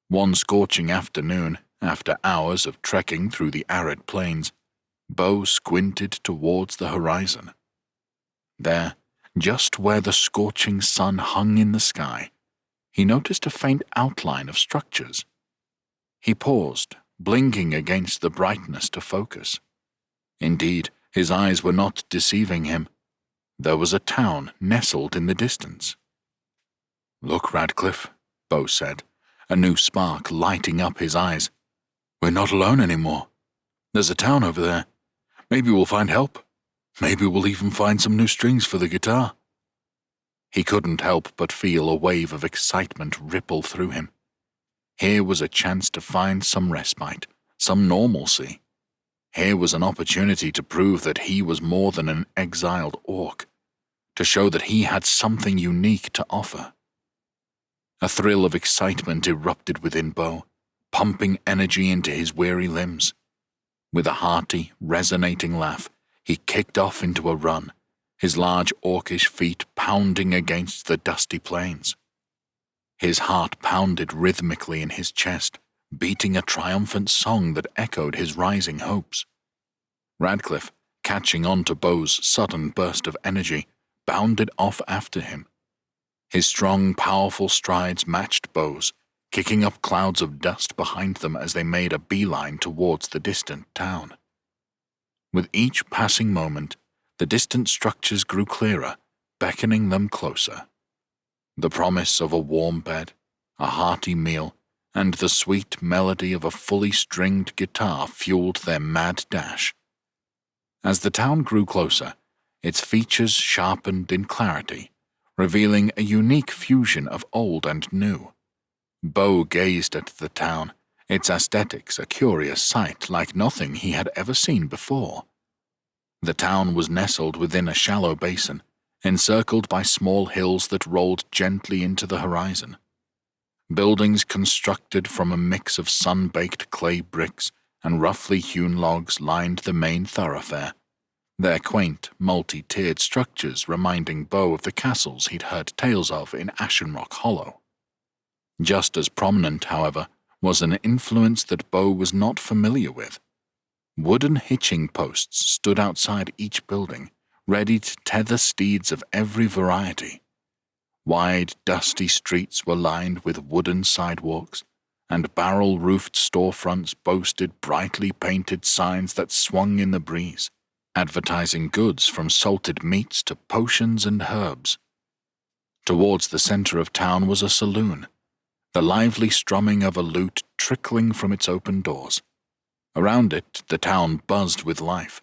One scorching afternoon, after hours of trekking through the arid plains, Bo squinted towards the horizon. There, just where the scorching sun hung in the sky, he noticed a faint outline of structures. He paused, blinking against the brightness to focus. Indeed, his eyes were not deceiving him. There was a town nestled in the distance. "Look, Radcliffe," Bo said, a new spark lighting up his eyes. "We're not alone anymore. There's a town over there. Maybe we'll find help. Maybe we'll even find some new strings for the guitar." He couldn't help but feel a wave of excitement ripple through him. Here was a chance to find some respite, some normalcy. Here was an opportunity to prove that he was more than an exiled orc, to show that he had something unique to offer. A thrill of excitement erupted within Bo, pumping energy into his weary limbs. With a hearty, resonating laugh, he kicked off into a run, his large orcish feet pounding against the dusty plains. His heart pounded rhythmically in his chest, beating a triumphant song that echoed his rising hopes. Radcliffe, catching on to Bo's sudden burst of energy, bounded off after him. His strong, powerful strides matched Bo's, kicking up clouds of dust behind them as they made a beeline towards the distant town. With each passing moment, the distant structures grew clearer, beckoning them closer. The promise of a warm bed, a hearty meal, and the sweet melody of a fully stringed guitar fueled their mad dash. As the town grew closer, its features sharpened in clarity, revealing a unique fusion of old and new. Bo gazed at the town, its aesthetics a curious sight like nothing he had ever seen before. The town was nestled within a shallow basin, encircled by small hills that rolled gently into the horizon. Buildings constructed from a mix of sun-baked clay bricks and roughly hewn logs lined the main thoroughfare, their quaint, multi-tiered structures reminding Bo of the castles he'd heard tales of in Ashen Hollow. Just as prominent, however, was an influence that Bo was not familiar with. Wooden hitching posts stood outside each building, ready to tether steeds of every variety. Wide, dusty streets were lined with wooden sidewalks, and barrel-roofed storefronts boasted brightly painted signs that swung in the breeze, advertising goods from salted meats to potions and herbs. Towards the center of town was a saloon, the lively strumming of a lute trickling from its open doors. Around it, the town buzzed with life.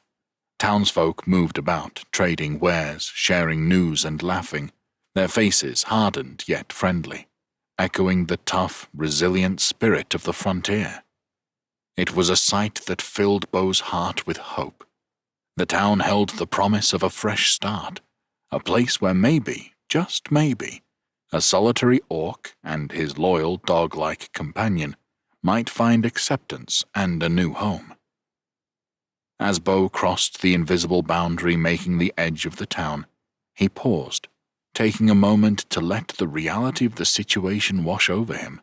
Townsfolk moved about, trading wares, sharing news and laughing, their faces hardened yet friendly, echoing the tough, resilient spirit of the frontier. It was a sight that filled Bo's heart with hope. The town held the promise of a fresh start, a place where maybe, just maybe, a solitary orc and his loyal dog-like companion might find acceptance and a new home. As Bo crossed the invisible boundary making the edge of the town, he paused, taking a moment to let the reality of the situation wash over him.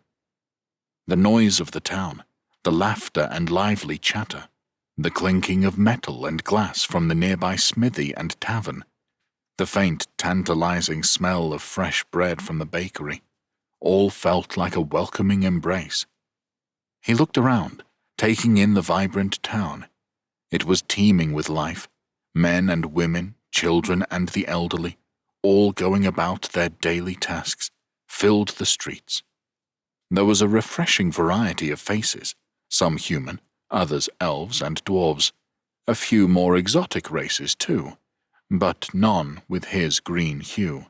The noise of the town, the laughter and lively chatter, the clinking of metal and glass from the nearby smithy and tavern, the faint, tantalizing smell of fresh bread from the bakery, all felt like a welcoming embrace. He looked around, taking in the vibrant town. It was teeming with life, men and women, children and the elderly, all going about their daily tasks, filled the streets. There was a refreshing variety of faces, some human, others elves and dwarves, a few more exotic races too, but none with his green hue.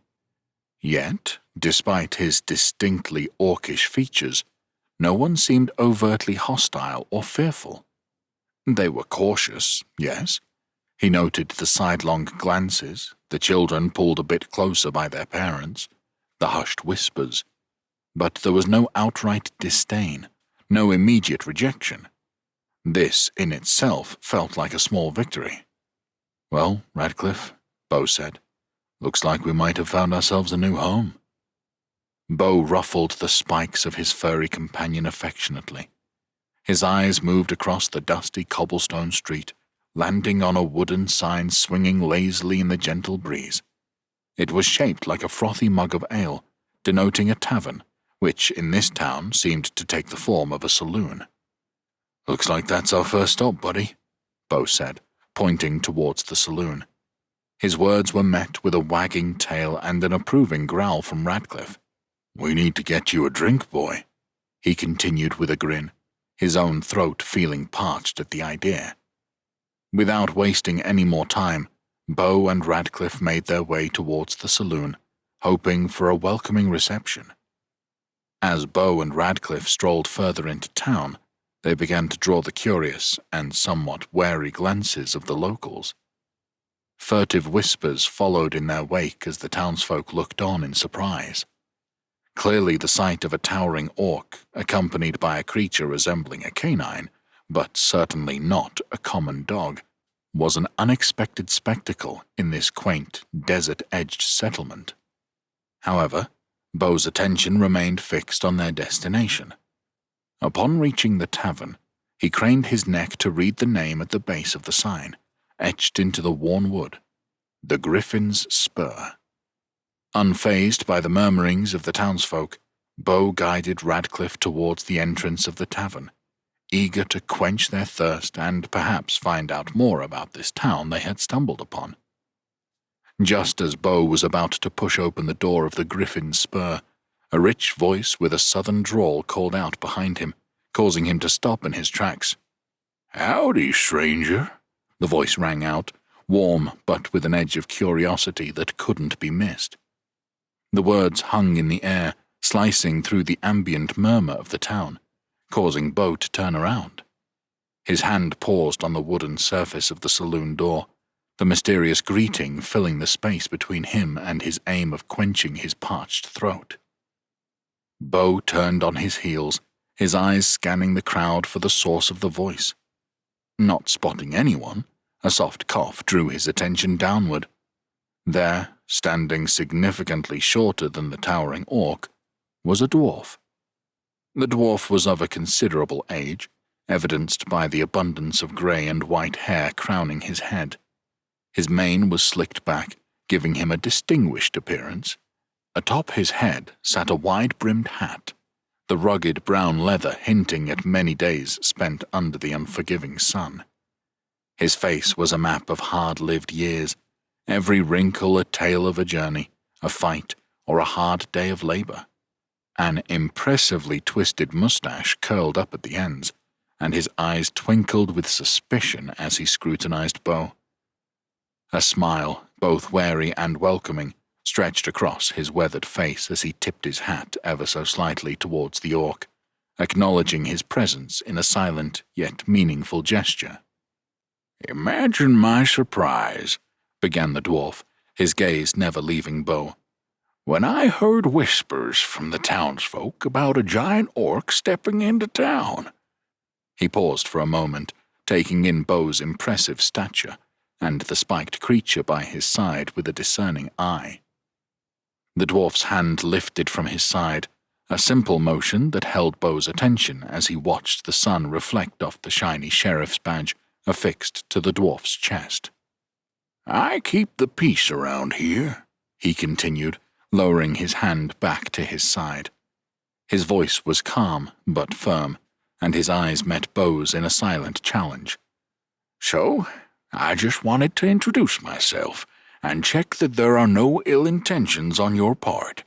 Yet, despite his distinctly orcish features, no one seemed overtly hostile or fearful. They were cautious, yes. He noted the sidelong glances, the children pulled a bit closer by their parents, the hushed whispers, but there was no outright disdain, no immediate rejection. This in itself felt like a small victory. "Well, Radcliffe," Bo said, "looks like we might have found ourselves a new home." Bo ruffled the spikes of his furry companion affectionately. His eyes moved across the dusty cobblestone street, landing on a wooden sign swinging lazily in the gentle breeze. It was shaped like a frothy mug of ale, denoting a tavern, which in this town seemed to take the form of a saloon. "Looks like that's our first stop, buddy," Bo said, pointing towards the saloon. His words were met with a wagging tail and an approving growl from Radcliffe. "We need to get you a drink, boy," he continued with a grin, his own throat feeling parched at the idea. Without wasting any more time, Bo and Radcliffe made their way towards the saloon, hoping for a welcoming reception. As Bo and Radcliffe strolled further into town, they began to draw the curious and somewhat wary glances of the locals. Furtive whispers followed in their wake as the townsfolk looked on in surprise. Clearly the sight of a towering orc, accompanied by a creature resembling a canine, but certainly not a common dog, was an unexpected spectacle in this quaint, desert-edged settlement. However, Bo's attention remained fixed on their destination. Upon reaching the tavern, he craned his neck to read the name at the base of the sign, etched into the worn wood: The Griffin's Spur. Unfazed by the murmurings of the townsfolk, Bo guided Radcliffe towards the entrance of the tavern, eager to quench their thirst and perhaps find out more about this town they had stumbled upon. Just as Bo was about to push open the door of the Griffin's Spur, a rich voice with a southern drawl called out behind him, causing him to stop in his tracks. "Howdy, stranger," the voice rang out, warm but with an edge of curiosity that couldn't be missed. The words hung in the air, slicing through the ambient murmur of the town, causing Bo to turn around. His hand paused on the wooden surface of the saloon door, the mysterious greeting filling the space between him and his aim of quenching his parched throat. Bo turned on his heels, his eyes scanning the crowd for the source of the voice. Not spotting anyone, a soft cough drew his attention downward. There, standing significantly shorter than the towering orc, was a dwarf. The dwarf was of a considerable age, evidenced by the abundance of grey and white hair crowning his head. His mane was slicked back, giving him a distinguished appearance. Atop his head sat a wide-brimmed hat, the rugged brown leather hinting at many days spent under the unforgiving sun. His face was a map of hard-lived years, every wrinkle a tale of a journey, a fight, or a hard day of labor. An impressively twisted mustache curled up at the ends, and his eyes twinkled with suspicion as he scrutinized Bo. A smile, both wary and welcoming, stretched across his weathered face as he tipped his hat ever so slightly towards the orc, acknowledging his presence in a silent yet meaningful gesture. "Imagine my surprise," began the dwarf, his gaze never leaving Bo, "when I heard whispers from the townsfolk about a giant orc stepping into town." He paused for a moment, taking in Bo's impressive stature, and the spiked creature by his side with a discerning eye. The dwarf's hand lifted from his side, a simple motion that held Bo's attention as he watched the sun reflect off the shiny sheriff's badge affixed to the dwarf's chest. "I keep the peace around here," he continued, lowering his hand back to his side. His voice was calm but firm, and his eyes met Bo's in a silent challenge. "So, I just wanted to introduce myself and check that there are no ill intentions on your part."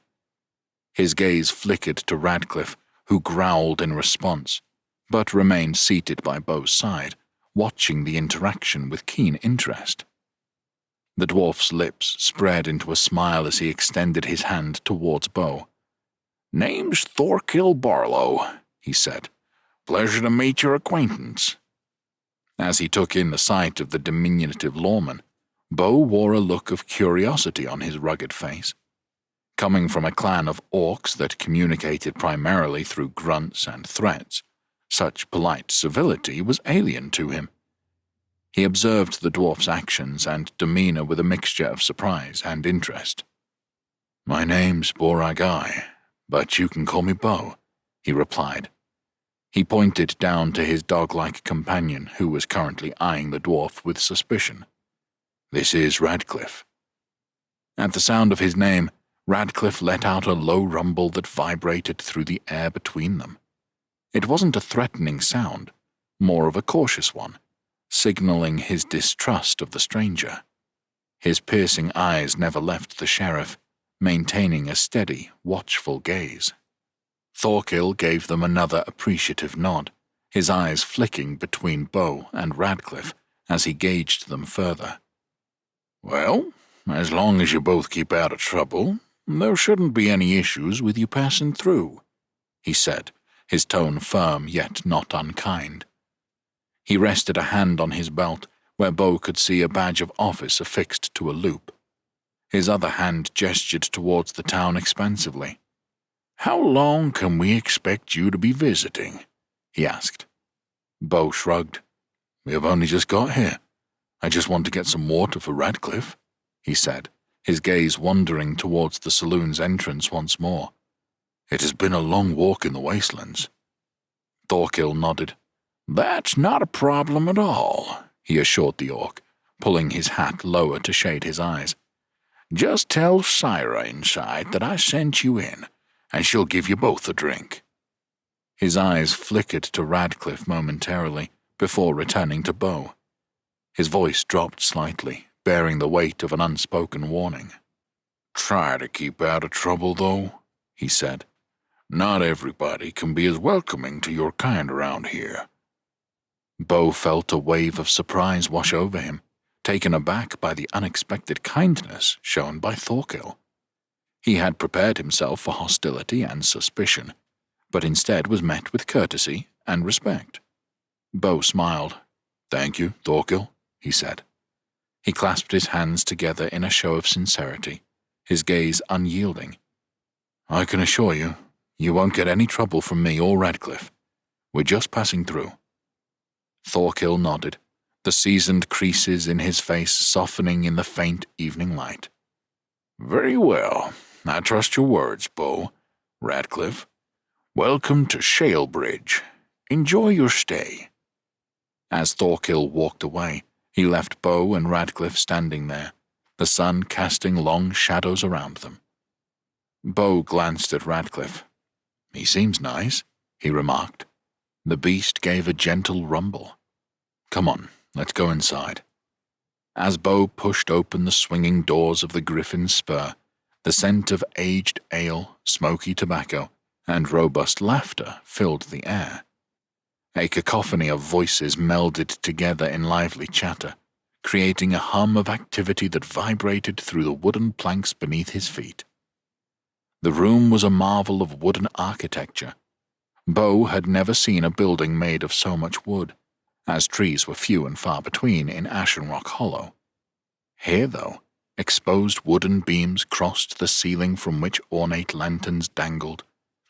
His gaze flickered to Radcliffe, who growled in response, but remained seated by Beau's side, watching the interaction with keen interest. The dwarf's lips spread into a smile as he extended his hand towards Beau. "Name's Thorkill Barlow," he said. "Pleasure to meet your acquaintance." As he took in the sight of the diminutive lawman, Beau wore a look of curiosity on his rugged face. Coming from a clan of orcs that communicated primarily through grunts and threats, such polite civility was alien to him. He observed the dwarf's actions and demeanor with a mixture of surprise and interest. "My name's Borag-I, but you can call me Beau," he replied. He pointed down to his dog-like companion, who was currently eyeing the dwarf with suspicion. "This is Radcliffe." At the sound of his name, Radcliffe let out a low rumble that vibrated through the air between them. It wasn't a threatening sound, more of a cautious one, signaling his distrust of the stranger. His piercing eyes never left the sheriff, maintaining a steady, watchful gaze. Thorkill gave them another appreciative nod, his eyes flicking between Beau and Radcliffe as he gauged them further. "Well, as long as you both keep out of trouble, there shouldn't be any issues with you passing through," he said, his tone firm yet not unkind. He rested a hand on his belt, where Beau could see a badge of office affixed to a loop. His other hand gestured towards the town expansively. "How long can we expect you to be visiting?" he asked. Beau shrugged. "We have only just got here. I just want to get some water for Radcliffe," he said, his gaze wandering towards the saloon's entrance once more. "It has been a long walk in the wastelands." Thorkill nodded. "That's not a problem at all," he assured the orc, pulling his hat lower to shade his eyes. "Just tell Syra inside that I sent you in, and she'll give you both a drink." His eyes flickered to Radcliffe momentarily, before returning to Beau. His voice dropped slightly, bearing the weight of an unspoken warning. "Try to keep out of trouble, though," he said. "Not everybody can be as welcoming to your kind around here." Beau felt a wave of surprise wash over him, taken aback by the unexpected kindness shown by Thorkill. He had prepared himself for hostility and suspicion, but instead was met with courtesy and respect. Beau smiled. "Thank you, Thorkill," he said. He clasped his hands together in a show of sincerity, his gaze unyielding. "I can assure you, you won't get any trouble from me or Radcliffe. We're just passing through." Thorkill nodded, the seasoned creases in his face softening in the faint evening light. "Very well. I trust your words, Beau. Radcliffe, welcome to Shalebridge. Enjoy your stay." As Thorkill walked away, he left Beau and Radcliffe standing there, the sun casting long shadows around them. Beau glanced at Radcliffe. "He seems nice," he remarked. The beast gave a gentle rumble. "Come on, let's go inside." As Beau pushed open the swinging doors of the Griffin's Spur, the scent of aged ale, smoky tobacco, and robust laughter filled the air. A cacophony of voices melded together in lively chatter, creating a hum of activity that vibrated through the wooden planks beneath his feet. The room was a marvel of wooden architecture. Beau had never seen a building made of so much wood, as trees were few and far between in Ashen Rock Hollow. Here, though, exposed wooden beams crossed the ceiling from which ornate lanterns dangled,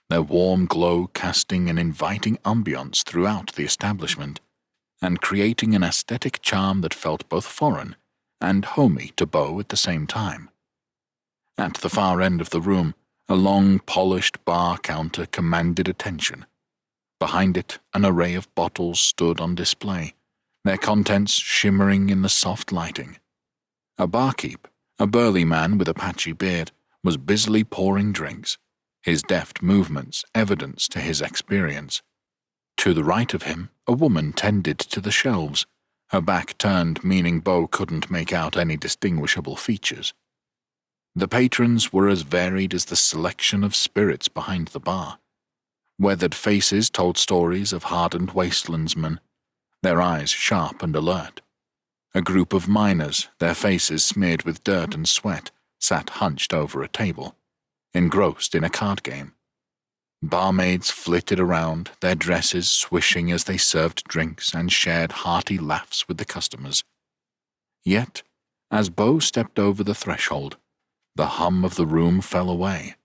their warm glow casting an inviting ambiance throughout the establishment, and creating an aesthetic charm that felt both foreign and homey to Beau at the same time. At the far end of the room, a long, polished bar counter commanded attention. Behind it, an array of bottles stood on display, their contents shimmering in the soft lighting. A barkeep, a burly man with a patchy beard, was busily pouring drinks, his deft movements evidence to his experience. To the right of him, a woman tended to the shelves, her back turned, meaning Beau couldn't make out any distinguishable features. The patrons were as varied as the selection of spirits behind the bar. Weathered faces told stories of hardened wastelandsmen, their eyes sharp and alert. A group of miners, their faces smeared with dirt and sweat, sat hunched over a table, engrossed in a card game. Barmaids flitted around, their dresses swishing as they served drinks and shared hearty laughs with the customers. Yet, as Beau stepped over the threshold, the hum of the room fell away.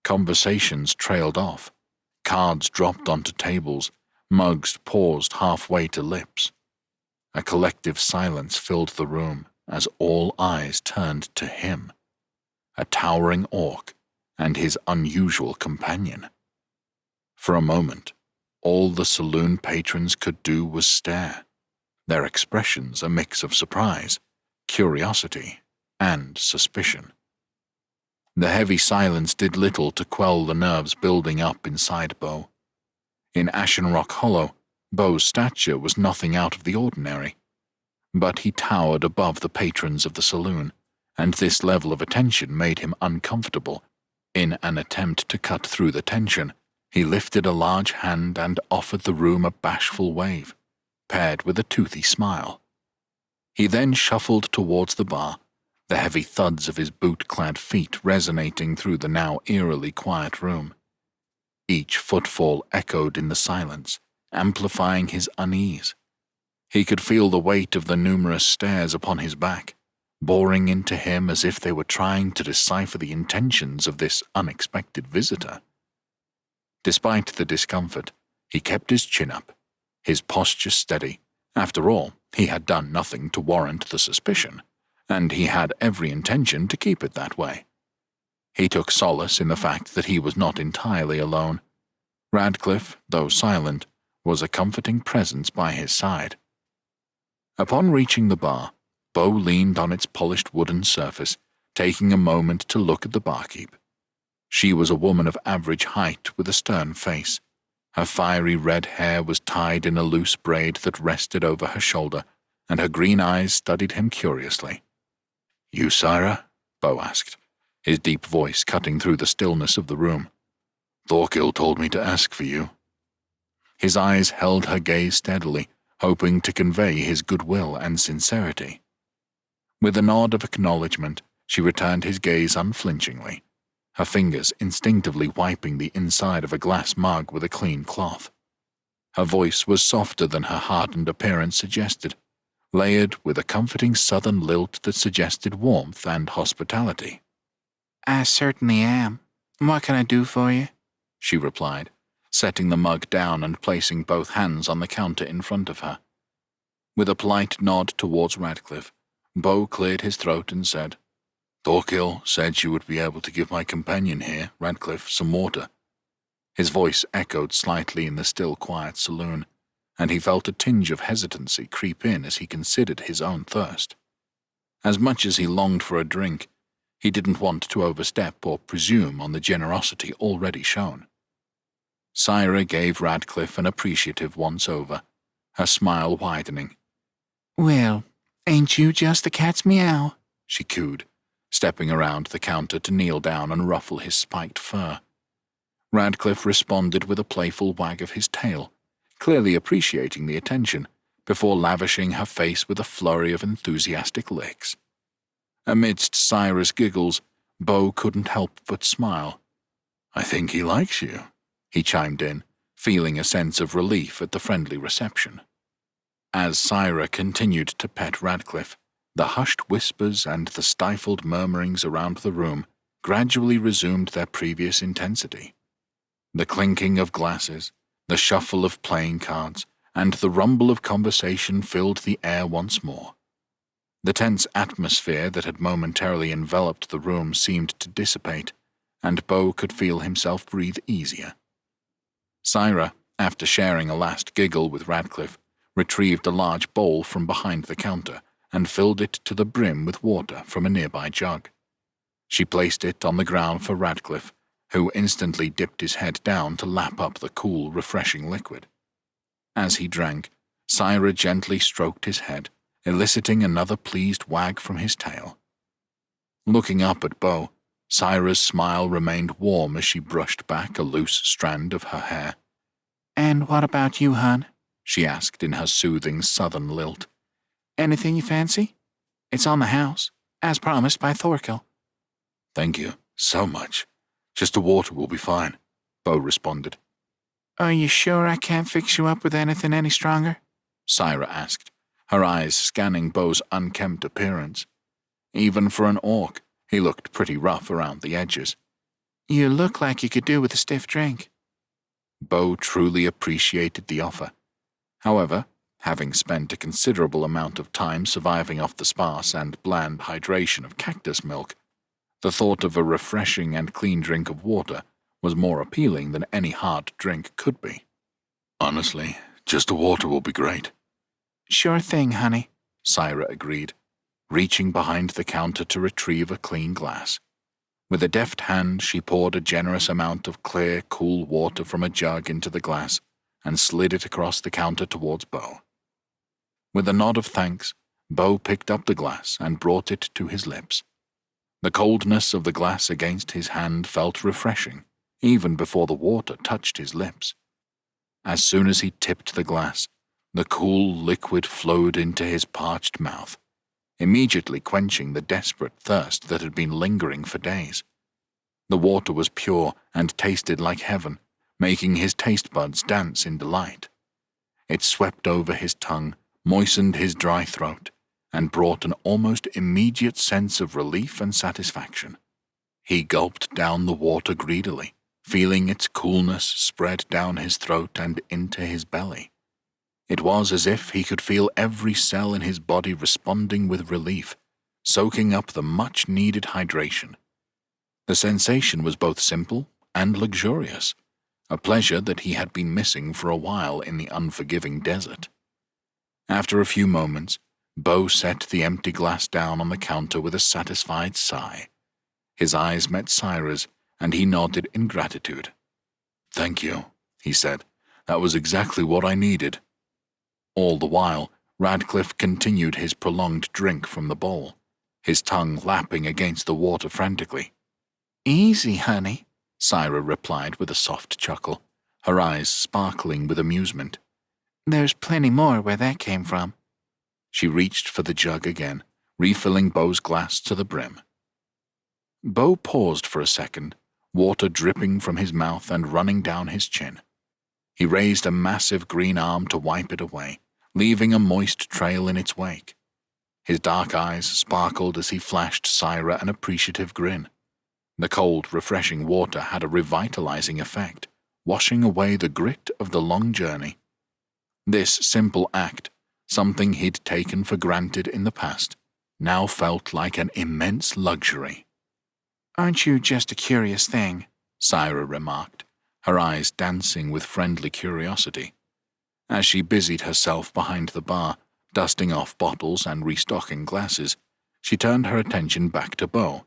Conversations trailed off, cards dropped onto tables, mugs paused halfway to lips. A collective silence filled the room as all eyes turned to him, a towering orc and his unusual companion. For a moment, all the saloon patrons could do was stare, their expressions a mix of surprise, curiosity, and suspicion. The heavy silence did little to quell the nerves building up inside Beau. In Ashen Rock Hollow, Beau's stature was nothing out of the ordinary, but he towered above the patrons of the saloon, and this level of attention made him uncomfortable. In an attempt to cut through the tension, he lifted a large hand and offered the room a bashful wave, paired with a toothy smile. He then shuffled towards the bar, the heavy thuds of his boot-clad feet resonating through the now eerily quiet room. Each footfall echoed in the silence, amplifying his unease. He could feel the weight of the numerous stares upon his back, boring into him as if they were trying to decipher the intentions of this unexpected visitor. Despite the discomfort, he kept his chin up, his posture steady. After all, he had done nothing to warrant the suspicion, and he had every intention to keep it that way. He took solace in the fact that he was not entirely alone. Radcliffe, though silent, was a comforting presence by his side. Upon reaching the bar, Beau leaned on its polished wooden surface, taking a moment to look at the barkeep. She was a woman of average height with a stern face. Her fiery red hair was tied in a loose braid that rested over her shoulder, and her green eyes studied him curiously. "You, Syrah?" Beau asked, his deep voice cutting through the stillness of the room. "Thorkill told me to ask for you." His eyes held her gaze steadily, hoping to convey his goodwill and sincerity. With a nod of acknowledgement, she returned his gaze unflinchingly, her fingers instinctively wiping the inside of a glass mug with a clean cloth. Her voice was softer than her hardened appearance suggested, layered with a comforting southern lilt that suggested warmth and hospitality. "I certainly am. What can I do for you?" she replied, setting the mug down and placing both hands on the counter in front of her. With a polite nod towards Radcliffe, Beau cleared his throat and said, "Thorkill said you would be able to give my companion here, Radcliffe, some water." His voice echoed slightly in the still quiet saloon, and he felt a tinge of hesitancy creep in as he considered his own thirst. As much as he longed for a drink, he didn't want to overstep or presume on the generosity already shown. Syrah gave Radcliffe an appreciative once-over, her smile widening. "Well, ain't you just the cat's meow?" she cooed, stepping around the counter to kneel down and ruffle his spiked fur. Radcliffe responded with a playful wag of his tail, clearly appreciating the attention, before lavishing her face with a flurry of enthusiastic licks. Amidst Syrah's giggles, Beau couldn't help but smile. "I think he likes you," he chimed in, feeling a sense of relief at the friendly reception. As Syrah continued to pet Radcliffe, the hushed whispers and the stifled murmurings around the room gradually resumed their previous intensity. The clinking of glasses, the shuffle of playing cards, and the rumble of conversation filled the air once more. The tense atmosphere that had momentarily enveloped the room seemed to dissipate, and Beau could feel himself breathe easier. Syrah, after sharing a last giggle with Radcliffe, retrieved a large bowl from behind the counter and filled it to the brim with water from a nearby jug. She placed it on the ground for Radcliffe, who instantly dipped his head down to lap up the cool, refreshing liquid. As he drank, Syrah gently stroked his head, eliciting another pleased wag from his tail. Looking up at Bo, Syra's smile remained warm as she brushed back a loose strand of her hair. "And what about you, hon?" she asked in her soothing southern lilt. "Anything you fancy? It's on the house, as promised by Thorkel." "Thank you so much. Just the water will be fine," Bo responded. "Are you sure I can't fix you up with anything any stronger?" Syra asked, her eyes scanning Bo's unkempt appearance. Even for an orc, he looked pretty rough around the edges. "You look like you could do with a stiff drink." Bo truly appreciated the offer. However, having spent a considerable amount of time surviving off the sparse and bland hydration of cactus milk, the thought of a refreshing and clean drink of water was more appealing than any hard drink could be. "Honestly, just the water will be great." "Sure thing, honey," Syra agreed, reaching behind the counter to retrieve a clean glass. With a deft hand, she poured a generous amount of clear, cool water from a jug into the glass and slid it across the counter towards Bo. With a nod of thanks, Bo picked up the glass and brought it to his lips. The coldness of the glass against his hand felt refreshing, even before the water touched his lips. As soon as he tipped the glass, the cool liquid flowed into his parched mouth, immediately quenching the desperate thirst that had been lingering for days. The water was pure and tasted like heaven, making his taste buds dance in delight. It swept over his tongue, moistened his dry throat, and brought an almost immediate sense of relief and satisfaction. He gulped down the water greedily, feeling its coolness spread down his throat and into his belly. It was as if he could feel every cell in his body responding with relief, soaking up the much-needed hydration. The sensation was both simple and luxurious, a pleasure that he had been missing for a while in the unforgiving desert. After a few moments, Bo set the empty glass down on the counter with a satisfied sigh. His eyes met Syra's, and he nodded in gratitude. "Thank you," he said. "That was exactly what I needed." All the while, Radcliffe continued his prolonged drink from the bowl, his tongue lapping against the water frantically. "Easy, honey," Syra replied with a soft chuckle, her eyes sparkling with amusement. "There's plenty more where that came from." She reached for the jug again, refilling Bo's glass to the brim. Bo paused for a second, water dripping from his mouth and running down his chin. He raised a massive green arm to wipe it away, leaving a moist trail in its wake. His dark eyes sparkled as he flashed Syra an appreciative grin. The cold, refreshing water had a revitalizing effect, washing away the grit of the long journey. This simple act, something he'd taken for granted in the past, now felt like an immense luxury. "Aren't you just a curious thing?" Syra remarked, her eyes dancing with friendly curiosity. As she busied herself behind the bar, dusting off bottles and restocking glasses, she turned her attention back to Bo.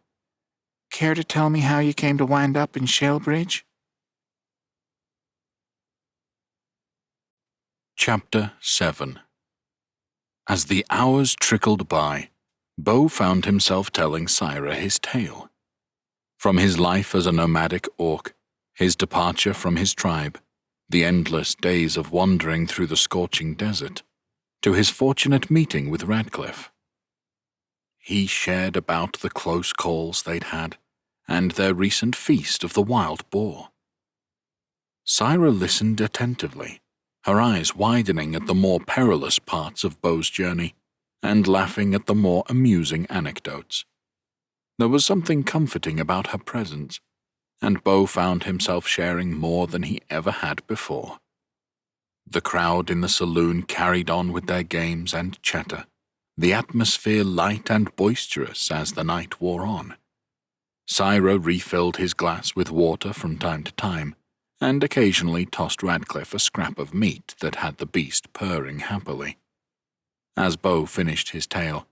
"Care to tell me how you came to wind up in Shalebridge?" Chapter 7. As the hours trickled by, Bo found himself telling Syra his tale. From his life as a nomadic orc, his departure from his tribe, the endless days of wandering through the scorching desert, to his fortunate meeting with Radcliffe. He shared about the close calls they'd had, and their recent feast of the wild boar. Syra listened attentively, her eyes widening at the more perilous parts of Bo's journey, and laughing at the more amusing anecdotes. There was something comforting about her presence, and Bo found himself sharing more than he ever had before. The crowd in the saloon carried on with their games and chatter, the atmosphere light and boisterous as the night wore on. Syra refilled his glass with water from time to time, and occasionally tossed Radcliffe a scrap of meat that had the beast purring happily. As Bo finished his tale,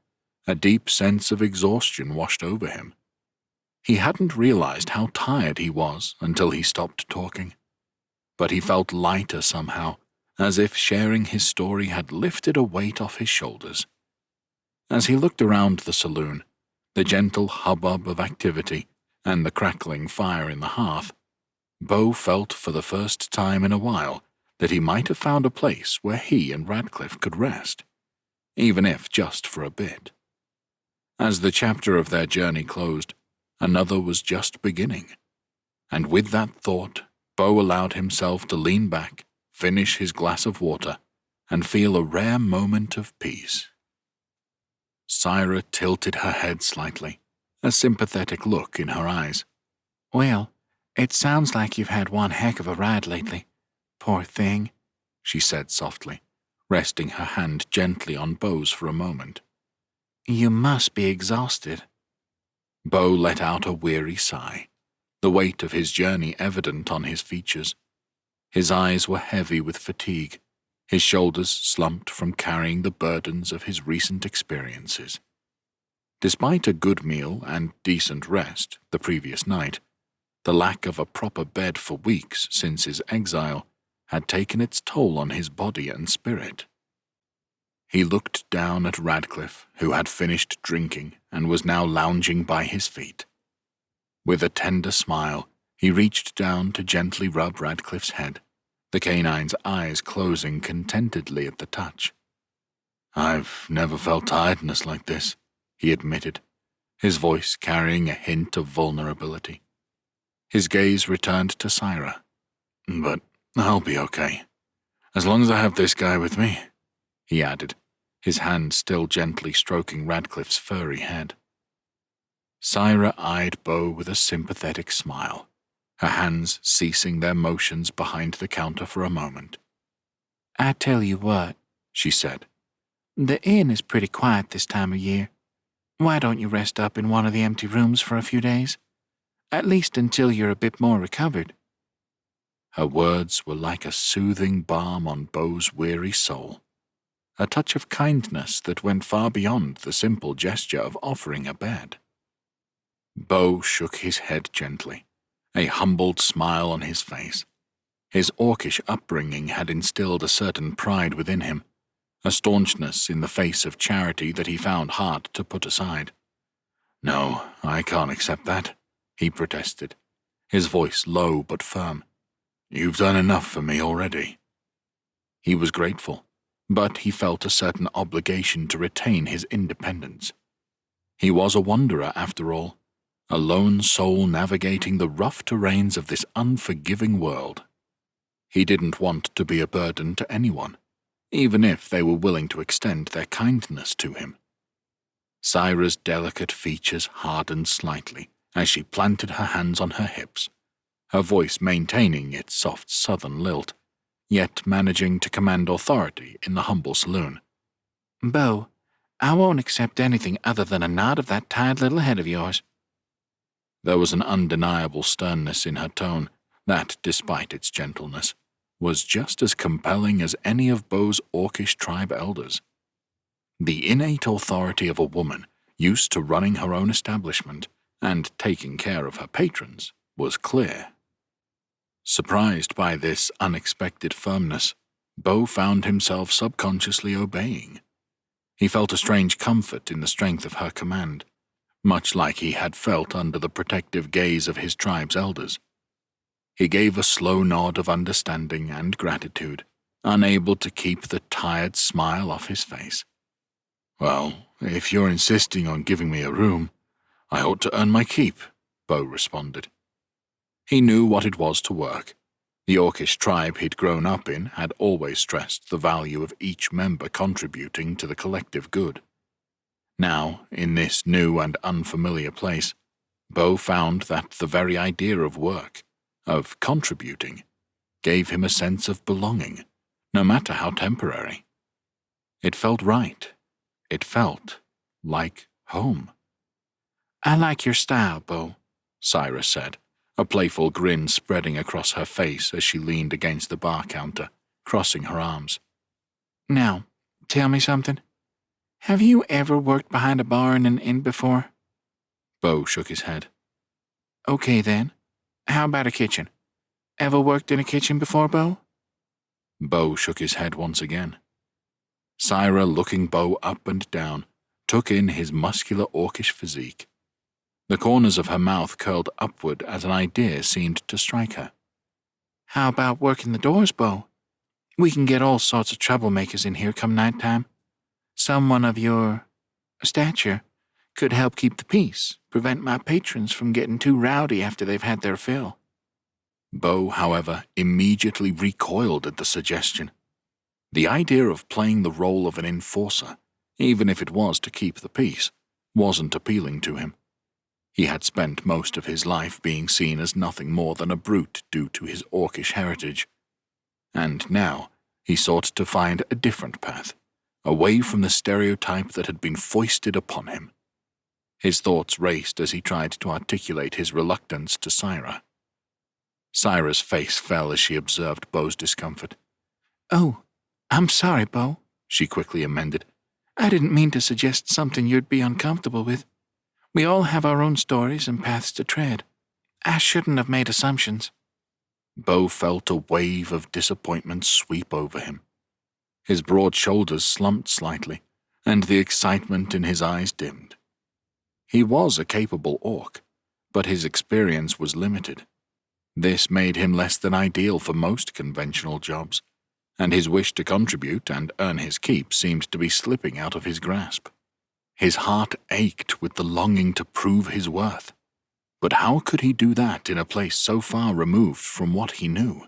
a deep sense of exhaustion washed over him. He hadn't realized how tired he was until he stopped talking, but he felt lighter somehow, as if sharing his story had lifted a weight off his shoulders. As he looked around the saloon, the gentle hubbub of activity, and the crackling fire in the hearth, Beau felt for the first time in a while that he might have found a place where he and Radcliffe could rest, even if just for a bit. As the chapter of their journey closed, another was just beginning, and with that thought, Beau allowed himself to lean back, finish his glass of water, and feel a rare moment of peace. Syra tilted her head slightly, a sympathetic look in her eyes. "Well, it sounds like you've had one heck of a ride lately. Poor thing," she said softly, resting her hand gently on Beau's for a moment. "You must be exhausted." Beau let out a weary sigh, the weight of his journey evident on his features. His eyes were heavy with fatigue, his shoulders slumped from carrying the burdens of his recent experiences. Despite a good meal and decent rest the previous night, the lack of a proper bed for weeks since his exile had taken its toll on his body and spirit. He looked down at Radcliffe, who had finished drinking and was now lounging by his feet. With a tender smile, he reached down to gently rub Radcliffe's head, the canine's eyes closing contentedly at the touch. "I've never felt tiredness like this," he admitted, his voice carrying a hint of vulnerability. His gaze returned to Syra. "But I'll be okay, as long as I have this guy with me," he added, his hand still gently stroking Radcliffe's furry head. Syra eyed Beau with a sympathetic smile, her hands ceasing their motions behind the counter for a moment. "I tell you what," she said, "the inn is pretty quiet this time of year. Why don't you rest up in one of the empty rooms for a few days? At least until you're a bit more recovered." Her words were like a soothing balm on Beau's weary soul, a touch of kindness that went far beyond the simple gesture of offering a bed. Beau shook his head gently, a humbled smile on his face. His orcish upbringing had instilled a certain pride within him, a staunchness in the face of charity that he found hard to put aside. "No, I can't accept that," he protested, his voice low but firm. "You've done enough for me already." He was grateful, but he felt a certain obligation to retain his independence. He was a wanderer after all, a lone soul navigating the rough terrains of this unforgiving world. He didn't want to be a burden to anyone, even if they were willing to extend their kindness to him. Syra's delicate features hardened slightly as she planted her hands on her hips, her voice maintaining its soft southern lilt, yet managing to command authority in the humble saloon. "Beau, I won't accept anything other than a nod of that tired little head of yours." There was an undeniable sternness in her tone that, despite its gentleness, was just as compelling as any of Beau's orcish tribe elders. The innate authority of a woman used to running her own establishment and taking care of her patrons was clear. Surprised by this unexpected firmness, Beau found himself subconsciously obeying. He felt a strange comfort in the strength of her command, much like he had felt under the protective gaze of his tribe's elders. He gave a slow nod of understanding and gratitude, unable to keep the tired smile off his face. "Well, if you're insisting on giving me a room, I ought to earn my keep," Beau responded. He knew what it was to work. The orcish tribe he'd grown up in had always stressed the value of each member contributing to the collective good. Now, in this new and unfamiliar place, Beau found that the very idea of work, of contributing, gave him a sense of belonging, no matter how temporary. It felt right. It felt like home. "I like your style, Beau," Syra said, a playful grin spreading across her face as she leaned against the bar counter, crossing her arms. "Now, tell me something. Have you ever worked behind a bar in an inn before?" Beau shook his head. "Okay then. How about a kitchen? Ever worked in a kitchen before, Beau?" Beau shook his head once again. Syra, looking Beau up and down, took in his muscular orcish physique. The corners of her mouth curled upward as an idea seemed to strike her. How about working the doors, Bo? We can get all sorts of troublemakers in here come night time. Someone of your stature could help keep the peace, prevent my patrons from getting too rowdy after they've had their fill. Bo, however, immediately recoiled at the suggestion. The idea of playing the role of an enforcer, even if it was to keep the peace, wasn't appealing to him. He had spent most of his life being seen as nothing more than a brute due to his orcish heritage. And now he sought to find a different path, away from the stereotype that had been foisted upon him. His thoughts raced as he tried to articulate his reluctance to Syra. Syra's face fell as she observed Bo's discomfort. Oh, I'm sorry, Bo, she quickly amended. I didn't mean to suggest something you'd be uncomfortable with. We all have our own stories and paths to tread. I shouldn't have made assumptions. Bo felt a wave of disappointment sweep over him. His broad shoulders slumped slightly, and the excitement in his eyes dimmed. He was a capable orc, but his experience was limited. This made him less than ideal for most conventional jobs, and his wish to contribute and earn his keep seemed to be slipping out of his grasp. His heart ached with the longing to prove his worth. But how could he do that in a place so far removed from what he knew?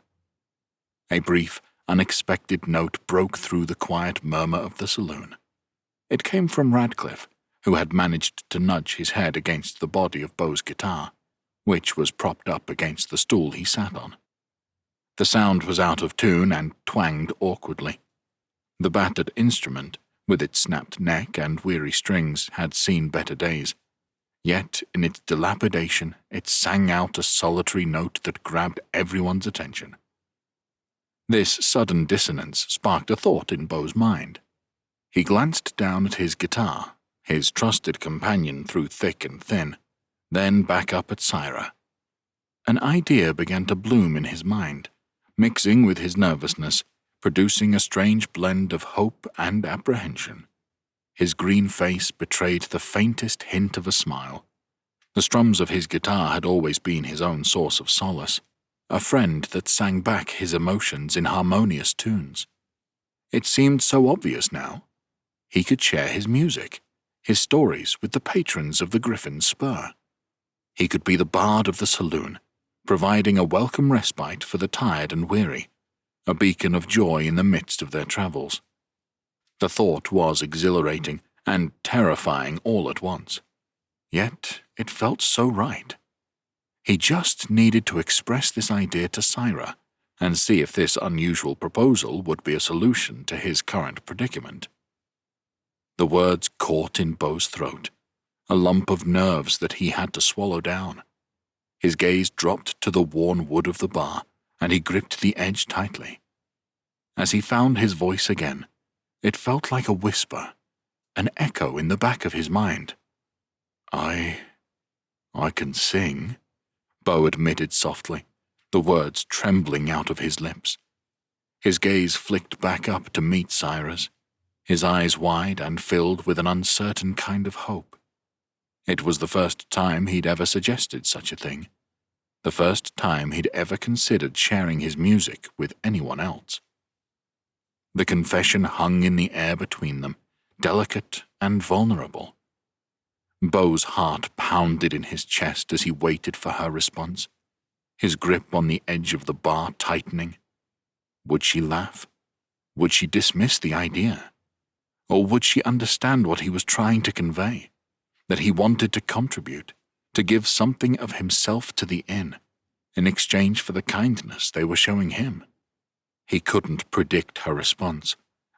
A brief, unexpected note broke through the quiet murmur of the saloon. It came from Radcliffe, who had managed to nudge his head against the body of Bo's guitar, which was propped up against the stool he sat on. The sound was out of tune and twanged awkwardly. The battered instrument, with its snapped neck and weary strings, had seen better days. Yet, in its dilapidation, it sang out a solitary note that grabbed everyone's attention. This sudden dissonance sparked a thought in Bo's mind. He glanced down at his guitar, his trusted companion through thick and thin, then back up at Syra. An idea began to bloom in his mind, mixing with his nervousness, producing a strange blend of hope and apprehension. His green face betrayed the faintest hint of a smile. The strums of his guitar had always been his own source of solace, a friend that sang back his emotions in harmonious tunes. It seemed so obvious now. He could share his music, his stories with the patrons of the Griffin's Spur. He could be the bard of the saloon, providing a welcome respite for the tired and weary, a beacon of joy in the midst of their travels. The thought was exhilarating and terrifying all at once. Yet it felt so right. He just needed to express this idea to Syra and see if this unusual proposal would be a solution to his current predicament. The words caught in Bo's throat, a lump of nerves that he had to swallow down. His gaze dropped to the worn wood of the bar, and he gripped the edge tightly. As he found his voice again, it felt like a whisper, an echo in the back of his mind. I can sing, Bo admitted softly, the words trembling out of his lips. His gaze flicked back up to meet Syra's, his eyes wide and filled with an uncertain kind of hope. It was the first time he'd ever suggested such a thing, the first time he'd ever considered sharing his music with anyone else. The confession hung in the air between them, delicate and vulnerable. Bo's heart pounded in his chest as he waited for her response, his grip on the edge of the bar tightening. Would she laugh? Would she dismiss the idea? Or would she understand what he was trying to convey? That he wanted to contribute, to give something of himself to the inn, in exchange for the kindness they were showing him. He couldn't predict her response,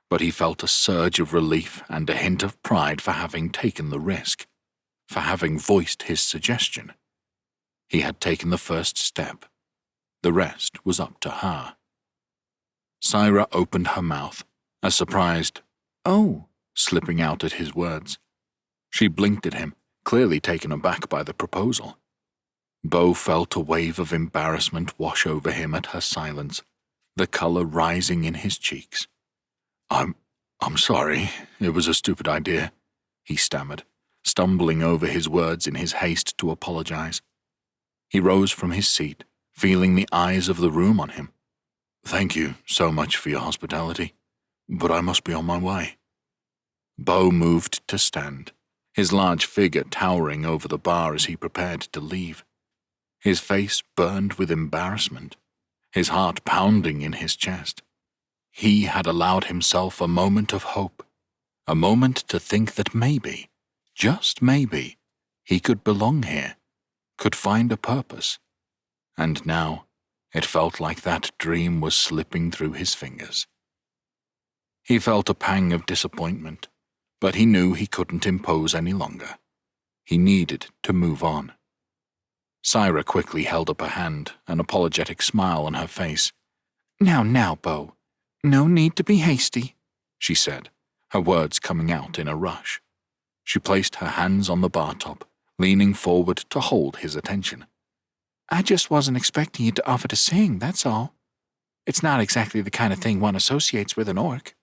but he felt a surge of relief and a hint of pride for having taken the risk, for having voiced his suggestion. He had taken the first step. The rest was up to her. Syra opened her mouth, a surprised, "Oh," slipping out at his words. She blinked at him, clearly taken aback by the proposal. Bo felt a wave of embarrassment wash over him at her silence, the color rising in his cheeks. I'm sorry. It was a stupid idea. he stammered, stumbling over his words in his haste to apologize. He rose from his seat, feeling the eyes of the room on him. "Thank you so much for your hospitality, but I must be on my way." Bo moved to stand, his large figure towering over the bar as he prepared to leave. His face burned with embarrassment, his heart pounding in his chest. He had allowed himself a moment of hope, a moment to think that maybe, just maybe, he could belong here, could find a purpose. And now, it felt like that dream was slipping through his fingers. He felt a pang of disappointment, but he knew he couldn't impose any longer. He needed to move on. Syra quickly held up a hand, an apologetic smile on her face. Now, Bo. No need to be hasty," she said, her words coming out in a rush. She placed her hands on the bar top, leaning forward to hold his attention. "I just wasn't expecting you to offer to sing, that's all. It's not exactly the kind of thing one associates with an orc."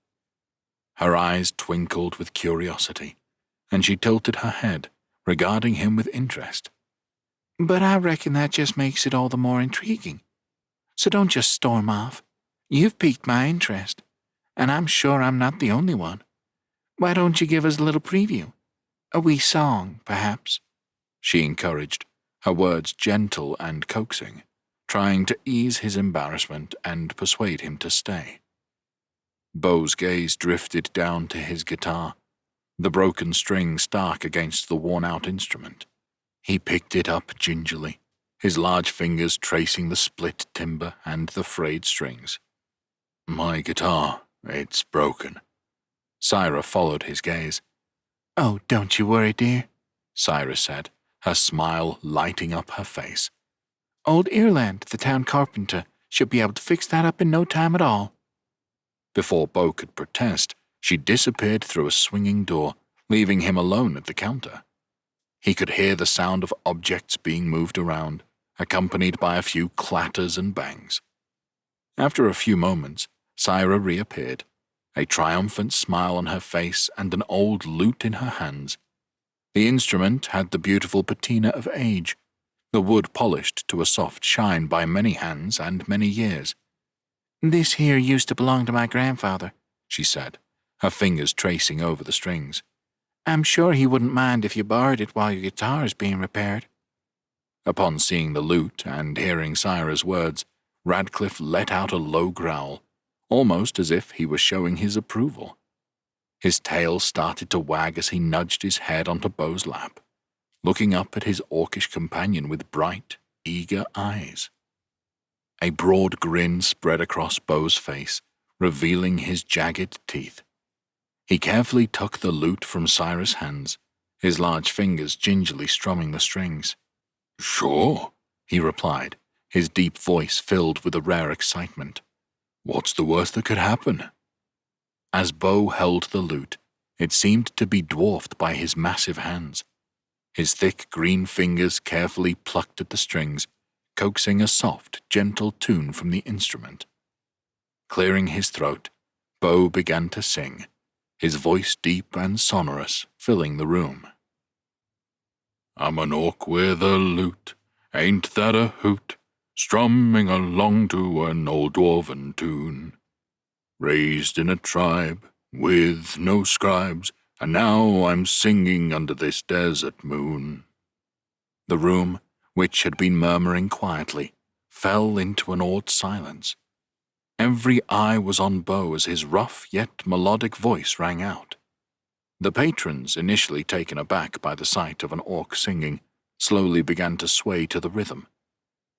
Her eyes twinkled with curiosity, and she tilted her head, regarding him with interest. "But I reckon that just makes it all the more intriguing. So don't just storm off. You've piqued my interest, and I'm sure I'm not the only one. Why don't you give us a little preview? A wee song, perhaps?" she encouraged, her words gentle and coaxing, trying to ease his embarrassment and persuade him to stay. Bo's gaze drifted down to his guitar, the broken string stark against the worn-out instrument. He picked it up gingerly, his large fingers tracing the split timbre and the frayed strings. "My guitar, it's broken." Syra followed his gaze. "Oh, don't you worry, dear," Syra said, her smile lighting up her face. "Old Ireland, the town carpenter, should be able to fix that up in no time at all." Before Bo could protest, she disappeared through a swinging door, leaving him alone at the counter. He could hear the sound of objects being moved around, accompanied by a few clatters and bangs. After a few moments, Syra reappeared, a triumphant smile on her face and an old lute in her hands. The instrument had the beautiful patina of age, the wood polished to a soft shine by many hands and many years. "This here used to belong to my grandfather," she said, her fingers tracing over the strings. "I'm sure he wouldn't mind if you borrowed it while your guitar is being repaired." Upon seeing the lute and hearing Syra's words, Radcliffe let out a low growl, almost as if he was showing his approval. His tail started to wag as he nudged his head onto Bo's lap, looking up at his orcish companion with bright, eager eyes. A broad grin spread across Bo's face, revealing his jagged teeth. He carefully took the lute from Syra's hands, his large fingers gingerly strumming the strings. "Sure," he replied, his deep voice filled with a rare excitement. "What's the worst that could happen?" As Bo held the lute, it seemed to be dwarfed by his massive hands. His thick green fingers carefully plucked at the strings, coaxing a soft, gentle tune from the instrument. Clearing his throat, Bo began to sing, his voice deep and sonorous, filling the room. "I'm an orc with a lute, ain't that a hoot, strumming along to an old dwarven tune. Raised in a tribe, with no scribes, and now I'm singing under this desert moon." The room, which had been murmuring quietly, fell into an awed silence. Every eye was on Bo as his rough yet melodic voice rang out. The patrons, initially taken aback by the sight of an orc singing, slowly began to sway to the rhythm.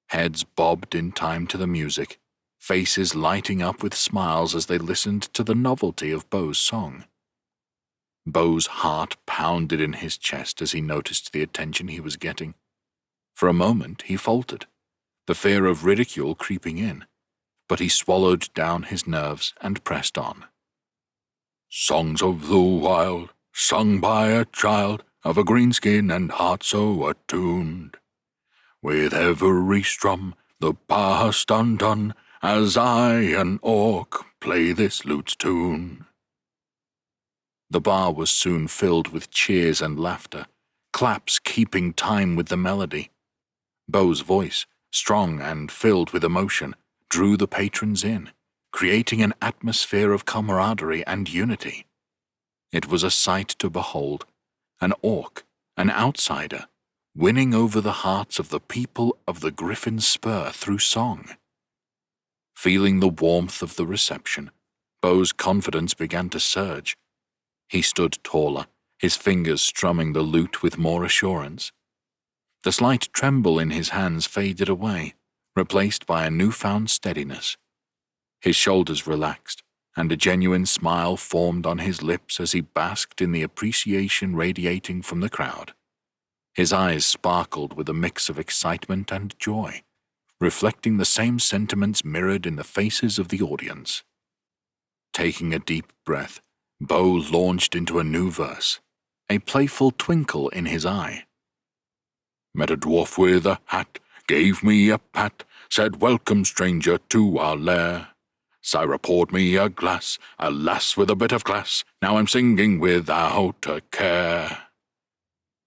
Heads bobbed in time to the music, faces lighting up with smiles as they listened to the novelty of Bo's song. Bo's heart pounded in his chest as he noticed the attention he was getting. For a moment he faltered, the fear of ridicule creeping in, but he swallowed down his nerves and pressed on. "Songs of the wild, sung by a child of a green skin and heart so attuned. With every strum the past undone, as I, an orc, play this lute's tune." The bar was soon filled with cheers and laughter, claps keeping time with the melody. Beau's voice, strong and filled with emotion, drew the patrons in, creating an atmosphere of camaraderie and unity. It was a sight to behold, an orc, an outsider, winning over the hearts of the people of the Griffin's Spur through song. Feeling the warmth of the reception, Beau's confidence began to surge. He stood taller, his fingers strumming the lute with more assurance. The slight tremble in his hands faded away, replaced by a newfound steadiness. His shoulders relaxed, and a genuine smile formed on his lips as he basked in the appreciation radiating from the crowd. His eyes sparkled with a mix of excitement and joy, reflecting the same sentiments mirrored in the faces of the audience. Taking a deep breath, Beau launched into a new verse, a playful twinkle in his eye. Met a dwarf with a hat, gave me a pat, said, "Welcome, stranger, to our lair." Syra poured me a glass, a lass with a bit of class, now I'm singing without a care.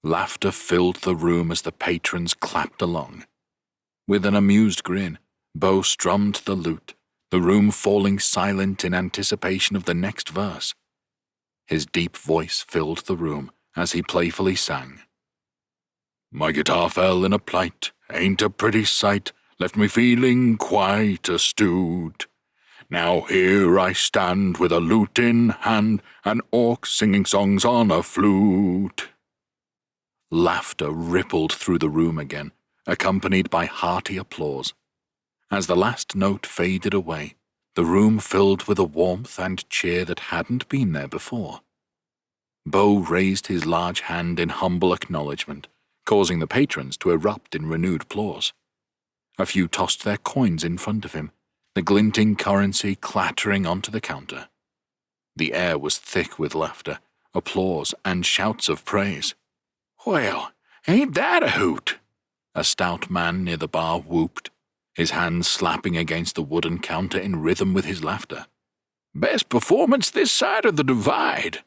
Laughter filled the room as the patrons clapped along. With an amused grin, Beau strummed the lute, the room falling silent in anticipation of the next verse. His deep voice filled the room as he playfully sang. My guitar fell in a plight, ain't a pretty sight, left me feeling quite astute. Now here I stand with a lute in hand, an orc singing songs on a flute. Laughter rippled through the room again, accompanied by hearty applause. As the last note faded away, the room filled with a warmth and cheer that hadn't been there before. Beau raised his large hand in humble acknowledgement, causing the patrons to erupt in renewed applause. A few tossed their coins in front of him, the glinting currency clattering onto the counter. The air was thick with laughter, applause, and shouts of praise. "Well, ain't that a hoot?" a stout man near the bar whooped, his hands slapping against the wooden counter in rhythm with his laughter. "Best performance this side of the divide."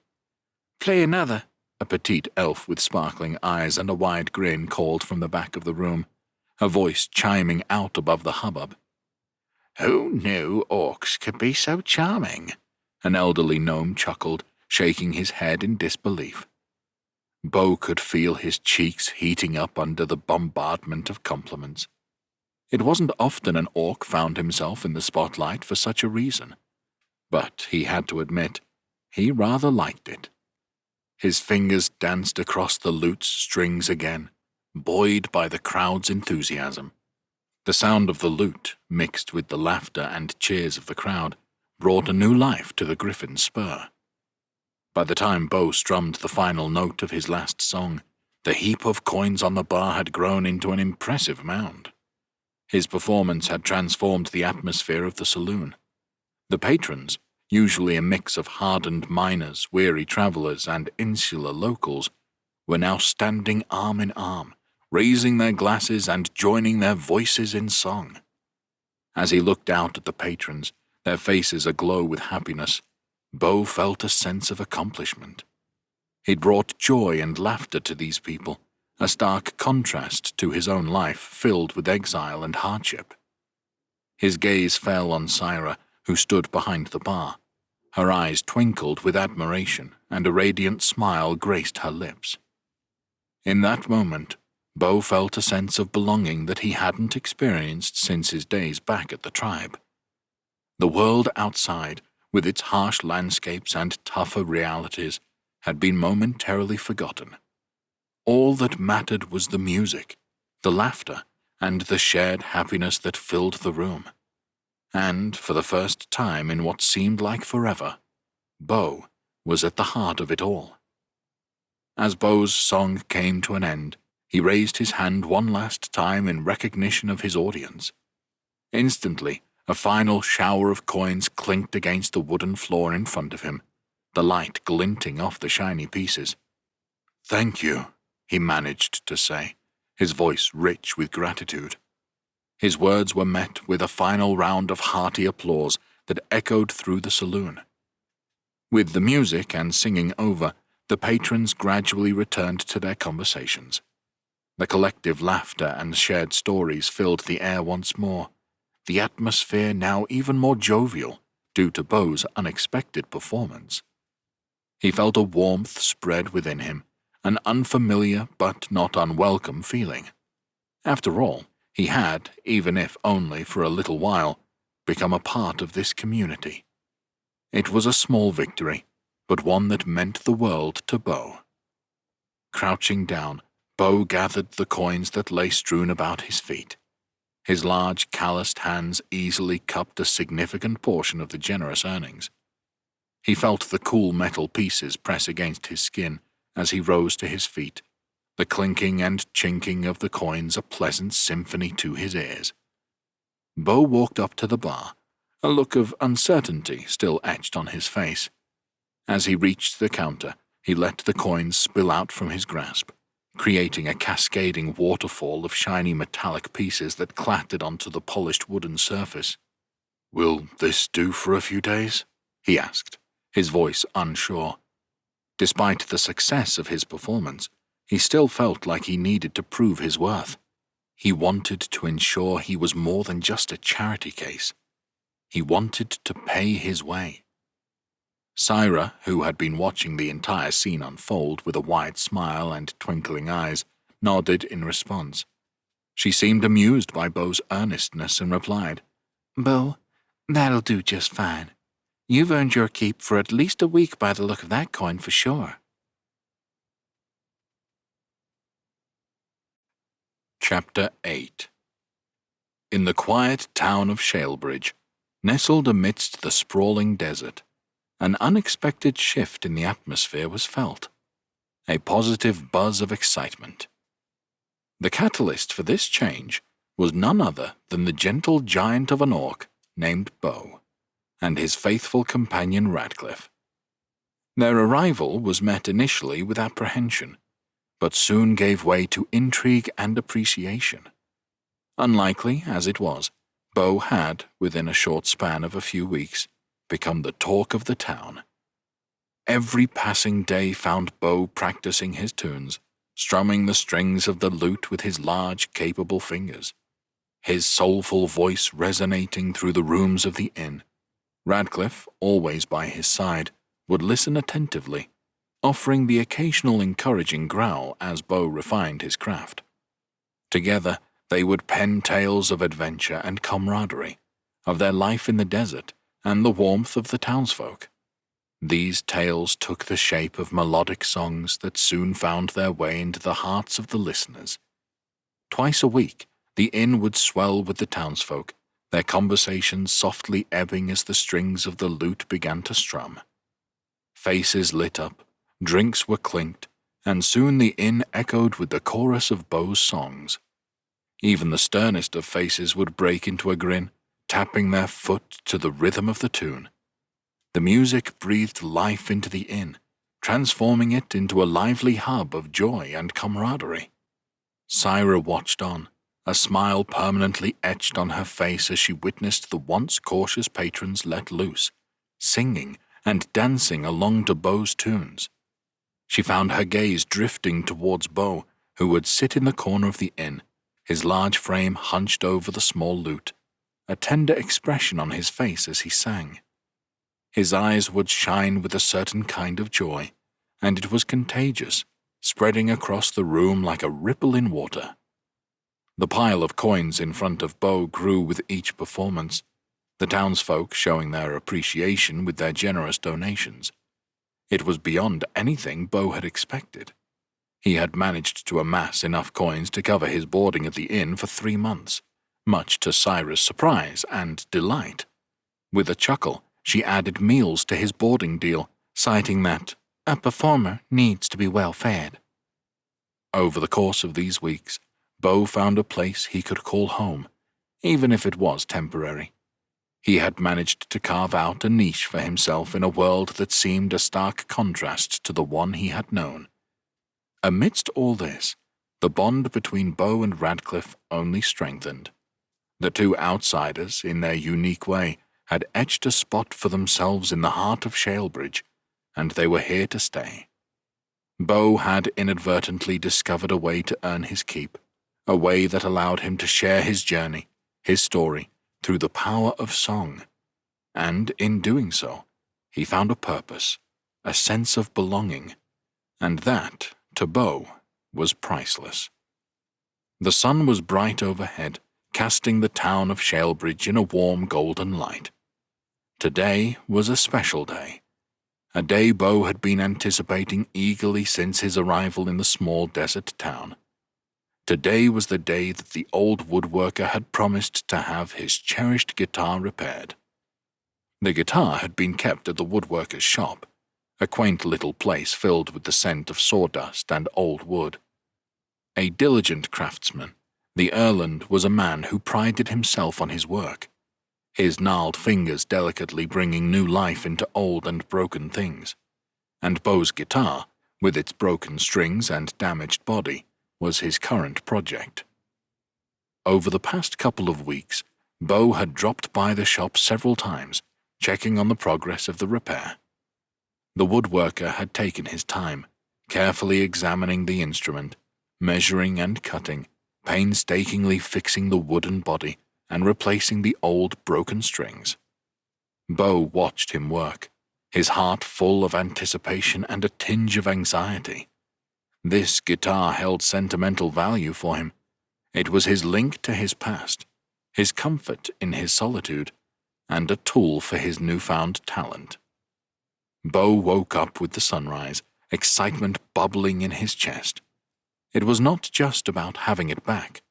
"Play another," a petite elf with sparkling eyes and a wide grin called from the back of the room, a voice chiming out above the hubbub. "Who knew orcs could be so charming?" an elderly gnome chuckled, shaking his head in disbelief. Beau could feel his cheeks heating up under the bombardment of compliments. It wasn't often an orc found himself in the spotlight for such a reason, but he had to admit, he rather liked it. His fingers danced across the lute's strings again, buoyed by the crowd's enthusiasm. The sound of the lute, mixed with the laughter and cheers of the crowd, brought a new life to the Griffin's Spur. By the time Beau strummed the final note of his last song, the heap of coins on the bar had grown into an impressive mound. His performance had transformed the atmosphere of the saloon. The patrons, usually a mix of hardened miners, weary travelers, and insular locals, were now standing arm in arm, raising their glasses and joining their voices in song. As he looked out at the patrons, their faces aglow with happiness, Beau felt a sense of accomplishment. He'd brought joy and laughter to these people, a stark contrast to his own life filled with exile and hardship. His gaze fell on Syra, who stood behind the bar. Her eyes twinkled with admiration, and a radiant smile graced her lips. In that moment, Beau felt a sense of belonging that he hadn't experienced since his days back at the tribe. The world outside, with its harsh landscapes and tougher realities, had been momentarily forgotten. All that mattered was the music, the laughter, and the shared happiness that filled the room. And, for the first time in what seemed like forever, Beau was at the heart of it all. As Beau's song came to an end, he raised his hand one last time in recognition of his audience. Instantly, a final shower of coins clinked against the wooden floor in front of him, the light glinting off the shiny pieces. "Thank you," he managed to say, his voice rich with gratitude. His words were met with a final round of hearty applause that echoed through the saloon. With the music and singing over, the patrons gradually returned to their conversations. The collective laughter and shared stories filled the air once more, the atmosphere now even more jovial due to Beau's unexpected performance. He felt a warmth spread within him, an unfamiliar but not unwelcome feeling. After all, he had, even if only for a little while, become a part of this community. It was a small victory, but one that meant the world to Beau. Crouching down, Beau gathered the coins that lay strewn about his feet. His large, calloused hands easily cupped a significant portion of the generous earnings. He felt the cool metal pieces press against his skin as he rose to his feet, the clinking and chinking of the coins a pleasant symphony to his ears. Beau walked up to the bar, a look of uncertainty still etched on his face. As he reached the counter, he let the coins spill out from his grasp, creating a cascading waterfall of shiny metallic pieces that clattered onto the polished wooden surface. "Will this do for a few days?" he asked, his voice unsure. Despite the success of his performance, he still felt like he needed to prove his worth. He wanted to ensure he was more than just a charity case. He wanted to pay his way. Syra, who had been watching the entire scene unfold with a wide smile and twinkling eyes, nodded in response. She seemed amused by Beau's earnestness and replied, "Beau, that'll do just fine. You've earned your keep for at least a week by the look of that coin for sure." Chapter 8. In the quiet town of Shalebridge, nestled amidst the sprawling desert, an unexpected shift in the atmosphere was felt, a positive buzz of excitement. The catalyst for this change was none other than the gentle giant of an orc named Beau, and his faithful companion Radcliffe. Their arrival was met initially with apprehension, but soon gave way to intrigue and appreciation. Unlikely as it was, Beau had, within a short span of a few weeks, become the talk of the town. Every passing day found Beau practicing his tunes, strumming the strings of the lute with his large, capable fingers, his soulful voice resonating through the rooms of the inn. Radcliffe, always by his side, would listen attentively, offering the occasional encouraging growl as Beau refined his craft. Together, they would pen tales of adventure and camaraderie, of their life in the desert and the warmth of the townsfolk. These tales took the shape of melodic songs that soon found their way into the hearts of the listeners. Twice a week, the inn would swell with the townsfolk, their conversations softly ebbing as the strings of the lute began to strum. Faces lit up, drinks were clinked, and soon the inn echoed with the chorus of Beau's songs. Even the sternest of faces would break into a grin, tapping their foot to the rhythm of the tune. The music breathed life into the inn, transforming it into a lively hub of joy and camaraderie. Syra watched on, a smile permanently etched on her face as she witnessed the once cautious patrons let loose, singing and dancing along to Beau's tunes. She found her gaze drifting towards Beau, who would sit in the corner of the inn, his large frame hunched over the small lute, a tender expression on his face as he sang. His eyes would shine with a certain kind of joy, and it was contagious, spreading across the room like a ripple in water. The pile of coins in front of Beau grew with each performance, the townsfolk showing their appreciation with their generous donations. It was beyond anything Beau had expected. He had managed to amass enough coins to cover his boarding at the inn for 3 months, much to Syra's surprise and delight. With a chuckle, she added meals to his boarding deal, citing that a performer needs to be well fed. Over the course of these weeks, Beau found a place he could call home, even if it was temporary. He had managed to carve out a niche for himself in a world that seemed a stark contrast to the one he had known. Amidst all this, the bond between Beau and Radcliffe only strengthened. The two outsiders, in their unique way, had etched a spot for themselves in the heart of Shalebridge, and they were here to stay. Bo had inadvertently discovered a way to earn his keep, a way that allowed him to share his journey, his story, through the power of song. And in doing so, he found a purpose, a sense of belonging, and that, to Bo, was priceless. The sun was bright overhead, casting the town of Shalebridge in a warm golden light. Today was a special day, a day Bo had been anticipating eagerly since his arrival in the small desert town. Today was the day that the old woodworker had promised to have his cherished guitar repaired. The guitar had been kept at the woodworker's shop, a quaint little place filled with the scent of sawdust and old wood. A diligent craftsman, the Erland was a man who prided himself on his work, his gnarled fingers delicately bringing new life into old and broken things. And Bo's guitar, with its broken strings and damaged body, was his current project. Over the past couple of weeks, Bo had dropped by the shop several times, checking on the progress of the repair. The woodworker had taken his time, carefully examining the instrument, measuring and cutting, painstakingly fixing the wooden body and replacing the old broken strings. Bo watched him work, his heart full of anticipation and a tinge of anxiety. This guitar held sentimental value for him. It was his link to his past, his comfort in his solitude, and a tool for his newfound talent. Bo woke up with the sunrise, excitement bubbling in his chest. It was not just about having it back.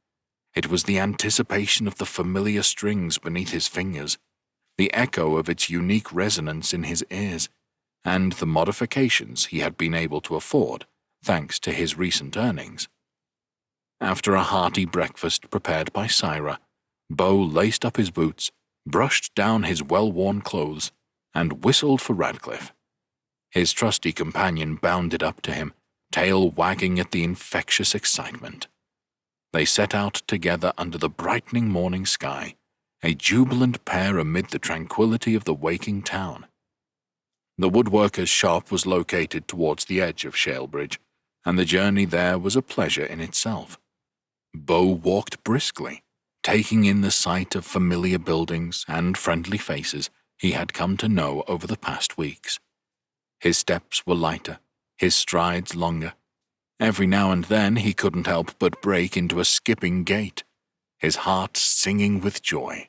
It was the anticipation of the familiar strings beneath his fingers, the echo of its unique resonance in his ears, and the modifications he had been able to afford thanks to his recent earnings. After a hearty breakfast prepared by Syra, Bo laced up his boots, brushed down his well-worn clothes, and whistled for Radcliffe. His trusty companion bounded up to him, tail wagging at the infectious excitement. They set out together under the brightening morning sky, a jubilant pair amid the tranquility of the waking town. The woodworker's shop was located towards the edge of Shalebridge, and the journey there was a pleasure in itself. Bo walked briskly, taking in the sight of familiar buildings and friendly faces he had come to know over the past weeks. His steps were lighter, his strides longer. Every now and then he couldn't help but break into a skipping gait, his heart singing with joy.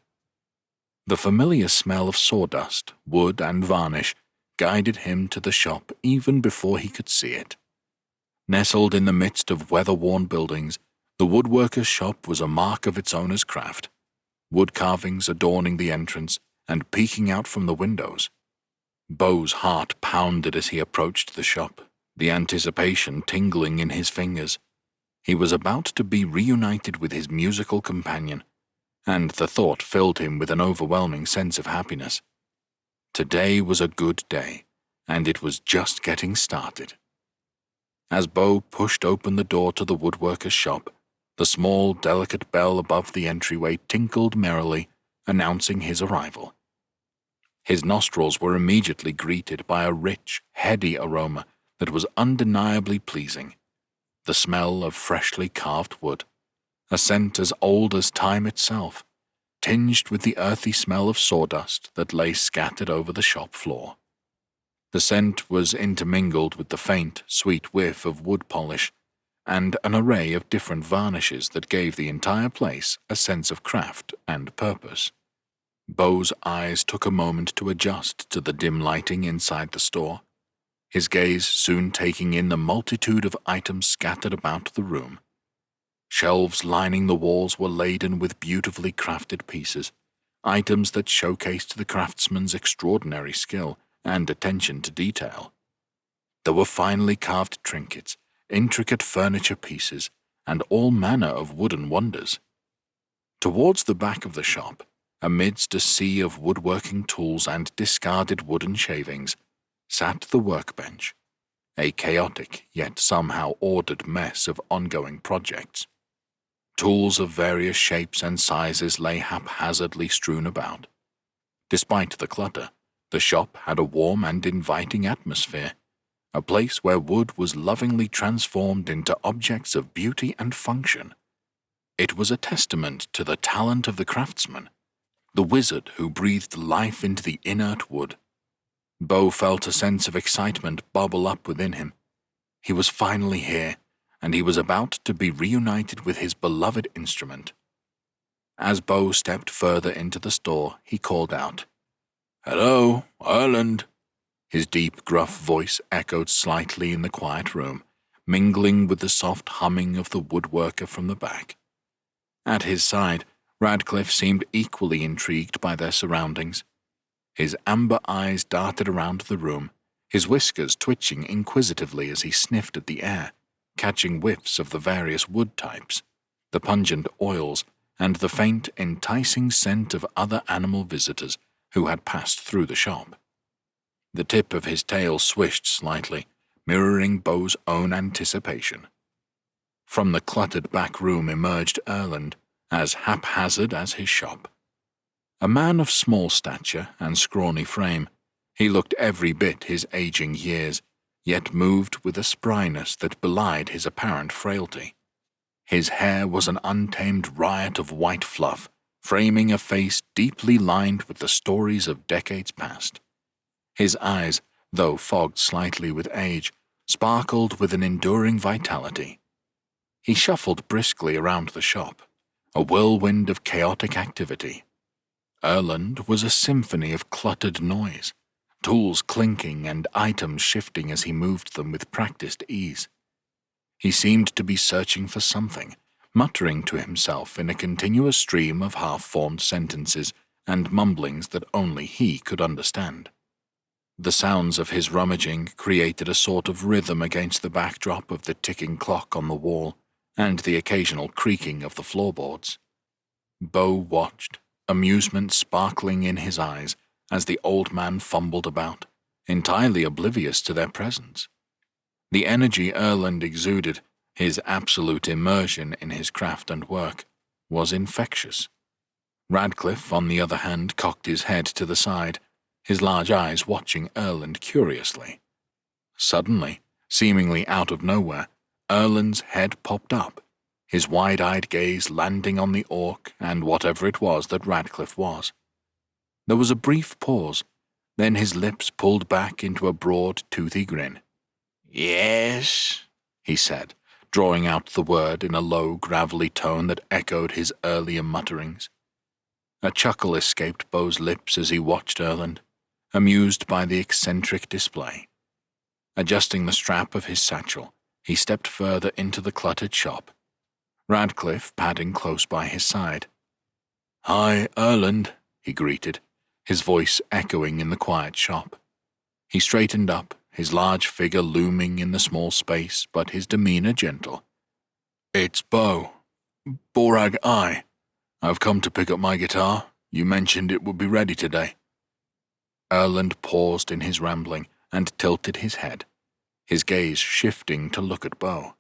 The familiar smell of sawdust, wood, and varnish guided him to the shop even before he could see it. Nestled in the midst of weather-worn buildings, the woodworker's shop was a mark of its owner's craft, wood carvings adorning the entrance and peeking out from the windows. Bo's heart pounded as he approached the shop, the anticipation tingling in his fingers. He was about to be reunited with his musical companion, and the thought filled him with an overwhelming sense of happiness. Today was a good day, and it was just getting started. As Bo pushed open the door to the woodworker's shop, the small, delicate bell above the entryway tinkled merrily, announcing his arrival. His nostrils were immediately greeted by a rich, heady aroma that was undeniably pleasing, the smell of freshly carved wood, a scent as old as time itself, tinged with the earthy smell of sawdust that lay scattered over the shop floor. The scent was intermingled with the faint, sweet whiff of wood polish, and an array of different varnishes that gave the entire place a sense of craft and purpose. Bo's eyes took a moment to adjust to the dim lighting inside the store, his gaze soon taking in the multitude of items scattered about the room. Shelves lining the walls were laden with beautifully crafted pieces, items that showcased the craftsman's extraordinary skill and attention to detail. There were finely carved trinkets, intricate furniture pieces, and all manner of wooden wonders. Towards the back of the shop, amidst a sea of woodworking tools and discarded wooden shavings, sat the workbench, a chaotic yet somehow ordered mess of ongoing projects. Tools of various shapes and sizes lay haphazardly strewn about. Despite the clutter, The shop had a warm and inviting atmosphere, a place where wood was lovingly transformed into objects of beauty and function. It was a testament to the talent of the craftsman, the wizard who breathed life into the inert wood. Bo felt a sense of excitement bubble up within him. He was finally here, and he was about to be reunited with his beloved instrument. As Bo stepped further into the store, he called out, "Hello, Erland." His deep, gruff voice echoed slightly in the quiet room, mingling with the soft humming of the woodworker from the back. At his side, Radcliffe seemed equally intrigued by their surroundings. His amber eyes darted around the room, his whiskers twitching inquisitively as he sniffed at the air, catching whiffs of the various wood types, the pungent oils, and the faint, enticing scent of other animal visitors who had passed through the shop. The tip of his tail swished slightly, mirroring Bo's own anticipation. From the cluttered back room emerged Erland, as haphazard as his shop. A man of small stature and scrawny frame, he looked every bit his aging years, yet moved with a spryness that belied his apparent frailty. His hair was an untamed riot of white fluff, framing a face deeply lined with the stories of decades past. His eyes, though fogged slightly with age, sparkled with an enduring vitality. He shuffled briskly around the shop, a whirlwind of chaotic activity. Erland was a symphony of cluttered noise, tools clinking and items shifting as he moved them with practiced ease. He seemed to be searching for something, muttering to himself in a continuous stream of half-formed sentences and mumblings that only he could understand. The sounds of his rummaging created a sort of rhythm against the backdrop of the ticking clock on the wall and the occasional creaking of the floorboards. Bo watched, amusement sparkling in his eyes as the old man fumbled about, entirely oblivious to their presence. The energy Erland exuded, his absolute immersion in his craft and work, was infectious. Radcliffe, on the other hand, cocked his head to the side, his large eyes watching Erland curiously. Suddenly, seemingly out of nowhere, Erland's head popped up, his wide-eyed gaze landing on the orc and whatever it was that Radcliffe was. There was a brief pause, then his lips pulled back into a broad, toothy grin. "Yes," he said, drawing out the word in a low, gravelly tone that echoed his earlier mutterings. A chuckle escaped Bo's lips as he watched Erland, amused by the eccentric display. Adjusting the strap of his satchel, he stepped further into the cluttered shop, Radcliffe padding close by his side. "Hi, Erland," he greeted, his voice echoing in the quiet shop. He straightened up, his large figure looming in the small space, but his demeanor gentle. "It's Borag-I. I've come to pick up my guitar. You mentioned it would be ready today." Erland paused in his rambling and tilted his head, his gaze shifting to look at Bo.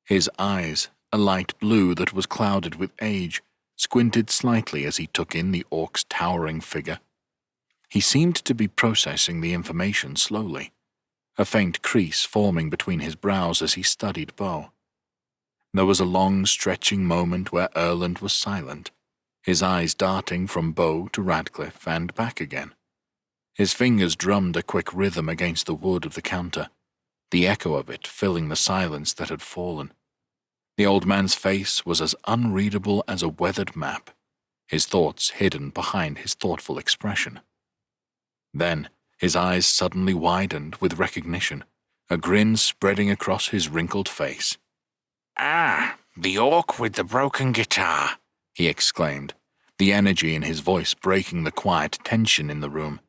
His eyes, a light blue that was clouded with age, squinted slightly as he took in the orc's towering figure. He seemed to be processing the information slowly, a faint crease forming between his brows as he studied Bo. There was a long, stretching moment where Erland was silent, his eyes darting from Bo to Radcliffe and back again. His fingers drummed a quick rhythm against the wood of the counter, the echo of it filling the silence that had fallen. The old man's face was as unreadable as a weathered map, his thoughts hidden behind his thoughtful expression. Then, his eyes suddenly widened with recognition, a grin spreading across his wrinkled face. "Ah, the orc with the broken guitar," he exclaimed, the energy in his voice breaking the quiet tension in the room.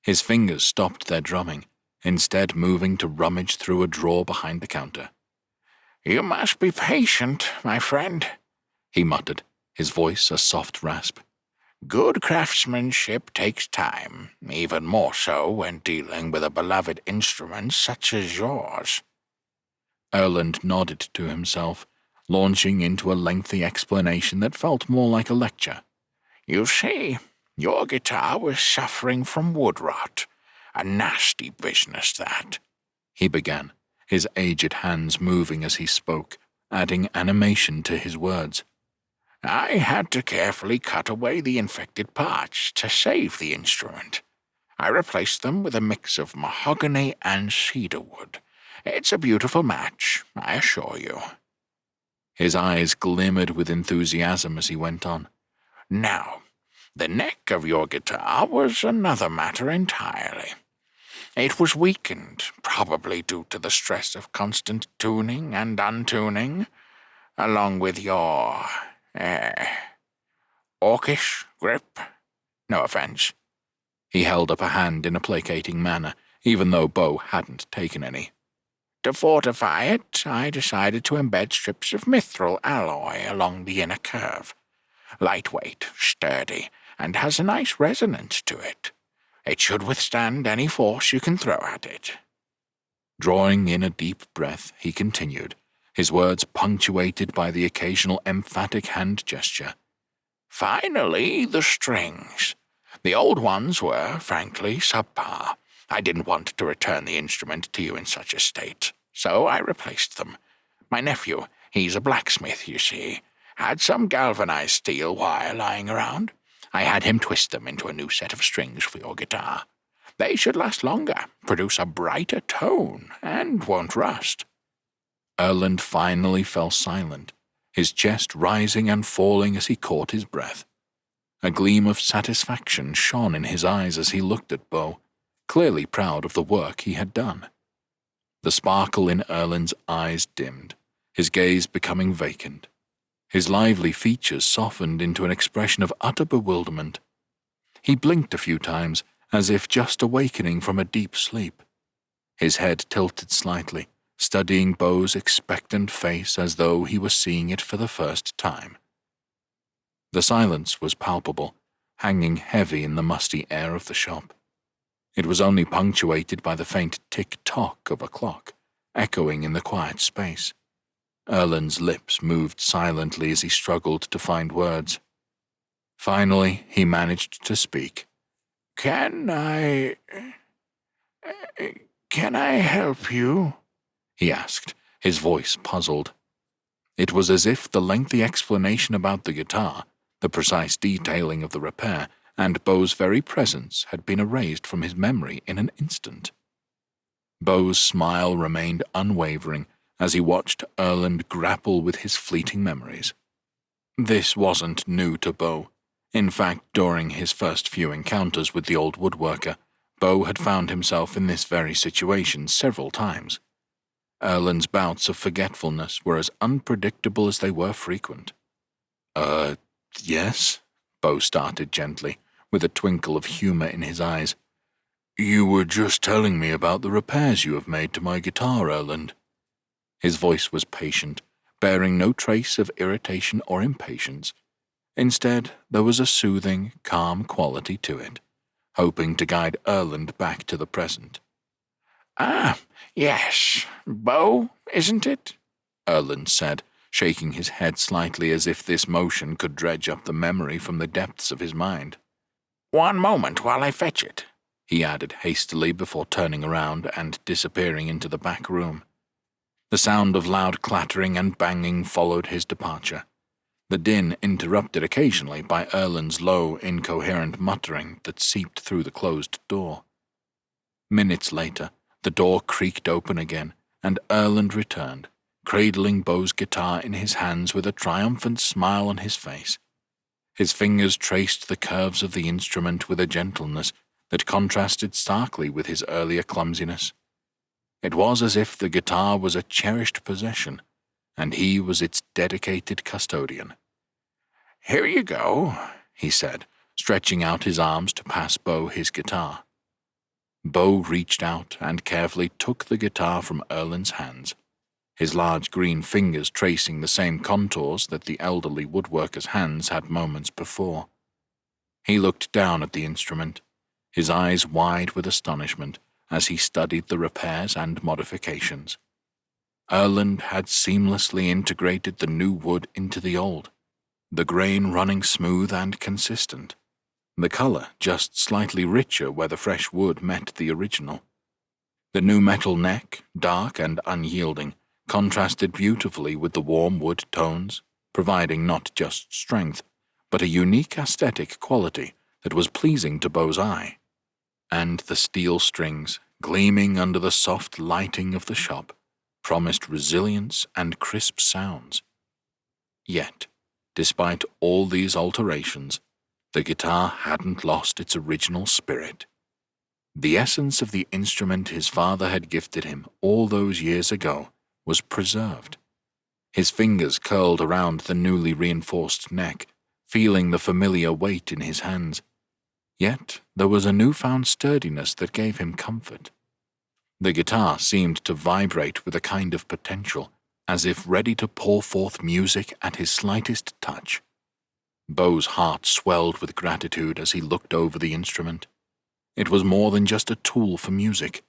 His fingers stopped their drumming, instead moving to rummage through a drawer behind the counter. "You must be patient, my friend," he muttered, his voice a soft rasp. "Good craftsmanship takes time, even more so when dealing with a beloved instrument such as yours." Erland nodded to himself, launching into a lengthy explanation that felt more like a lecture. "You see, Your guitar was suffering from wood rot. A nasty business, that," he began, his aged hands moving as he spoke, adding animation to his words. "I had to carefully cut away the infected parts to save the instrument. I replaced them with a mix of mahogany and cedar wood. It's a beautiful match, I assure you." His eyes glimmered with enthusiasm as he went on. "Now, the neck of your guitar was another matter entirely. It was weakened, probably due to the stress of constant tuning and untuning, along with your, orcish grip. No offense." He held up a hand in a placating manner, even though Bo hadn't taken any. "To fortify it, I decided to embed strips of mithril alloy along the inner curve. Lightweight, sturdy, and has a nice resonance to it. It should withstand any force you can throw at it." Drawing in a deep breath, he continued, his words punctuated by the occasional emphatic hand gesture. "Finally, the strings. The old ones were, frankly, subpar. I didn't want to return the instrument to you in such a state, so I replaced them. My nephew, he's a blacksmith, you see, had some galvanized steel wire lying around. I had him twist them into a new set of strings for your guitar. They should last longer, produce a brighter tone, and won't rust." Erland finally fell silent, his chest rising and falling as he caught his breath. A gleam of satisfaction shone in his eyes as he looked at Bo, clearly proud of the work he had done. The sparkle in Erland's eyes dimmed, his gaze becoming vacant. His lively features softened into an expression of utter bewilderment. He blinked a few times, as if just awakening from a deep sleep. His head tilted slightly, studying Bo's expectant face as though he were seeing it for the first time. The silence was palpable, hanging heavy in the musty air of the shop. It was only punctuated by the faint tick-tock of a clock, echoing in the quiet space. Erland's lips moved silently as he struggled to find words. Finally, he managed to speak. Can I help you?" he asked, his voice puzzled. It was as if the lengthy explanation about the guitar, the precise detailing of the repair, and Bo's very presence had been erased from his memory in an instant. Bo's smile remained unwavering as he watched Erland grapple with his fleeting memories. This wasn't new to Bo. In fact, during his first few encounters with the old woodworker, Bo had found himself in this very situation several times. Erland's bouts of forgetfulness were as unpredictable as they were frequent. Yes?" Bo started gently, with a twinkle of humor in his eyes. "You were just telling me about the repairs you have made to my guitar, Erland." His voice was patient, bearing no trace of irritation or impatience. Instead, there was a soothing, calm quality to it, hoping to guide Erland back to the present. "Ah, yes, Bo, isn't it?" Erland said, shaking his head slightly as if this motion could dredge up the memory from the depths of his mind. "One moment while I fetch it," he added hastily before turning around and disappearing into the back room. The sound of loud clattering and banging followed his departure, the din interrupted occasionally by Erland's low, incoherent muttering that seeped through the closed door. Minutes later, the door creaked open again, and Erland returned, cradling Bo's guitar in his hands with a triumphant smile on his face. His fingers traced the curves of the instrument with a gentleness that contrasted starkly with his earlier clumsiness. It was as if the guitar was a cherished possession, and he was its dedicated custodian. "Here you go," he said, stretching out his arms to pass Bo his guitar. Bo reached out and carefully took the guitar from Erland's hands, his large green fingers tracing the same contours that the elderly woodworker's hands had moments before. He looked down at the instrument, his eyes wide with astonishment as he studied the repairs and modifications. Erland had seamlessly integrated the new wood into the old, the grain running smooth and consistent. the color just slightly richer where the fresh wood met the original. The new metal neck, dark and unyielding, contrasted beautifully with the warm wood tones, providing not just strength, but a unique aesthetic quality that was pleasing to Beau's eye. And the steel strings, gleaming under the soft lighting of the shop, promised resilience and crisp sounds. Yet, despite all these alterations, the guitar hadn't lost its original spirit. The essence of the instrument his father had gifted him all those years ago was preserved. His fingers curled around the newly reinforced neck, feeling the familiar weight in his hands. Yet there was a newfound sturdiness that gave him comfort. The guitar seemed to vibrate with a kind of potential, as if ready to pour forth music at his slightest touch. Beau's heart swelled with gratitude as he looked over the instrument. It was more than just a tool for music.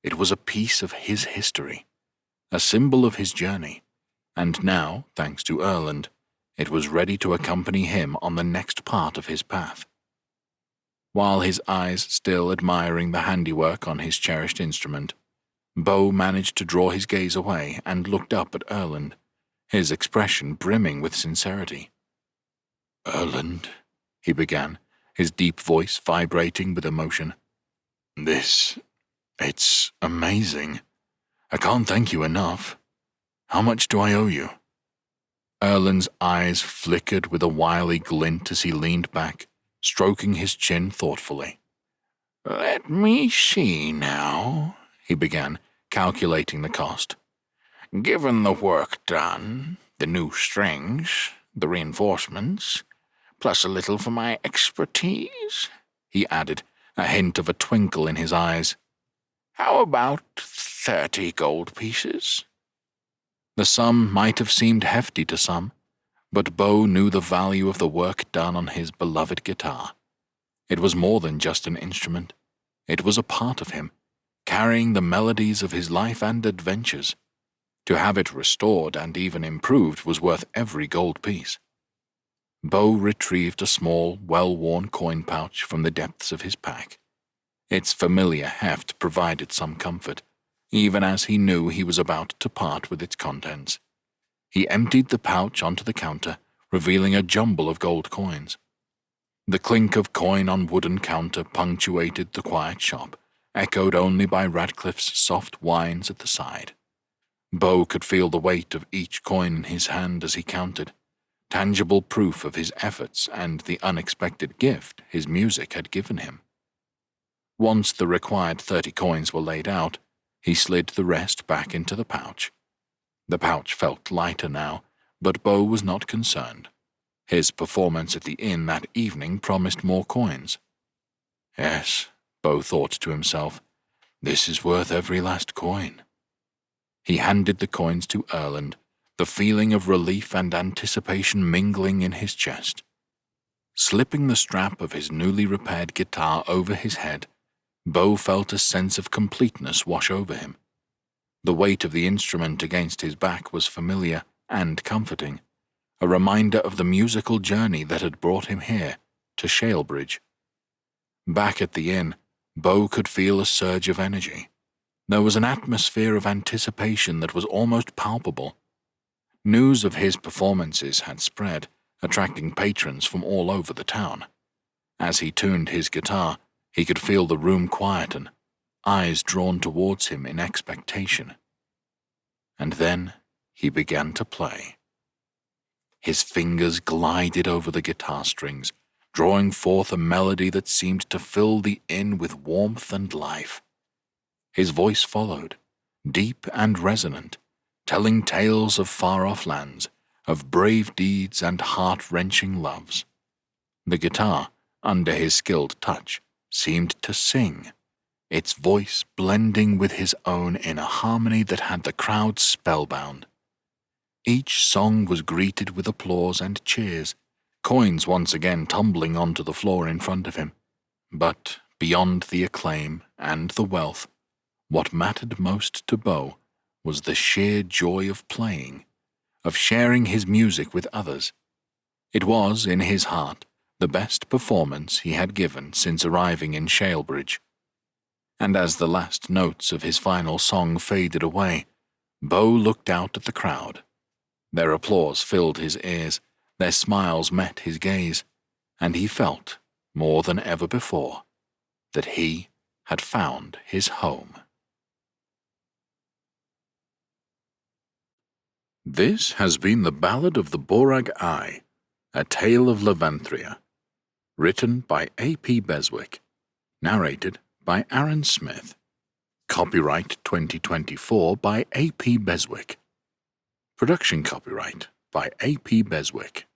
It was a piece of his history, a symbol of his journey, and now, thanks to Erland, it was ready to accompany him on the next part of his path. While his eyes still admiring the handiwork on his cherished instrument, Beau managed to draw his gaze away and looked up at Erland, his expression brimming with sincerity. "Erland," he began, his deep voice vibrating with emotion. It's amazing. I can't thank you enough. How much do I owe you?" Erland's eyes flickered with a wily glint as he leaned back, stroking his chin thoughtfully. "Let me see now," he began, calculating the cost. "Given the work done, the new strings, the reinforcements, plus a little for my expertise," he added, a hint of a twinkle in his eyes. "How about 30 gold pieces?" The sum might have seemed hefty to some, but Beau knew the value of the work done on his beloved guitar. It was more than just an instrument. It was a part of him, carrying the melodies of his life and adventures. To have it restored and even improved was worth every gold piece. Beau retrieved a small, well-worn coin pouch from the depths of his pack. Its familiar heft provided some comfort, even as he knew he was about to part with its contents. He emptied the pouch onto the counter, revealing a jumble of gold coins. The clink of coin on wooden counter punctuated the quiet shop, echoed only by Radcliffe's soft whines at the side. Beau could feel the weight of each coin in his hand as he counted, tangible proof of his efforts and the unexpected gift his music had given him. Once the required 30 coins were laid out, he slid the rest back into the pouch. The pouch felt lighter now, but Beau was not concerned. His performance at the inn that evening promised more coins. Yes, Beau thought to himself, this is worth every last coin. He handed the coins to Erland, the feeling of relief and anticipation mingling in his chest. Slipping the strap of his newly repaired guitar over his head, Beau felt a sense of completeness wash over him. The weight of the instrument against his back was familiar and comforting, a reminder of the musical journey that had brought him here, to Shalebridge. Back at the inn, Beau could feel a surge of energy. There was an atmosphere of anticipation that was almost palpable. News of his performances had spread, attracting patrons from all over the town. As he tuned his guitar, he could feel the room quieten, eyes drawn towards him in expectation. And then he began to play. His fingers glided over the guitar strings, drawing forth a melody that seemed to fill the inn with warmth and life. His voice followed, deep and resonant, telling tales of far-off lands, of brave deeds and heart-wrenching loves. The guitar, under his skilled touch, seemed to sing, its voice blending with his own in a harmony that had the crowd spellbound. Each song was greeted with applause and cheers, coins once again tumbling onto the floor in front of him. But beyond the acclaim and the wealth, what mattered most to Beau was the sheer joy of playing, of sharing his music with others. It was, in his heart, the best performance he had given since arriving in Shalebridge. And as the last notes of his final song faded away, Bo looked out at the crowd. Their applause filled his ears, their smiles met his gaze, and he felt, more than ever before, that he had found his home. This has been the Ballad of the Borag-I, a tale of Levanthria, written by A.P. Beswick, narrated by Aaron Smith. Copyright 2024 by A.P. Beswick. Production copyright by A.P. Beswick.